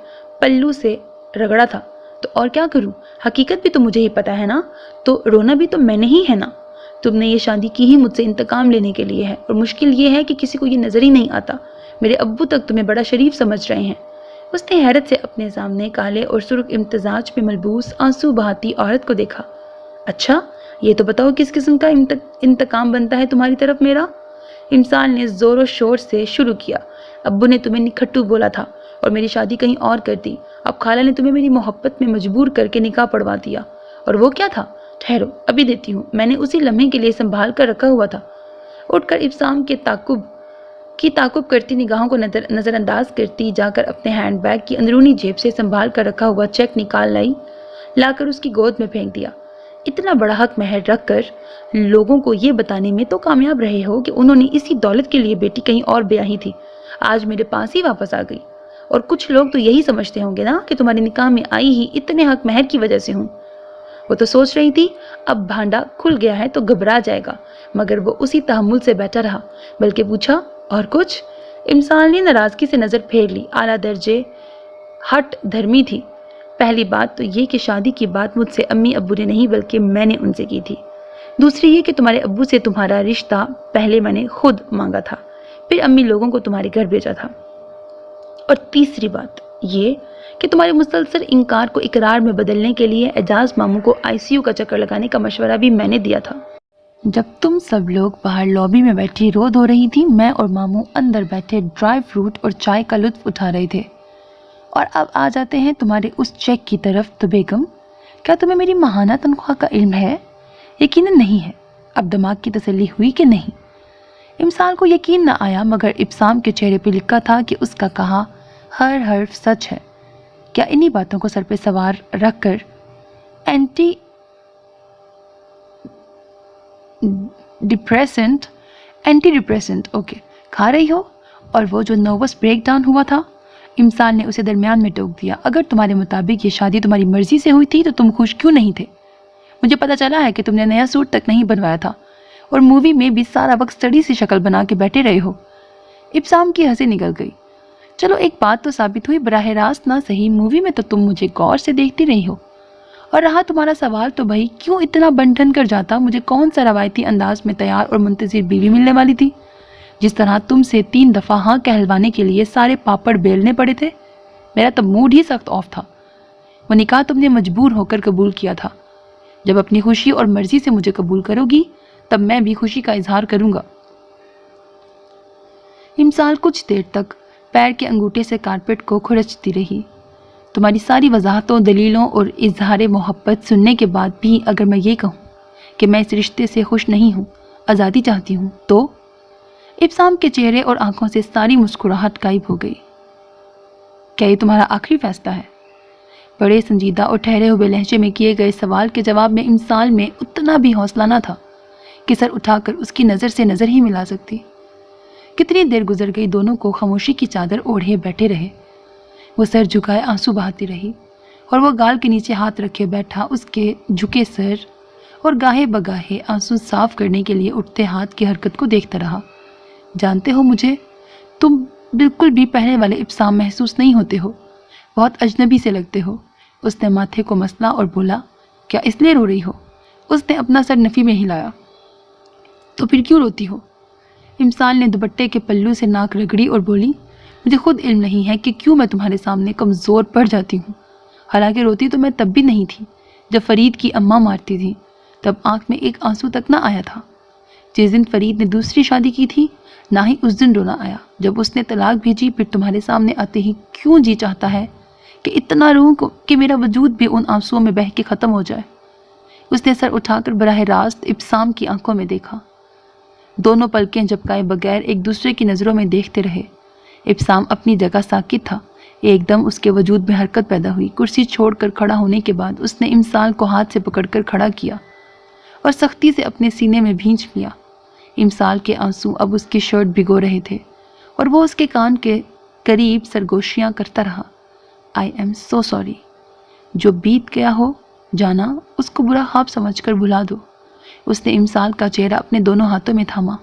Speaker 1: پلو سے رگڑا تھا۔ تو اور کیا کروں، حقیقت بھی تو مجھے ہی پتا ہے نا، تو رونا بھی تو میں نے ہی ہے نا۔ تم نے یہ شادی کی ہی مجھ سے انتقام لینے کے لیے ہے، اور مشکل یہ ہے کہ کسی کو یہ نظر ہی نہیں آتا، میرے ابو تک تمہیں بڑا شریف سمجھ رہے ہیں۔ اس نے حیرت سے اپنے سامنے کالے اور سرخ امتزاج میں ملبوس آنسو بہاتی عورت کو دیکھا۔ اچھا یہ تو بتاؤ کس قسم کا انتقام بنتا ہے تمہاری طرف میرا؟ امسال نے زور و شور سے شروع کیا۔ ابو نے تمہیں نکھٹو بولا تھا اور میری شادی کہیں اور کر دی۔ اب خالہ نے تمہیں میری محبت میں مجبور کر کے نکاح پڑھوا دیا، اور وہ کیا تھا؟ ٹھہرو ابھی دیتی ہوں، میں نے اسی لمحے کے لیے سنبھال کر رکھا ہوا تھا۔ اٹھ کر ابسام کے تعقب کرتی نگاہوں کو نظر انداز کرتی جا کر اپنے ہینڈ بیگ کی اندرونی جیب سے سنبھال کر رکھا ہوا چیک نکال لا کر اس کی گود میں پھینک دیا۔ اتنا بڑا حق مہر رکھ کر لوگوں کو یہ بتانے میں تو کامیاب رہے ہو کہ انہوں نے اسی دولت کے لیے بیٹی کہیں اور بیاہی تھی، آج میرے پاس ہی واپس آ گئی، اور کچھ لوگ تو یہی سمجھتے ہوں گے نا کہ تمہارے نکاح میں آئی ہی اتنے حق مہر کی وجہ سے ہوں۔ وہ تو سوچ رہی تھی اب بھانڈا کھل گیا ہے تو گھبرا جائے گا، مگر وہ اسی تحمل سے بیٹھا رہا، بلکہ پوچھا اور کچھ؟ امسال نے ناراضگی سے نظر پھیر لی۔ اعلیٰ درجے ہٹ دھرمی تھی۔ پہلی بات تو یہ کہ شادی کی بات مجھ سے امی ابو نے نہیں بلکہ میں نے ان سے کی تھی۔ دوسری یہ کہ تمہارے ابو سے تمہارا رشتہ پہلے میں نے خود مانگا تھا، پھر امی لوگوں کو تمہارے گھر بھیجا تھا۔ اور تیسری بات یہ کہ تمہارے مسلسل انکار کو اقرار میں بدلنے کے لیے اعجاز ماموں کو ICU کا چکر لگانے کا مشورہ بھی میں نے دیا تھا۔ جب تم سب لوگ باہر لابی میں بیٹھی رو دھو رہی تھی، میں اور ماموں اندر بیٹھے ڈرائی فروٹ اور چائے کا لطف اٹھا رہے تھے۔ اور اب آ جاتے ہیں تمہارے اس چیک کی طرف۔ تو بیگم، کیا تمہیں میری ماہانہ تنخواہ کا علم ہے؟ یقیناً نہیں ہے۔ اب دماغ کی تسلی ہوئی کہ نہیں؟ امسال کو یقین نہ آیا، مگر ابسام کے چہرے پہ لکھا تھا کہ اس کا کہا ہر حرف سچ ہے۔ کیا انہی باتوں کو سر پہ سوار رکھ کر اینٹی ڈپریسنٹ اوکے کھا رہی ہو؟ اور وہ جو نروس بریک ڈاؤن ہوا تھا؟ امسال نے اسے درمیان میں ٹوک دیا۔ اگر تمہارے مطابق یہ شادی تمہاری مرضی سے ہوئی تھی تو تم خوش کیوں نہیں تھے؟ مجھے پتا چلا ہے کہ تم نے نیا سوٹ تک نہیں بنوایا تھا، اور مووی میں بھی سارا وقت سڑی سی شکل بنا کے بیٹھے رہے ہو۔ ابسام کی ہنسی نکل گئی۔ چلو ایک بات تو ثابت ہوئی، براہ راست نہ صحیح، مووی میں تو تم مجھے غور سے دیکھتی رہی ہو۔ اور رہا تمہارا سوال تو بھائی کیوں اتنا بنٹھن کر جاتا، مجھے کون سا روایتی انداز میں تیار اور منتظر بیوی ملنے والی تھی، جس طرح تم سے 3 دفعہ ہاں کہلوانے کے لیے سارے پاپڑ بیلنے پڑے تھے؟ میرا تو موڈ ہی سخت آف تھا۔ وہ نکاح تم نے مجبور ہو کر قبول کیا تھا، جب اپنی خوشی اور مرضی سے مجھے قبول کرو گی تب میں بھی خوشی کا اظہار کروں گا۔ امسال کچھ دیر تک پیر کے انگوٹھے سے کارپیٹ کو کھرچتی رہی۔ تمہاری ساری وضاحتوں، دلیلوں اور اظہار محبت سننے کے بعد بھی اگر میں یہ کہوں کہ میں اس رشتے سے خوش نہیں ہوں، آزادی چاہتی ہوں، تو؟ ابسام کے چہرے اور آنکھوں سے ساری مسکراہٹ غائب ہو گئی۔ کیا یہ تمہارا آخری فیصلہ ہے؟ بڑے سنجیدہ اور ٹھہرے ہوئے لہجے میں کیے گئے سوال کے جواب میں امسال میں اتنا بھی حوصلہ نہ تھا کہ سر اٹھا کر اس کی نظر سے نظر ہی ملا سکتی۔ کتنی دیر گزر گئی، دونوں کو خاموشی کی چادر اوڑھے بیٹھے رہے۔ وہ سر جھکائے آنسو بہاتی رہی، اور وہ گال کے نیچے ہاتھ رکھے بیٹھا اس کے جھکے سر اور گاہے بگاہے آنسو صاف کرنے کے لیے اٹھتے ہاتھ کی حرکت کو دیکھتا رہا۔ جانتے ہو مجھے تم بالکل بھی پہلے والے ابسام محسوس نہیں ہوتے ہو، بہت اجنبی سے لگتے ہو۔ اس نے ماتھے کو مسلا اور بولا، کیا اس لیے رو رہی ہو؟ اس نے اپنا سر نفی میں ہلایا۔ تو پھر کیوں روتی ہو؟ امسال نے دوپٹے کے پلو سے ناک رگڑی اور بولی، مجھے خود علم نہیں ہے کہ کیوں میں تمہارے سامنے کمزور پڑ جاتی ہوں، حالانکہ روتی تو میں تب بھی نہیں تھی جب فرید کی اماں مارتی تھی، تب آنکھ میں ایک آنسو تک نہ آیا تھا۔ جس دن فرید نے دوسری شادی کی تھی، نہ ہی اس دن رونا آیا جب اس نے طلاق بھیجی، پھر تمہارے سامنے آتے ہی کیوں جی چاہتا ہے کہ اتنا روں کہ میرا وجود بھی ان آنسوؤں میں بہہ کے ختم ہو جائے۔ اس نے سر اٹھا کر براہ راست ابسام کی آنکھوں میں دیکھا۔ دونوں پلکیں جھپکائے بغیر ایک دوسرے کی نظروں میں دیکھتے رہے۔ ابسام اپنی جگہ ساکت تھا۔ ایک دم اس کے وجود میں حرکت پیدا ہوئی۔ کرسی چھوڑ کر کھڑا ہونے کے بعد اس نے امسال کو ہاتھ سے پکڑ کر کھڑا کیا اور سختی سے اپنے سینے میں بھینچ لیا۔ امسال کے آنسو اب اس کی شرٹ بھگو رہے تھے اور وہ اس کے کان کے قریب سرگوشیاں کرتا رہا۔ آئی ایم سو سوری، جو بیت گیا ہو جانا اس کو برا خواب سمجھ کر بھلا دو۔ اس نے امسال کا چہرہ اپنے دونوں ہاتھوں میں تھاما۔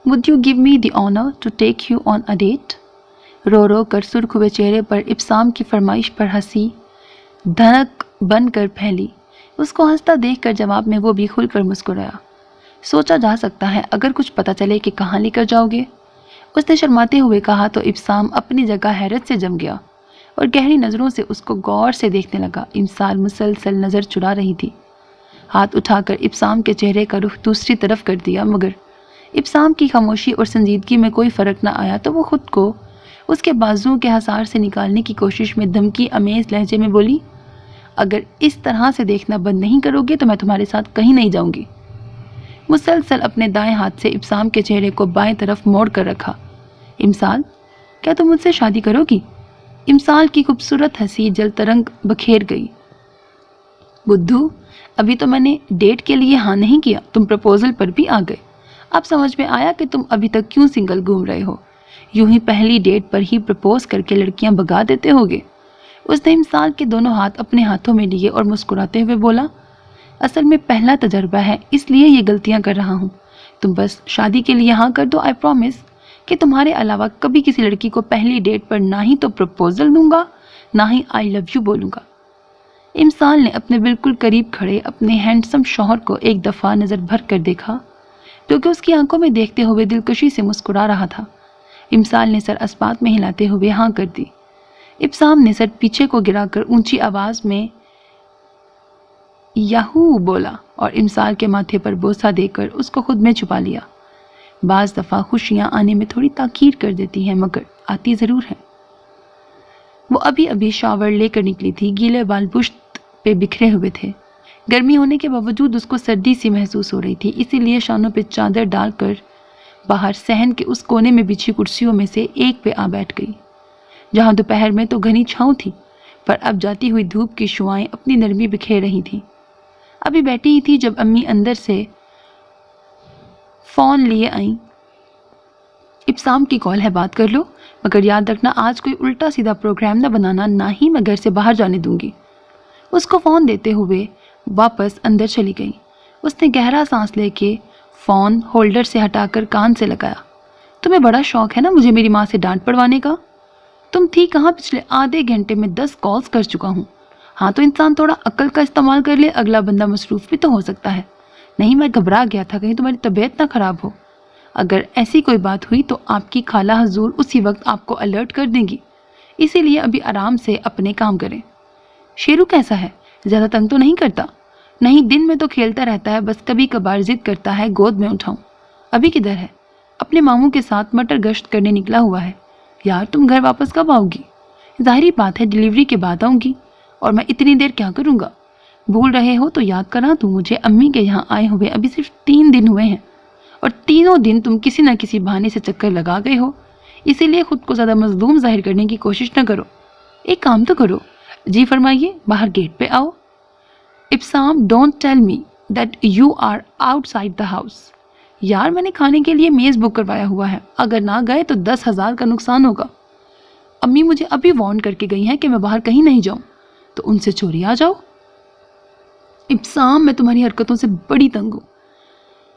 Speaker 1: Would you give me the honor to take you on a date؟ رو رو کر سرخ ہوئے چہرے پر ابسام کی فرمائش پر ہنسی دھنک بن کر پھیلی۔ اس کو ہنستا دیکھ کر جواب میں وہ بھی کھل کر مسکرایا۔ سوچا جا سکتا ہے اگر کچھ پتہ چلے کہ کہاں لے کر جاؤ گے، اس نے شرماتے ہوئے کہا تو ابسام اپنی جگہ حیرت سے جم گیا اور گہری نظروں سے اس کو غور سے دیکھنے لگا۔ امسال مسلسل نظر چرا رہی تھی۔ ہاتھ اٹھا کر ابسام کے چہرے کا رخ دوسری طرف کر دیا، مگر ابسام کی خاموشی اور سنجیدگی میں کوئی فرق نہ آیا تو وہ خود کو اس کے بازوؤں کے حصار سے نکالنے کی کوشش میں دھمکی امیز لہجے میں بولی، اگر اس طرح سے دیکھنا بند نہیں کرو گے تو میں تمہارے ساتھ کہیں نہیں جاؤں گی۔ مسلسل اپنے دائیں ہاتھ سے ابسام کے چہرے کو بائیں طرف موڑ کر رکھا۔ امسال، کیا تم مجھ سے شادی کرو گی؟ امسال کی خوبصورت ہنسی جل ترنگ بکھیر گئی۔ بدھو، ابھی تو میں نے ڈیٹ کے لیے ہاں نہیں کیا، تم پرپوزل پر بھی آ گئے۔ اب سمجھ میں آیا کہ تم ابھی تک کیوں سنگل گھوم رہے ہو، یوں ہی پہلی ڈیٹ پر ہی پرپوز کر کے لڑکیاں بھگا دیتے ہوگے۔ اس نے امسال کے دونوں ہاتھ اپنے ہاتھوں میں لیے اور مسکراتے ہوئے بولا، اصل میں پہلا تجربہ ہے اس لیے یہ غلطیاں کر رہا ہوں، تم بس شادی کے لیے ہاں کر دو، آئی پرومس کہ تمہارے علاوہ کبھی کسی لڑکی کو پہلی ڈیٹ پر نہ ہی تو پرپوزل دوں گا نہ ہی آئی لو یو بولوں گا۔ امسال نے اپنے بالکل قریب کھڑے اپنے ہینڈسم شوہر کو ایک دفعہ نظر بھر کر دیکھا جو کہ اس کی آنکھوں میں دیکھتے ہوئے دلکشی سے مسکرا رہا تھا۔ امسال نے سر اسبات میں ہلاتے ہوئے ہاں کر دی۔ ابسام نے سر پیچھے کو گرا کر اونچی آواز میں یاہو بولا اور امسال کے ماتھے پر بوسہ دے کر اس کو خود میں چھپا لیا۔ بعض دفعہ خوشیاں آنے میں تھوڑی تاخیر کر دیتی ہیں مگر آتی ضرور ہے۔ وہ ابھی شاور لے کر نکلی تھی، گیلے بال پشت پہ بکھرے ہوئے تھے۔ گرمی ہونے کے باوجود اس کو سردی سی محسوس ہو رہی تھی، اسی لیے شانوں پہ چادر ڈال کر باہر صحن کے اس کونے میں بچھی کرسیوں میں سے ایک پہ آ بیٹھ گئی، جہاں دوپہر میں تو گھنی چھاؤں تھی پر اب جاتی ہوئی دھوپ کی شعاعیں اپنی نرمی بکھیر رہی تھیں۔ ابھی بیٹھی ہی تھی جب امی اندر سے فون لیے آئیں، ابسام کی کال ہے بات کر لو، مگر یاد رکھنا آج کوئی الٹا سیدھا پروگرام نہ بنانا، نہ ہی میں گھر سے باہر جانے دوں گی۔ اس کو فون دیتے ہوئے واپس اندر چلی گئی۔ اس نے گہرا سانس لے کے فون ہولڈر سے ہٹا کر کان سے لگایا۔ تمہیں بڑا شوق ہے نا مجھے میری ماں سے ڈانٹ پڑوانے کا؟ تم تھی کہاں؟ پچھلے آدھے گھنٹے میں 10 کالز کر چکا ہوں۔ ہاں تو انسان تھوڑا عقل کا استعمال کر لے، اگلا بندہ مصروف بھی تو ہو سکتا ہے۔ نہیں، میں گھبرا گیا تھا کہیں تمہاری طبیعت نہ خراب ہو۔ اگر ایسی کوئی بات ہوئی تو آپ کی خالہ حضور اسی وقت آپ کو الرٹ کر دیں گی، اسی لیے ابھی آرام سے اپنے کام کریں۔ شیرو کیسا ہے؟ زیادہ تنگ تو نہیں کرتا؟ نہیں، دن میں تو کھیلتا رہتا ہے، بس کبھی کبھار ضد کرتا ہے گود میں اٹھاؤں۔ ابھی کدھر ہے؟ اپنے ماموں کے ساتھ مٹر گشت کرنے نکلا ہوا ہے۔ یار تم گھر واپس کب آؤ گی؟ ظاہری بات ہے ڈیلیوری کے بعد آؤں گی، اور میں اتنی دیر کیا کروں گا؟ بھول رہے ہو تو یاد کرا دوں، مجھے امی کے یہاں آئے ہوئے ابھی صرف 3 دن ہوئے ہیں، اور تینوں دن تم کسی نہ کسی بہانے سے چکر لگا گئے ہو، اسی لیے خود کو زیادہ مظلوم ظاہر کرنے کی کوشش نہ کرو۔ ایک کام تو کرو۔ جی فرمائیے، باہر گیٹ پہ آؤ۔ Absam, don't tell me that you are آؤٹ سائڈ دا ہاؤس۔ یار میں نے کھانے کے لیے میز بک کروایا ہوا ہے، اگر نہ گئے تو 10,000 کا نقصان ہوگا۔ امی مجھے ابھی وارن کر کے گئی ہیں کہ میں باہر کہیں نہیں جاؤں، تو ان سے چوری آ جاؤ۔ ابسام، میں تمہاری حرکتوں سے بڑی تنگ ہوں۔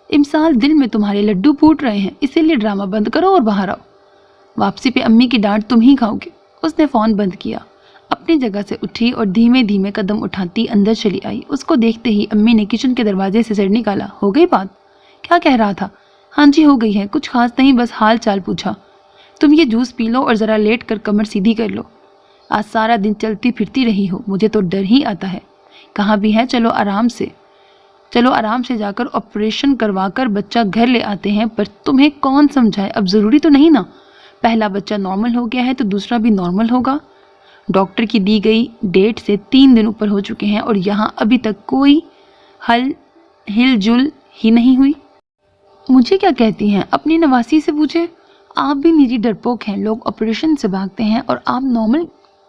Speaker 1: امسال، دل میں تمہارے لڈو پھوٹ رہے ہیں، اسی لیے ڈرامہ بند کرو اور باہر آؤ۔ واپسی پہ امی کی ڈانٹ تم ہی کھاؤ گے۔ اس نے فون بند کیا، اپنی جگہ سے اٹھی اور دھیمے دھیمے قدم اٹھاتی اندر چلی آئی۔ اس کو دیکھتے ہی امی نے کچن کے دروازے سے سر نکالا۔ ہو گئی بات؟ کیا کہہ رہا تھا؟ ہاں جی ہو گئی ہے، کچھ خاص نہیں، بس حال چال پوچھا۔ تم یہ جوس پی لو اور ذرا لیٹ کر کمر سیدھی کر لو۔ آج سارا دن چلتی پھرتی رہی ہو، مجھے تو ڈر ہی آتا ہے۔ کہاں بھی ہے، چلو آرام سے جا کر آپریشن کروا کر بچہ گھر لے آتے ہیں، پر تمہیں کون سمجھائے، اب ضروری تو نہیں نا، پہلا بچہ نارمل ہو گیا ہے تو دوسرا بھی نارمل ہوگا۔ ڈاکٹر کی دی گئی ڈیٹ سے 3 دن اوپر ہو چکے ہیں اور یہاں ابھی تک کوئی ہل جل ہی نہیں ہوئی۔ مجھے کیا کہتی ہیں؟ اپنی نواسی سے پوچھیں۔ آپ بھی میری ڈرپوک ہیں، لوگ آپریشن سے بھاگتے ہیں اور آپ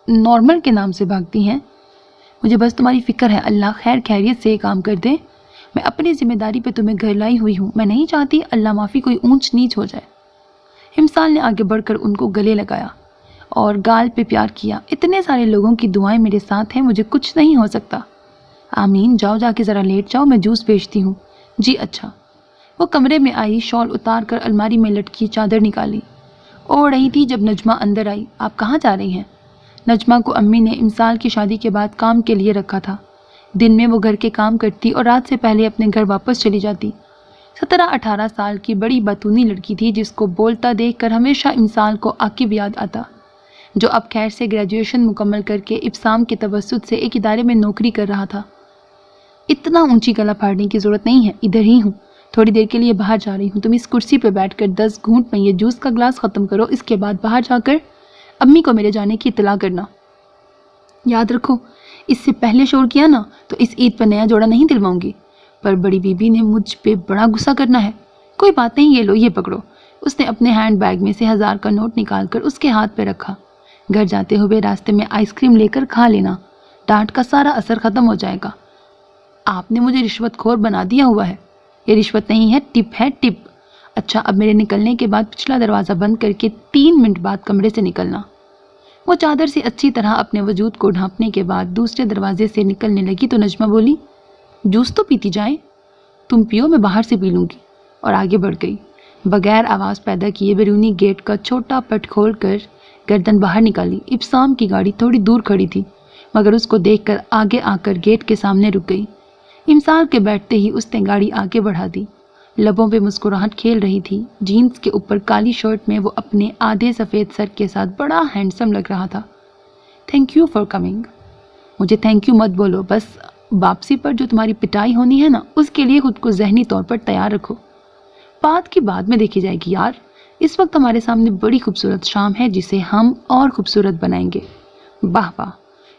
Speaker 1: نارمل کے نام سے بھاگتی ہیں۔ مجھے بس تمہاری فکر ہے، اللہ خیر خیریت سے کام کر دے۔ میں اپنی ذمہ داری پہ تمہیں گھر لائی ہوئی ہوں، میں نہیں چاہتی اللہ معافی کوئی اونچ نیچ ہو جائے۔ امسال نے آگے بڑھ کر ان کو گلے لگایا اور گال پہ پیار کیا۔ اتنے سارے لوگوں کی دعائیں میرے ساتھ ہیں، مجھے کچھ نہیں ہو سکتا۔ آمین. جاؤ جا کے ذرا لیٹ جاؤ, میں جوس بیچتی ہوں. جی اچھا. وہ کمرے میں آئی, شال اتار کر الماری میں لٹکی چادر نکالی. اوڑھ رہی تھی جب نجمہ اندر آئی. آپ کہاں جا رہی ہیں؟ نجمہ کو امی نے امسال کی شادی کے بعد کام کے لیے رکھا تھا. دن میں وہ گھر کے کام کرتی اور رات سے پہلے اپنے گھر واپس چلی جاتی. 17-18 سال کی بڑی باتونی لڑکی تھی جس کو بولتا دیکھ کر ہمیشہ امسال کو عاقب یاد آتا, جو اب خیر سے گریجویشن مکمل کر کے ابسام کے توسط سے ایک ادارے میں نوکری کر رہا تھا. اتنا اونچی گلا پھاڑنے کی ضرورت نہیں ہے, ادھر ہی ہوں, تھوڑی دیر کے لیے باہر جا رہی ہوں. تم اس کرسی پہ بیٹھ کر 10 گھونٹ میں یہ جوس کا گلاس ختم کرو, اس کے بعد باہر جا کر امی کو میرے جانے کی اطلاع کرنا. یاد رکھو, اس سے پہلے شور کیا نا تو اس عید پر نیا جوڑا نہیں دلواؤں گی. پر بڑی بی بی نے مجھ پہ بڑا غصہ کرنا ہے. کوئی بات نہیں, یہ لو, یہ پکڑو. اس نے اپنے ہینڈ بیگ میں سے 1000 کا نوٹ نکال کر اس کے ہاتھ پہ رکھا. گھر جاتے ہوئے راستے میں آئس کریم لے کر کھا لینا, ڈانٹ کا سارا اثر ختم ہو جائے گا. آپ نے مجھے رشوت خور بنا دیا ہوا ہے. یہ رشوت نہیں ہے, ٹپ ہے, ٹپ. اچھا, اب میرے نکلنے کے بعد پچھلا دروازہ بند کر کے 3 منٹ بعد کمرے سے نکلنا. وہ چادر سے اچھی طرح اپنے وجود کو ڈھانپنے کے بعد دوسرے دروازے سے نکلنے لگی تو نجمہ بولی, جوس تو پیتی جائیں. تم پیو, میں باہر سے پی لوں گی. اور آگے بڑھ گئی. بغیر آواز پیدا کیے بیرونی گیٹ کا چھوٹا پٹ کھول کر گردن باہر نکالی. ابسام کی گاڑی تھوڑی دور کھڑی تھی مگر اس کو دیکھ کر آگے آ کر گیٹ کے سامنے رک گئی. امسال کے بیٹھتے ہی اس نے گاڑی آگے بڑھا دی. لبوں پہ مسکراہٹ کھیل رہی تھی. جینز کے اوپر کالی شرٹ میں وہ اپنے آدھے سفید سر کے ساتھ بڑا ہینڈسم لگ رہا تھا. Thank you for coming. مجھے تھینک یو مت بولو, بس واپسی پر جو تمہاری پٹائی ہونی ہے نا, اس کے لیے خود کو ذہنی طور پر تیار رکھو. بات کی بعد میں دیکھی جائے گی یار. اس وقت ہمارے سامنے بڑی خوبصورت شام ہے جسے ہم اور خوبصورت بنائیں گے. واہ واہ,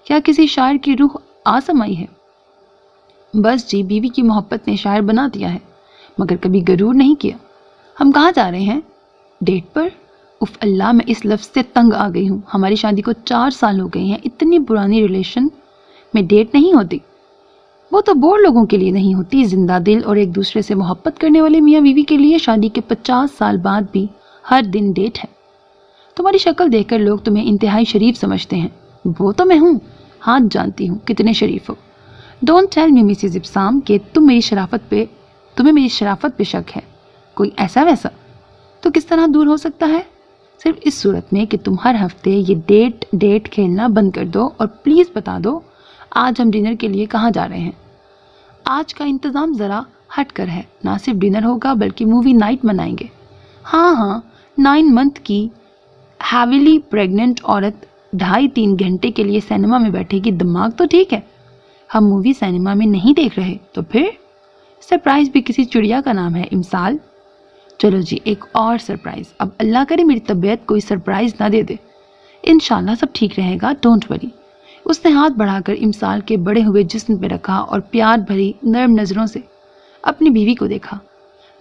Speaker 1: کیا کسی شاعر کی روح آ سمائی ہے. بس جی, بیوی کی محبت نے شاعر بنا دیا ہے مگر کبھی غرور نہیں کیا. ہم کہاں جا رہے ہیں؟ Date per. اف اللہ, میں اس لفظ سے تنگ آ گئی ہوں. ہماری شادی کو 4 سال ہو گئے ہیں. اتنی پرانی ریلیشن میں ڈیٹ نہیں ہوتی. وہ تو بور لوگوں کے لیے نہیں ہوتی. زندہ دل اور ایک دوسرے سے محبت کرنے والے میاں بیوی کے لیے شادی کے 50 سال بعد بھی ہر دن ڈیٹ ہے. تمہاری شکل دیکھ کر لوگ تمہیں انتہائی شریف سمجھتے ہیں. وہ تو میں ہوں, ہاتھ جانتی ہوں کتنے شریف ہو. ڈونٹ ٹیل می مسز ابسام کہ تمہیں میری شرافت پہ شک ہے. کوئی ایسا ویسا تو کس طرح دور ہو سکتا ہے؟ صرف اس صورت میں کہ تم ہر ہفتے یہ ڈیٹ کھیلنا بند کر دو اور پلیز بتا دو آج ہم ڈنر کے لیے کہاں جا رہے ہیں. آج کا انتظام ذرا ہٹ کر ہے. نہ صرف ڈنر ہوگا بلکہ مووی نائٹ منائیں گے. ہاں, 9 منتھ کی ہیویلی پریگننٹ عورت 2.5-3 گھنٹے کے لیے سینما میں بیٹھے گی. دماغ تو ٹھیک ہے. ہم مووی سینما میں نہیں دیکھ رہے تو پھر سرپرائز بھی کسی چڑیا کا نام ہے امسال. چلو جی, ایک اور سرپرائز. اب اللہ کرے میری طبیعت کوئی سرپرائز نہ دے دے. انشاءاللہ سب ٹھیک رہے گا, ڈونٹ وری. اس نے ہاتھ بڑھا کر امسال کے بڑے ہوئے جسم پہ رکھا اور پیار بھری نرم نظروں سے اپنی بیوی کو دیکھا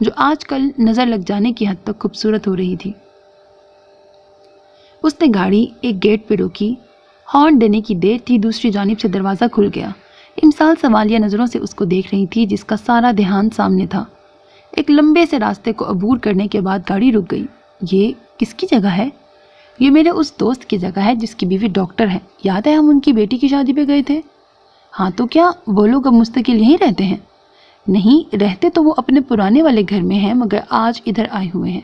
Speaker 1: جو آج کل نظر لگ جانے کی حد تک خوبصورت ہو رہی تھی. اس نے گاڑی ایک گیٹ پہ روکی. ہارن دینے کی دیر تھی, دوسری جانب سے دروازہ کھل گیا. امسال سوالیہ نظروں سے اس کو دیکھ رہی تھی جس کا سارا دھیان سامنے تھا. ایک لمبے سے راستے کو عبور کرنے کے بعد گاڑی رک گئی. یہ کس کی جگہ ہے؟ یہ میرے اس دوست کی جگہ ہے جس کی بیوی ڈاکٹر ہے. یاد ہے ہم ان کی بیٹی کی شادی پہ گئے تھے؟ ہاں, تو کیا وہ لوگ اب مستقل یہیں رہتے ہیں؟ نہیں, رہتے تو وہ اپنے پرانے والے گھر میں ہیں مگر آج ادھر آئے ہوئے ہیں.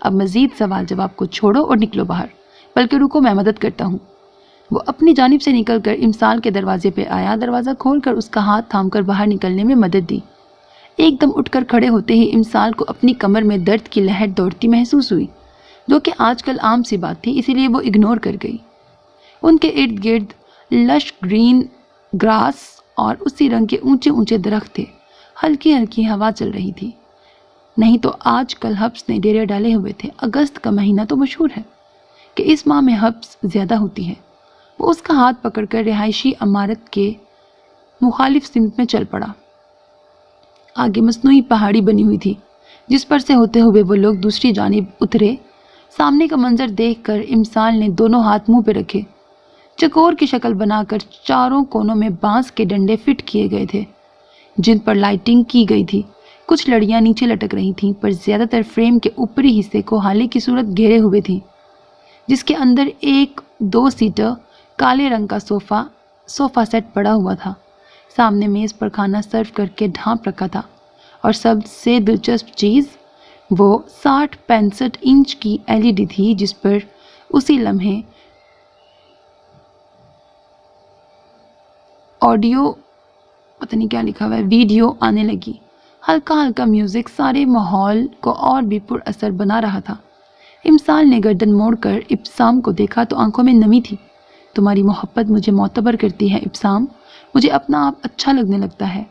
Speaker 1: اب مزید سوال جواب کو چھوڑو اور نکلو باہر. بلکہ رکو, میں مدد کرتا ہوں. وہ اپنی جانب سے نکل کر امسال کے دروازے پہ آیا. دروازہ کھول کر اس کا ہاتھ تھام کر باہر نکلنے میں مدد دی. ایک دم اٹھ کر کھڑے ہوتے ہی امسال کو اپنی کمر میں درد کی لہر دوڑتی محسوس ہوئی جو کہ آج کل عام سی بات تھی, اسی لیے وہ اگنور کر گئی. ان کے ارد گرد لش گرین گراس اور اسی رنگ کے اونچے اونچے درخت تھے. ہلکی ہلکی ہوا چل رہی تھی. نہیں تو آج کل حبس نے ڈیرے ڈالے ہوئے تھے. اگست کا مہینہ تو مشہور ہے کہ اس ماہ میں حبس زیادہ ہوتی ہے. وہ اس کا ہاتھ پکڑ کر رہائشی عمارت کے مخالف سمت میں چل پڑا. آگے مصنوعی پہاڑی بنی ہوئی تھی جس پر سے ہوتے ہوئے وہ لوگ دوسری جانب اترے. سامنے کا منظر دیکھ کر امسال نے دونوں ہاتھ منہ پہ رکھے. چکور کی شکل بنا کر چاروں کونوں میں بانس کے ڈنڈے فٹ کیے گئے تھے جن پر لائٹنگ کی گئی تھی. کچھ لڑیاں نیچے لٹک رہی تھیں پر زیادہ تر فریم کے اوپری حصے کو حالے کی صورت گھیرے ہوئے تھیں جس کے اندر ایک 2 سیٹر کالے رنگ کا صوفہ سیٹ پڑا ہوا تھا. سامنے میز پر کھانا سرو کر کے ڈھانپ رکھا تھا، اور سب سے دلچسپ چیز وہ 60-65 انچ کی LED تھی جس پر اسی لمحے آڈیو پتہ نہیں کیا لکھا ہوا ہے ویڈیو آنے لگی۔ ہلکا ہلکا میوزک سارے ماحول کو اور بھی پر اثر بنا رہا تھا۔ امسال نے گردن موڑ کر ابسام کو دیکھا تو آنکھوں میں نمی تھی۔ تمہاری محبت مجھے معتبر کرتی ہے ابسام، مجھے اپنا آپ اچھا لگنے لگتا ہے۔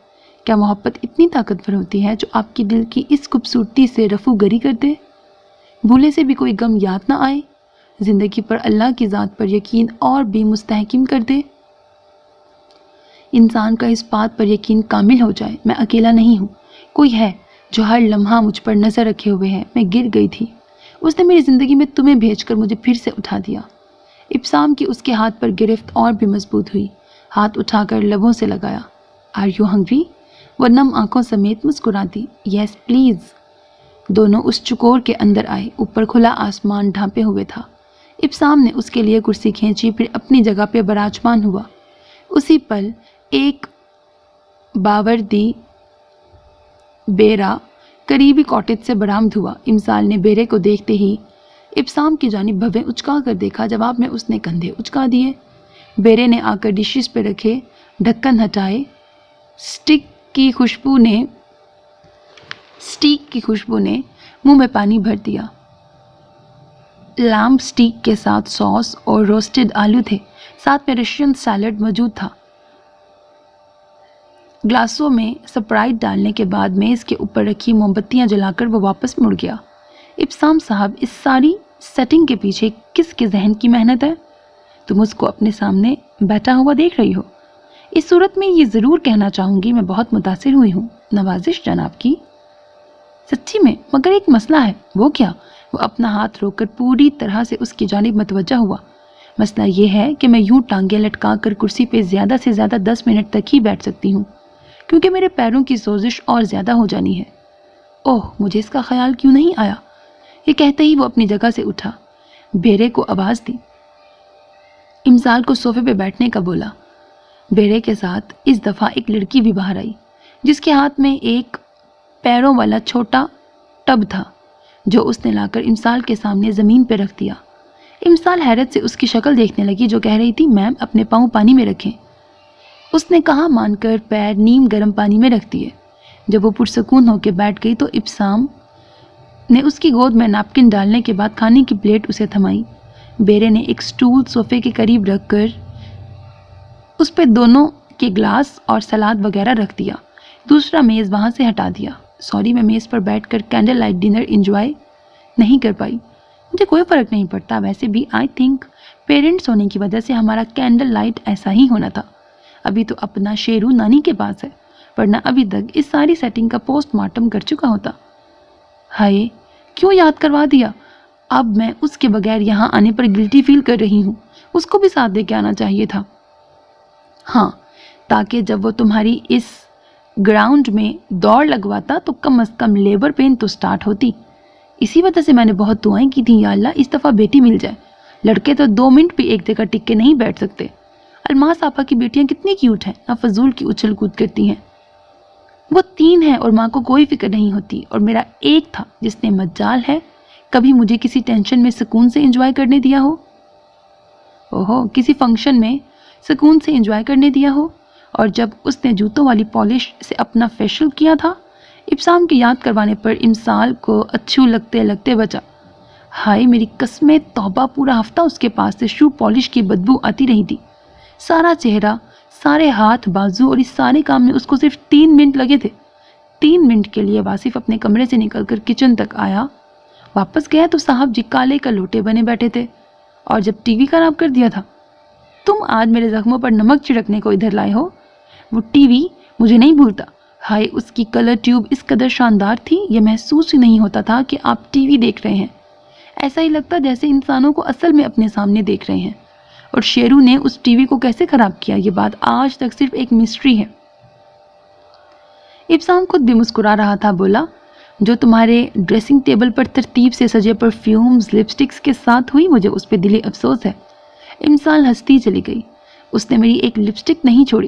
Speaker 1: کیا محبت اتنی طاقتور ہوتی ہے جو آپ کی دل کی اس خوبصورتی سے رفو گری کر دے؟ بھولے سے بھی کوئی غم یاد نہ آئے، زندگی پر اللہ کی ذات پر یقین اور بھی مستحکم کر دے؟ انسان کا اس بات پر یقین کامل ہو جائے میں اکیلا نہیں ہوں، کوئی ہے جو ہر لمحہ مجھ پر نظر رکھے ہوئے ہے۔ میں گر گئی تھی، اس نے میری زندگی میں تمہیں بھیج کر مجھے پھر سے اٹھا دیا۔ ابسام کی اس کے ہاتھ پر گرفت اور بھی مضبوط ہوئی، ہاتھ اٹھا کر لبوں سے لگایا۔ Are you hungry? وہ نم آنکھوں سمیت مسکرا دی۔ یس پلیز۔ دونوں اس چکور کے اندر آئے، اوپر کھلا آسمان ڈھانپے ہوئے تھا۔ ابسام نے اس کے لیے کرسی کھینچی، پھر اپنی جگہ پہ براجمان ہوا۔ اسی پل ایک باوردی بیرا قریبی کاٹیج سے برآمد ہوا۔ امسال نے بیرے کو دیکھتے ہی ابسام کی جانب بھویں اچکا کر دیکھا، جواب میں اس نے کندھے اچکا دیے۔ بیرے نے آ کر ڈشز پہ رکھے ڈھکن ہٹائے۔ سٹیک کی خوشبو نے منہ میں پانی بھر دیا۔ لامب سٹیک کے ساتھ سوس اور روسٹڈ آلو تھے، ساتھ میں رشین سیلڈ موجود تھا۔ گلاسوں میں سپرائٹ ڈالنے کے بعد میز کے اوپر رکھی موم بتیاں جلا کر وہ واپس مڑ گیا۔ ابسام صاحب، اس ساری سیٹنگ کے پیچھے کس کے ذہن کی محنت ہے؟ تم اس کو اپنے سامنے بیٹھا ہوا دیکھ رہی ہو۔ اس صورت میں یہ ضرور کہنا چاہوں گی میں بہت متاثر ہوئی ہوں۔ نوازش جناب کی۔ سچی میں؟ مگر ایک مسئلہ ہے۔ وہ کیا؟ وہ اپنا ہاتھ روک کر پوری طرح سے اس کی جانب متوجہ ہوا۔ مسئلہ یہ ہے کہ میں یوں ٹانگیں لٹکا کر کرسی پہ زیادہ سے زیادہ 10 منٹ تک ہی بیٹھ سکتی ہوں، کیونکہ میرے پیروں کی سوزش اور زیادہ ہو جانی ہے۔ اوہ، مجھے اس کا خیال کیوں نہیں آیا؟ یہ کہتے ہی وہ اپنی جگہ سے اٹھا، بیرے کو آواز دی، امسال کو صوفے پہ بیٹھنے کا بولا۔ بیرے کے ساتھ اس دفعہ ایک لڑکی بھی باہر آئی، جس کے ہاتھ میں ایک پیروں والا چھوٹا ٹب تھا، جو اس نے لا کر امسال کے سامنے زمین پہ رکھ دیا۔ امسال حیرت سے اس کی شکل دیکھنے لگی، جو کہہ رہی تھی میم اپنے پاؤں پانی میں رکھیں۔ اس نے کہا مان کر پیر نیم گرم پانی میں رکھ دیے۔ جب وہ پرسکون ہو کے بیٹھ گئی تو ابسام نے اس کی گود میں نیپکن ڈالنے کے بعد کھانے کی پلیٹ اسے تھمائی۔ بیرے نے ایک سٹول صوفے کے قریب رکھ کر اس پہ دونوں کے گلاس اور سلاد وغیرہ رکھ دیا۔ دوسرا میز وہاں سے ہٹا دیا۔ سوری، میں میز پر بیٹھ کر کینڈل لائٹ ڈنر انجوائے نہیں کر پائی۔ مجھے کوئی فرق نہیں پڑتا، ویسے بھی آئی تھنک پیرنٹس ہونے کی وجہ سے ہمارا کینڈل لائٹ ایسا ہی ہونا تھا۔ ابھی تو اپنا شیرو نانی کے پاس ہے، ورنہ ابھی تک اس ساری سیٹنگ کا پوسٹ مارٹم کر چکا ہوتا۔ ہائے، کیوں یاد کروا دیا؟ اب میں اس کے بغیر یہاں آنے پر گلٹی فیل کر رہی ہوں۔ اس کو بھی ساتھ دے کے آنا چاہیے تھا۔ ہاں، تاکہ جب وہ تمہاری اس گراؤنڈ میں دوڑ لگواتا تو کم از کم لیبر پین تو سٹارٹ ہوتی۔ اسی وجہ سے میں نے بہت دعائیں کی تھیں، یا اللہ اس دفعہ بیٹی مل جائے۔ لڑکے تو 2 منٹ بھی ایک جگہ ٹک کے نہیں بیٹھ سکتے۔ الماس آپا کی بیٹیاں کتنی کیوٹ ہیں، نہ فضول کی اچھل کود کرتی ہیں۔ وہ 3 ہیں اور ماں کو کوئی فکر نہیں ہوتی، اور میرا ایک تھا جس نے مجال ہے کبھی مجھے کسی ٹینشن میں سکون سے انجوائے کرنے دیا ہو۔ اوہو، کسی فنکشن میں سکون سے انجوائے کرنے دیا ہو، اور جب اس نے جوتوں والی پالش سے اپنا فیشل کیا تھا۔ ابسام کی یاد کروانے پر امسال کو اچھو لگتے لگتے بچا۔ ہائے میری قسمیں توبہ، پورا ہفتہ اس کے پاس سے شو پالش کی بدبو آتی رہی تھی۔ سارا چہرہ، سارے ہاتھ بازو اور اس سارے کام میں اس کو صرف 3 منٹ لگے تھے۔ 3 منٹ کے لیے واصف اپنے کمرے سے نکل کر کچن تک آیا۔ واپس گیا تو صاحب جی کالے کا لوٹے بنے بیٹھے تھے، اور جب ٹی وی خراب کر دیا تھا۔ تم آج میرے زخموں پر نمک چھڑکنے کو ادھر لائے ہو۔ وہ ٹی وی مجھے نہیں بھولتا۔ ہائے، اس کی کلر ٹیوب اس قدر شاندار تھی، یہ محسوس ہی نہیں ہوتا تھا کہ آپ ٹی وی دیکھ رہے ہیں۔ ایسا ہی لگتا جیسے انسانوں کو اصل میں اپنے سامنے دیکھ رہے ہیں۔ اور شیرو نے اس ٹی وی کو کیسے خراب کیا، یہ بات آج تک صرف ایک مسٹری ہے۔ ابسام خود بھی مسکرا رہا تھا، بولا جو تمہارے ڈریسنگ ٹیبل پر ترتیب سے سجے پرفیومز لپسٹکس کے ساتھ ہوئی، مجھے اس پہ دلی افسوس ہے۔ امسال ہنستی چلی گئی۔ اس نے میری ایک لپسٹک نہیں چھوڑی۔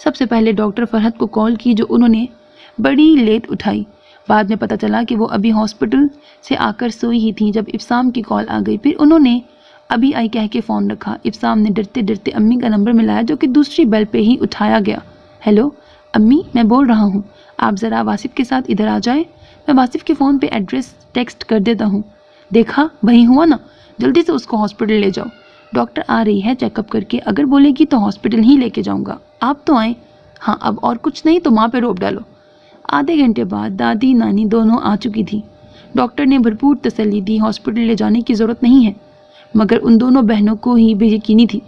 Speaker 1: سب سے پہلے ڈاکٹر فرحت کو کال کی جو انہوں نے بڑی لیٹ اٹھائی۔ بعد میں پتہ چلا کہ وہ ابھی ہاسپٹل سے آ کر سوئی ہی تھیں جب ابسام کی کال آ گئی۔ پھر انہوں نے ابھی آئی کہہ کے فون رکھا۔ ابسام نے ڈرتے ڈرتے امی کا نمبر ملایا جو کہ دوسری بیل پہ ہی اٹھایا گیا۔ ہیلو امی، میں بول رہا ہوں، آپ ذرا واصف کے ساتھ ادھر آ جائیں، میں واصف کے فون پہ ایڈریس ٹیکسٹ کر دیتا ہوں۔ دیکھا وہی ہوا نا، جلدی سے اس کو ہاسپٹل لے جاؤ، ڈاکٹر آ رہی ہے چیک اپ کر کے، اگر بولے گی تو ہاسپٹل ہی لے کے جاؤں گا، آپ تو آئیں۔ ہاں اب اور کچھ نہیں تو ماں پہ روپ ڈالو۔ آدھے گھنٹے بعد دادی نانی دونوں آ چکی تھی۔ ڈاکٹر نے بھرپور تسلی دی، ہاسپٹل لے جانے کی ضرورت نہیں ہے، مگر ان دونوں بہنوں کو ہی بے یقینی تھی۔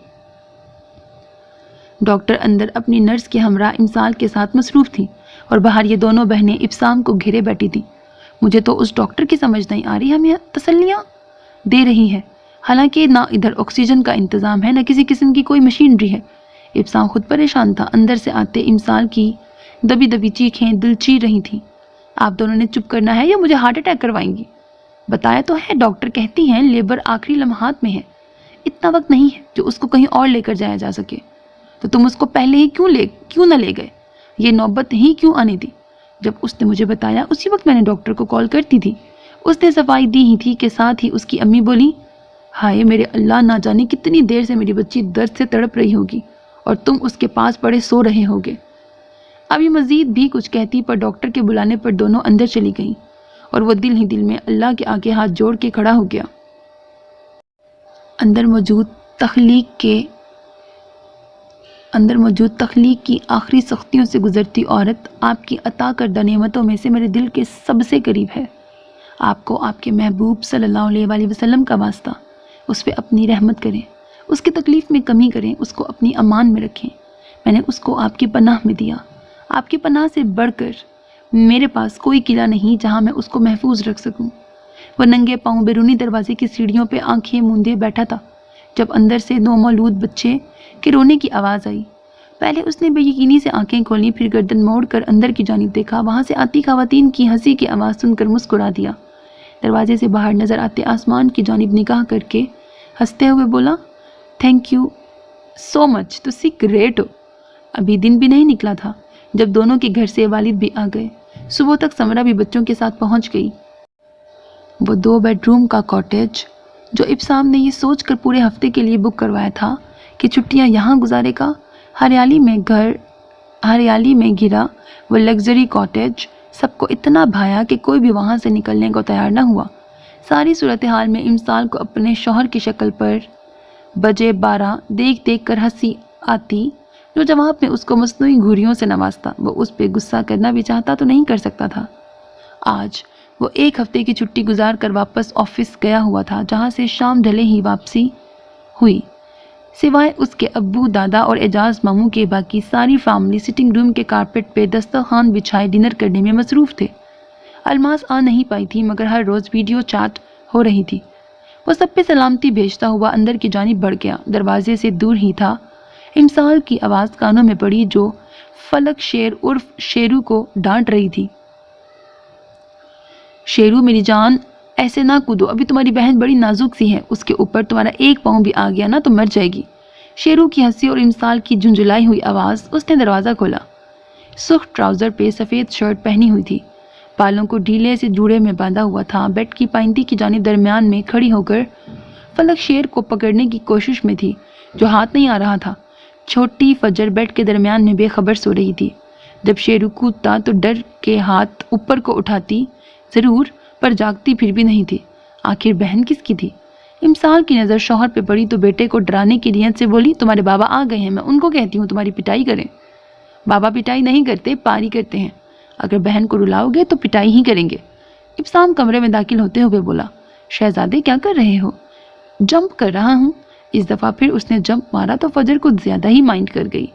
Speaker 1: ڈاکٹر اندر اپنی نرس کے ہمراہ امسال کے ساتھ مصروف تھی اور باہر یہ دونوں بہنیں ابسام کو گھیرے بیٹھی تھیں۔ مجھے تو اس ڈاکٹر کی سمجھ نہیں آ رہی، ہمیں تسلیاں دے رہی ہے، حالانکہ نہ ادھر آکسیجن کا انتظام ہے نہ کسی قسم کی کوئی مشینری ہے۔ ابسام خود پریشان تھا، اندر سے آتے امسال کی دبی دبی چیخیں دل چیر رہی تھیں۔ آپ دونوں نے چپ کرنا ہے یا مجھے ہارٹ اٹیک کروائیں گی؟ بتایا تو ہے، ڈاکٹر کہتی ہیں لیبر آخری لمحات میں ہے، اتنا وقت نہیں ہے جو اس کو کہیں اور لے کر جایا جا سکے، تو تم اس کو پہلے ہی کیوں نہ لے گئے؟ یہ نوبت ہی کیوں آنی تھی؟ جب اس نے مجھے بتایا اسی وقت میں نے ڈاکٹر کو کال کرتی تھی، اس نے صفائی دی ہی تھی کہ ساتھ ہی اس کی امی بولی، ہائے میرے اللہ، نہ جانے کتنی دیر سے میری بچی درد سے تڑپ رہی ہوگی اور تم اس کے پاس پڑے سو رہے ہوگے۔ ابھی مزید بھی کچھ کہتی پر ڈاکٹر کے بلانے پر دونوں اندر چلی گئیں اور وہ دل ہی دل میں اللہ کے آگے ہاتھ جوڑ کے کھڑا ہو گیا۔ اندر موجود تخلیق کی آخری سختیوں سے گزرتی عورت آپ کی عطا کردہ نعمتوں میں سے میرے دل کے سب سے قریب ہے۔ آپ کو آپ کے محبوب صلی اللہ علیہ وآلہ وسلم کا واسطہ، اس پہ اپنی رحمت کریں، اس کی تکلیف میں کمی کریں، اس کو اپنی امان میں رکھیں۔ میں نے اس کو آپ کی پناہ میں دیا، آپ کی پناہ سے بڑھ کر میرے پاس کوئی قلعہ نہیں جہاں میں اس کو محفوظ رکھ سکوں۔ وہ ننگے پاؤں بیرونی دروازے کی سیڑھیوں پہ آنکھیں موندے بیٹھا تھا جب اندر سے نومولود بچے کے رونے کی آواز آئی۔ پہلے اس نے بے یقینی سے آنکھیں کھولیں، پھر گردن موڑ کر اندر کی جانب دیکھا، وہاں سے آتی خواتین کی ہنسی کی آواز سن کر مسکرا دیا۔ دروازے سے باہر نظر آتے آسمان کی جانب نگاہ کر کے ہنستے ہوئے بولا، تھینک یو سو مچ، تسی گریٹ ہو۔ ابھی دن بھی نہیں نکلا تھا جب دونوں کے گھر سے والد بھی آ گئے۔ صبح تک سمرہ بھی بچوں کے ساتھ پہنچ گئی۔ وہ 2 بیڈ روم کا کاٹیج جو ابسام نے یہ سوچ کر پورے ہفتے کے لیے بک کروایا تھا کہ چھٹیاں یہاں گزارے گا، ہریالی میں گھرا وہ لگژری کاٹیج سب کو اتنا بھایا کہ کوئی بھی وہاں سے نکلنے کو تیار نہ ہوا۔ ساری صورتحال میں امسال کو اپنے شوہر کی شکل پر بجے 12 دیکھ کر ہنسی آتی، جو جواب میں اس کو مصنوعی گھوریوں سے نوازتا۔ وہ اس پہ غصہ کرنا بھی چاہتا تو نہیں کر سکتا تھا۔ آج وہ 1 ہفتے کی چھٹی گزار کر واپس آفس گیا ہوا تھا، جہاں سے شام ڈھلے ہی واپسی ہوئی۔ سوائے اس کے ابو، دادا اور اعجاز ماموں کے باقی ساری فیملی سٹنگ روم کے کارپٹ پہ دسترخوان بچھائے ڈنر کرنے میں مصروف تھے۔ الماس آ نہیں پائی تھی مگر ہر روز ویڈیو چیٹ ہو رہی تھی۔ وہ سب پہ سلامتی بھیجتا ہوا اندر کی جانب بڑھ گیا۔ دروازے سے دور ہی تھا امسال کی آواز کانوں میں پڑی جو فلک شیر عرف شیرو کو ڈانٹ رہی تھی، شیرو میری جان، ایسے نہ کودو، ابھی تمہاری بہن بڑی نازک سی ہے، اس کے اوپر تمہارا 1 پاؤں بھی آ گیا نا تو مر جائے گی۔ شیرو کی ہنسی اور امسال کی جھنجھلائی ہوئی آواز۔ اس نے دروازہ کھولا۔ سرخ ٹراؤزر پہ سفید شرٹ پہنی ہوئی تھی، بالوں کو ڈھیلے سے جوڑے میں باندھا ہوا تھا۔ بیڈ کی پائنتی کی جانب درمیان میں کھڑی ہو کر فلک شیر کو پکڑنے کی کوشش میں تھی جو ہاتھ نہیں آ رہا تھا۔ چھوٹی فجر بیڈ کے درمیان میں بے خبر سو رہی تھی۔ جب شیرو کودتا تو ڈر کے ہاتھ اوپر کو اٹھاتی ضرور، پر جاگتی پھر بھی نہیں تھی۔ آخر بہن کس کی تھی؟ امسال کی نظر شوہر پہ پڑی تو بیٹے کو ڈرانے کی نیت سے بولی، تمہارے بابا آ گئے ہیں، میں ان کو کہتی ہوں تمہاری پٹائی کریں۔ بابا پٹائی نہیں کرتے، پاری کرتے ہیں، اگر بہن کو رلاؤ گے تو پٹائی ہی کریں گے۔ ابسام کمرے میں داخل ہوتے ہوئے بولا، شہزادے کیا کر رہے ہو؟ جمپ کر رہا ہوں۔ اس دفعہ پھر اس نے جمپ مارا تو فجر کو زیادہ ہی مائنڈ کر گئی،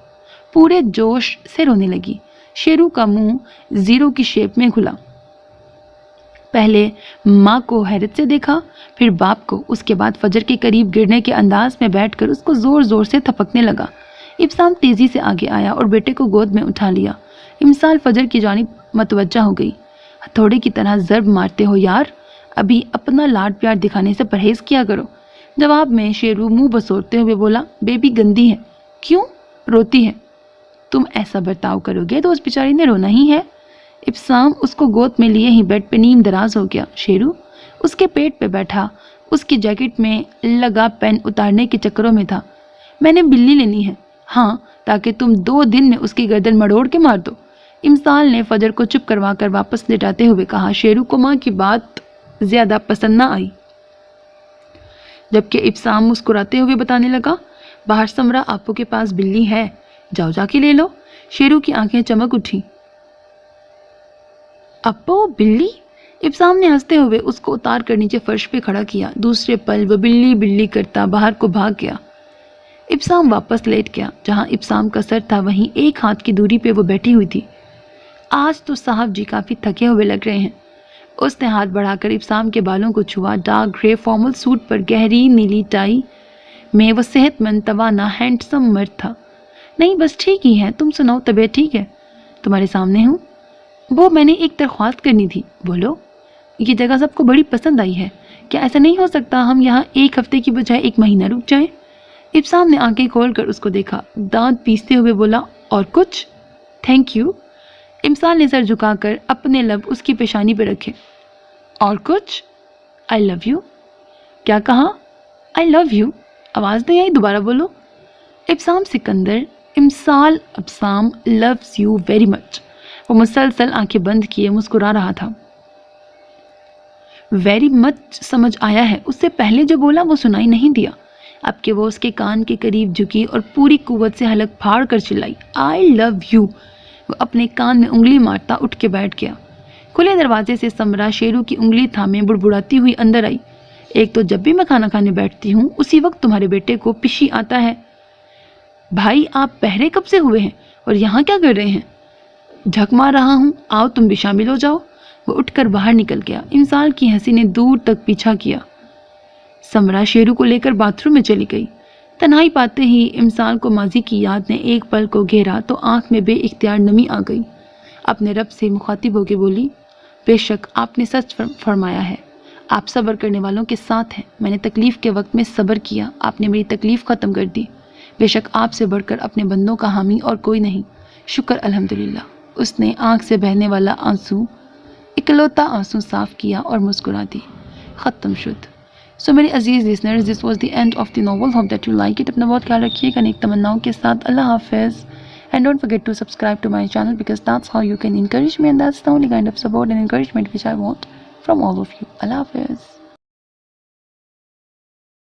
Speaker 1: پورے جوش سے رونے لگی۔ شیرو کا منہ 0 کی شیپ میں کھلا، پہلے ماں کو حیرت سے دیکھا، پھر باپ کو، اس کے بعد فجر کے قریب گرنے کے انداز میں بیٹھ کر اس کو زور زور سے تھپکنے لگا۔ ابسام تیزی سے آگے آیا اور بیٹے کو گود میں اٹھا لیا۔ امسال فجر کی جانب متوجہ ہو گئی۔ ہتھوڑے کی طرح ضرب مارتے ہو یار، ابھی اپنا لاڈ پیار دکھانے سے پرہیز کیا کرو۔ جواب میں شیرو منہ بسورتے ہوئے بولا، بیبی گندی ہے۔ کیوں روتی ہے؟ تم ایسا برتاؤ کرو گے تو اس بیچاری نے رونا ہی ہے۔ ابسام اس کو گود میں لیے ہی بیڈ پہ نیم دراز ہو گیا۔ شیرو اس کے پیٹ پہ بیٹھا اس کی جیکٹ میں لگا پین اتارنے کے چکروں میں تھا۔ میں نے بلی لینی ہے، ہاں، تاکہ تم 2 دن میں اس کی گردن مڑوڑ کے مار دو، امسال نے فجر کو چپ کروا کر واپس لٹاتے ہوئے کہا۔ شیرو کو ماں کی بات زیادہ پسند نہ آئی، جبکہ ابسام مسکراتے ہوئے بتانے لگا، باہر سمرا آپو کے پاس بلی ہے، جاؤ جا کے لے لو۔ شیرو کی آنکھیں چمک اٹھی۔ اپو بلی؟ ابسام نے ہنستے ہوئے اس کو اتار کر نیچے فرش پہ کھڑا کیا۔ دوسرے پل وہ بلی بلی کرتا باہر کو بھاگ گیا۔ ابسام واپس لیٹ گیا۔ جہاں ابسام کا سر تھا وہیں ایک ہاتھ کی دوری پہ وہ بیٹھی ہوئی تھی۔ آج تو صاحب جی کافی تھکے ہوئے لگ رہے ہیں۔ اس نے ہاتھ بڑھا کر ابسام کے بالوں کو چھوا۔ ڈارک گرے فارمل سوٹ پر گہری نیلی ٹائی میں وہ صحت مند توانا ہینڈسم مرد تھا۔ نہیں بس ٹھیک ہی ہے، تم سناؤ طبیعت ٹھیک ہے؟ تمہارے سامنے ہوں۔ وہ میں نے ایک درخواست کرنی تھی۔ بولو۔ یہ جگہ سب کو بڑی پسند آئی ہے، کیا ایسا نہیں ہو سکتا ہم یہاں 1 ہفتے کی بجائے 1 مہینہ رک جائیں؟ ابسام نے آنکھیں کھول کر اس کو دیکھا، دانت پیستے ہوئے بولا، اور کچھ؟ Thank you. امسال نے سر جھکا کر اپنے لب اس کی پیشانی پہ رکھے۔ اور کچھ؟ I love you. کیا کہا؟ I love you. آواز نہیں آئی، دوبارہ بولو۔ ابسام سکندر، امسال Absam loves you very much. وہ مسلسل آنکھیں بند کیے مسکرا رہا تھا۔ ویری مچ سمجھ آیا ہے، اس سے پہلے جو بولا وہ سنائی نہیں دیا۔ اب کہ وہ اس کے کان کے قریب جھکی اور پوری قوت سے حلق پھاڑ کر چلائی، آئی لو یو۔ وہ اپنے کان میں انگلی مارتا اٹھ کے بیٹھ گیا۔ کھلے دروازے سے سمرا شیرو کی انگلی تھامے بڑبڑاتی ہوئی اندر آئی۔ ایک تو جب بھی میں کھانا کھانے بیٹھتی ہوں اسی وقت تمہارے بیٹے کو پشی آتا ہے۔ بھائی آپ پہرے کب سے ہوئے ہیں اور یہاں کیا کر رہے ہیں؟ جھک مار رہا ہوں، آؤ تم بھی شامل ہو جاؤ۔ وہ اٹھ کر باہر نکل گیا۔ امسال کی ہنسی نے دور تک پیچھا کیا۔ سمرا شیرو کو لے کر باتھ روم میں چلی گئی۔ تنہائی پاتے ہی امسال کو ماضی کی یاد نے ایک پل کو گھیرا تو آنکھ میں بے اختیار نمی آ گئی۔ اپنے رب سے مخاطب ہو کے بولی، بے شک آپ نے سچ فرمایا ہے، آپ صبر کرنے والوں کے ساتھ ہیں۔ میں نے تکلیف کے وقت میں صبر کیا، آپ نے میری تکلیف ختم کر دی۔ بے شک آپ سے بڑھ کر اپنے بندوں کا حامی اور کوئی نہیں۔ شکر الحمدللہ۔ اس نے آنکھ سے بہنے والا آنسو، اکلوتا آنسو صاف کیا اور مسکرا دی۔ ختم شد۔ سو میرے عزیز listeners, this was the end of the novel. Hope that you like it. اپنا بہت خیال رکھیے گا نیک تمناؤں کے ساتھ۔ اللہ حافظ۔ And don't forget to subscribe to my channel because that's how you can encourage me, and that's the only kind of support and encouragement which I want from all of you. Allah Hafiz.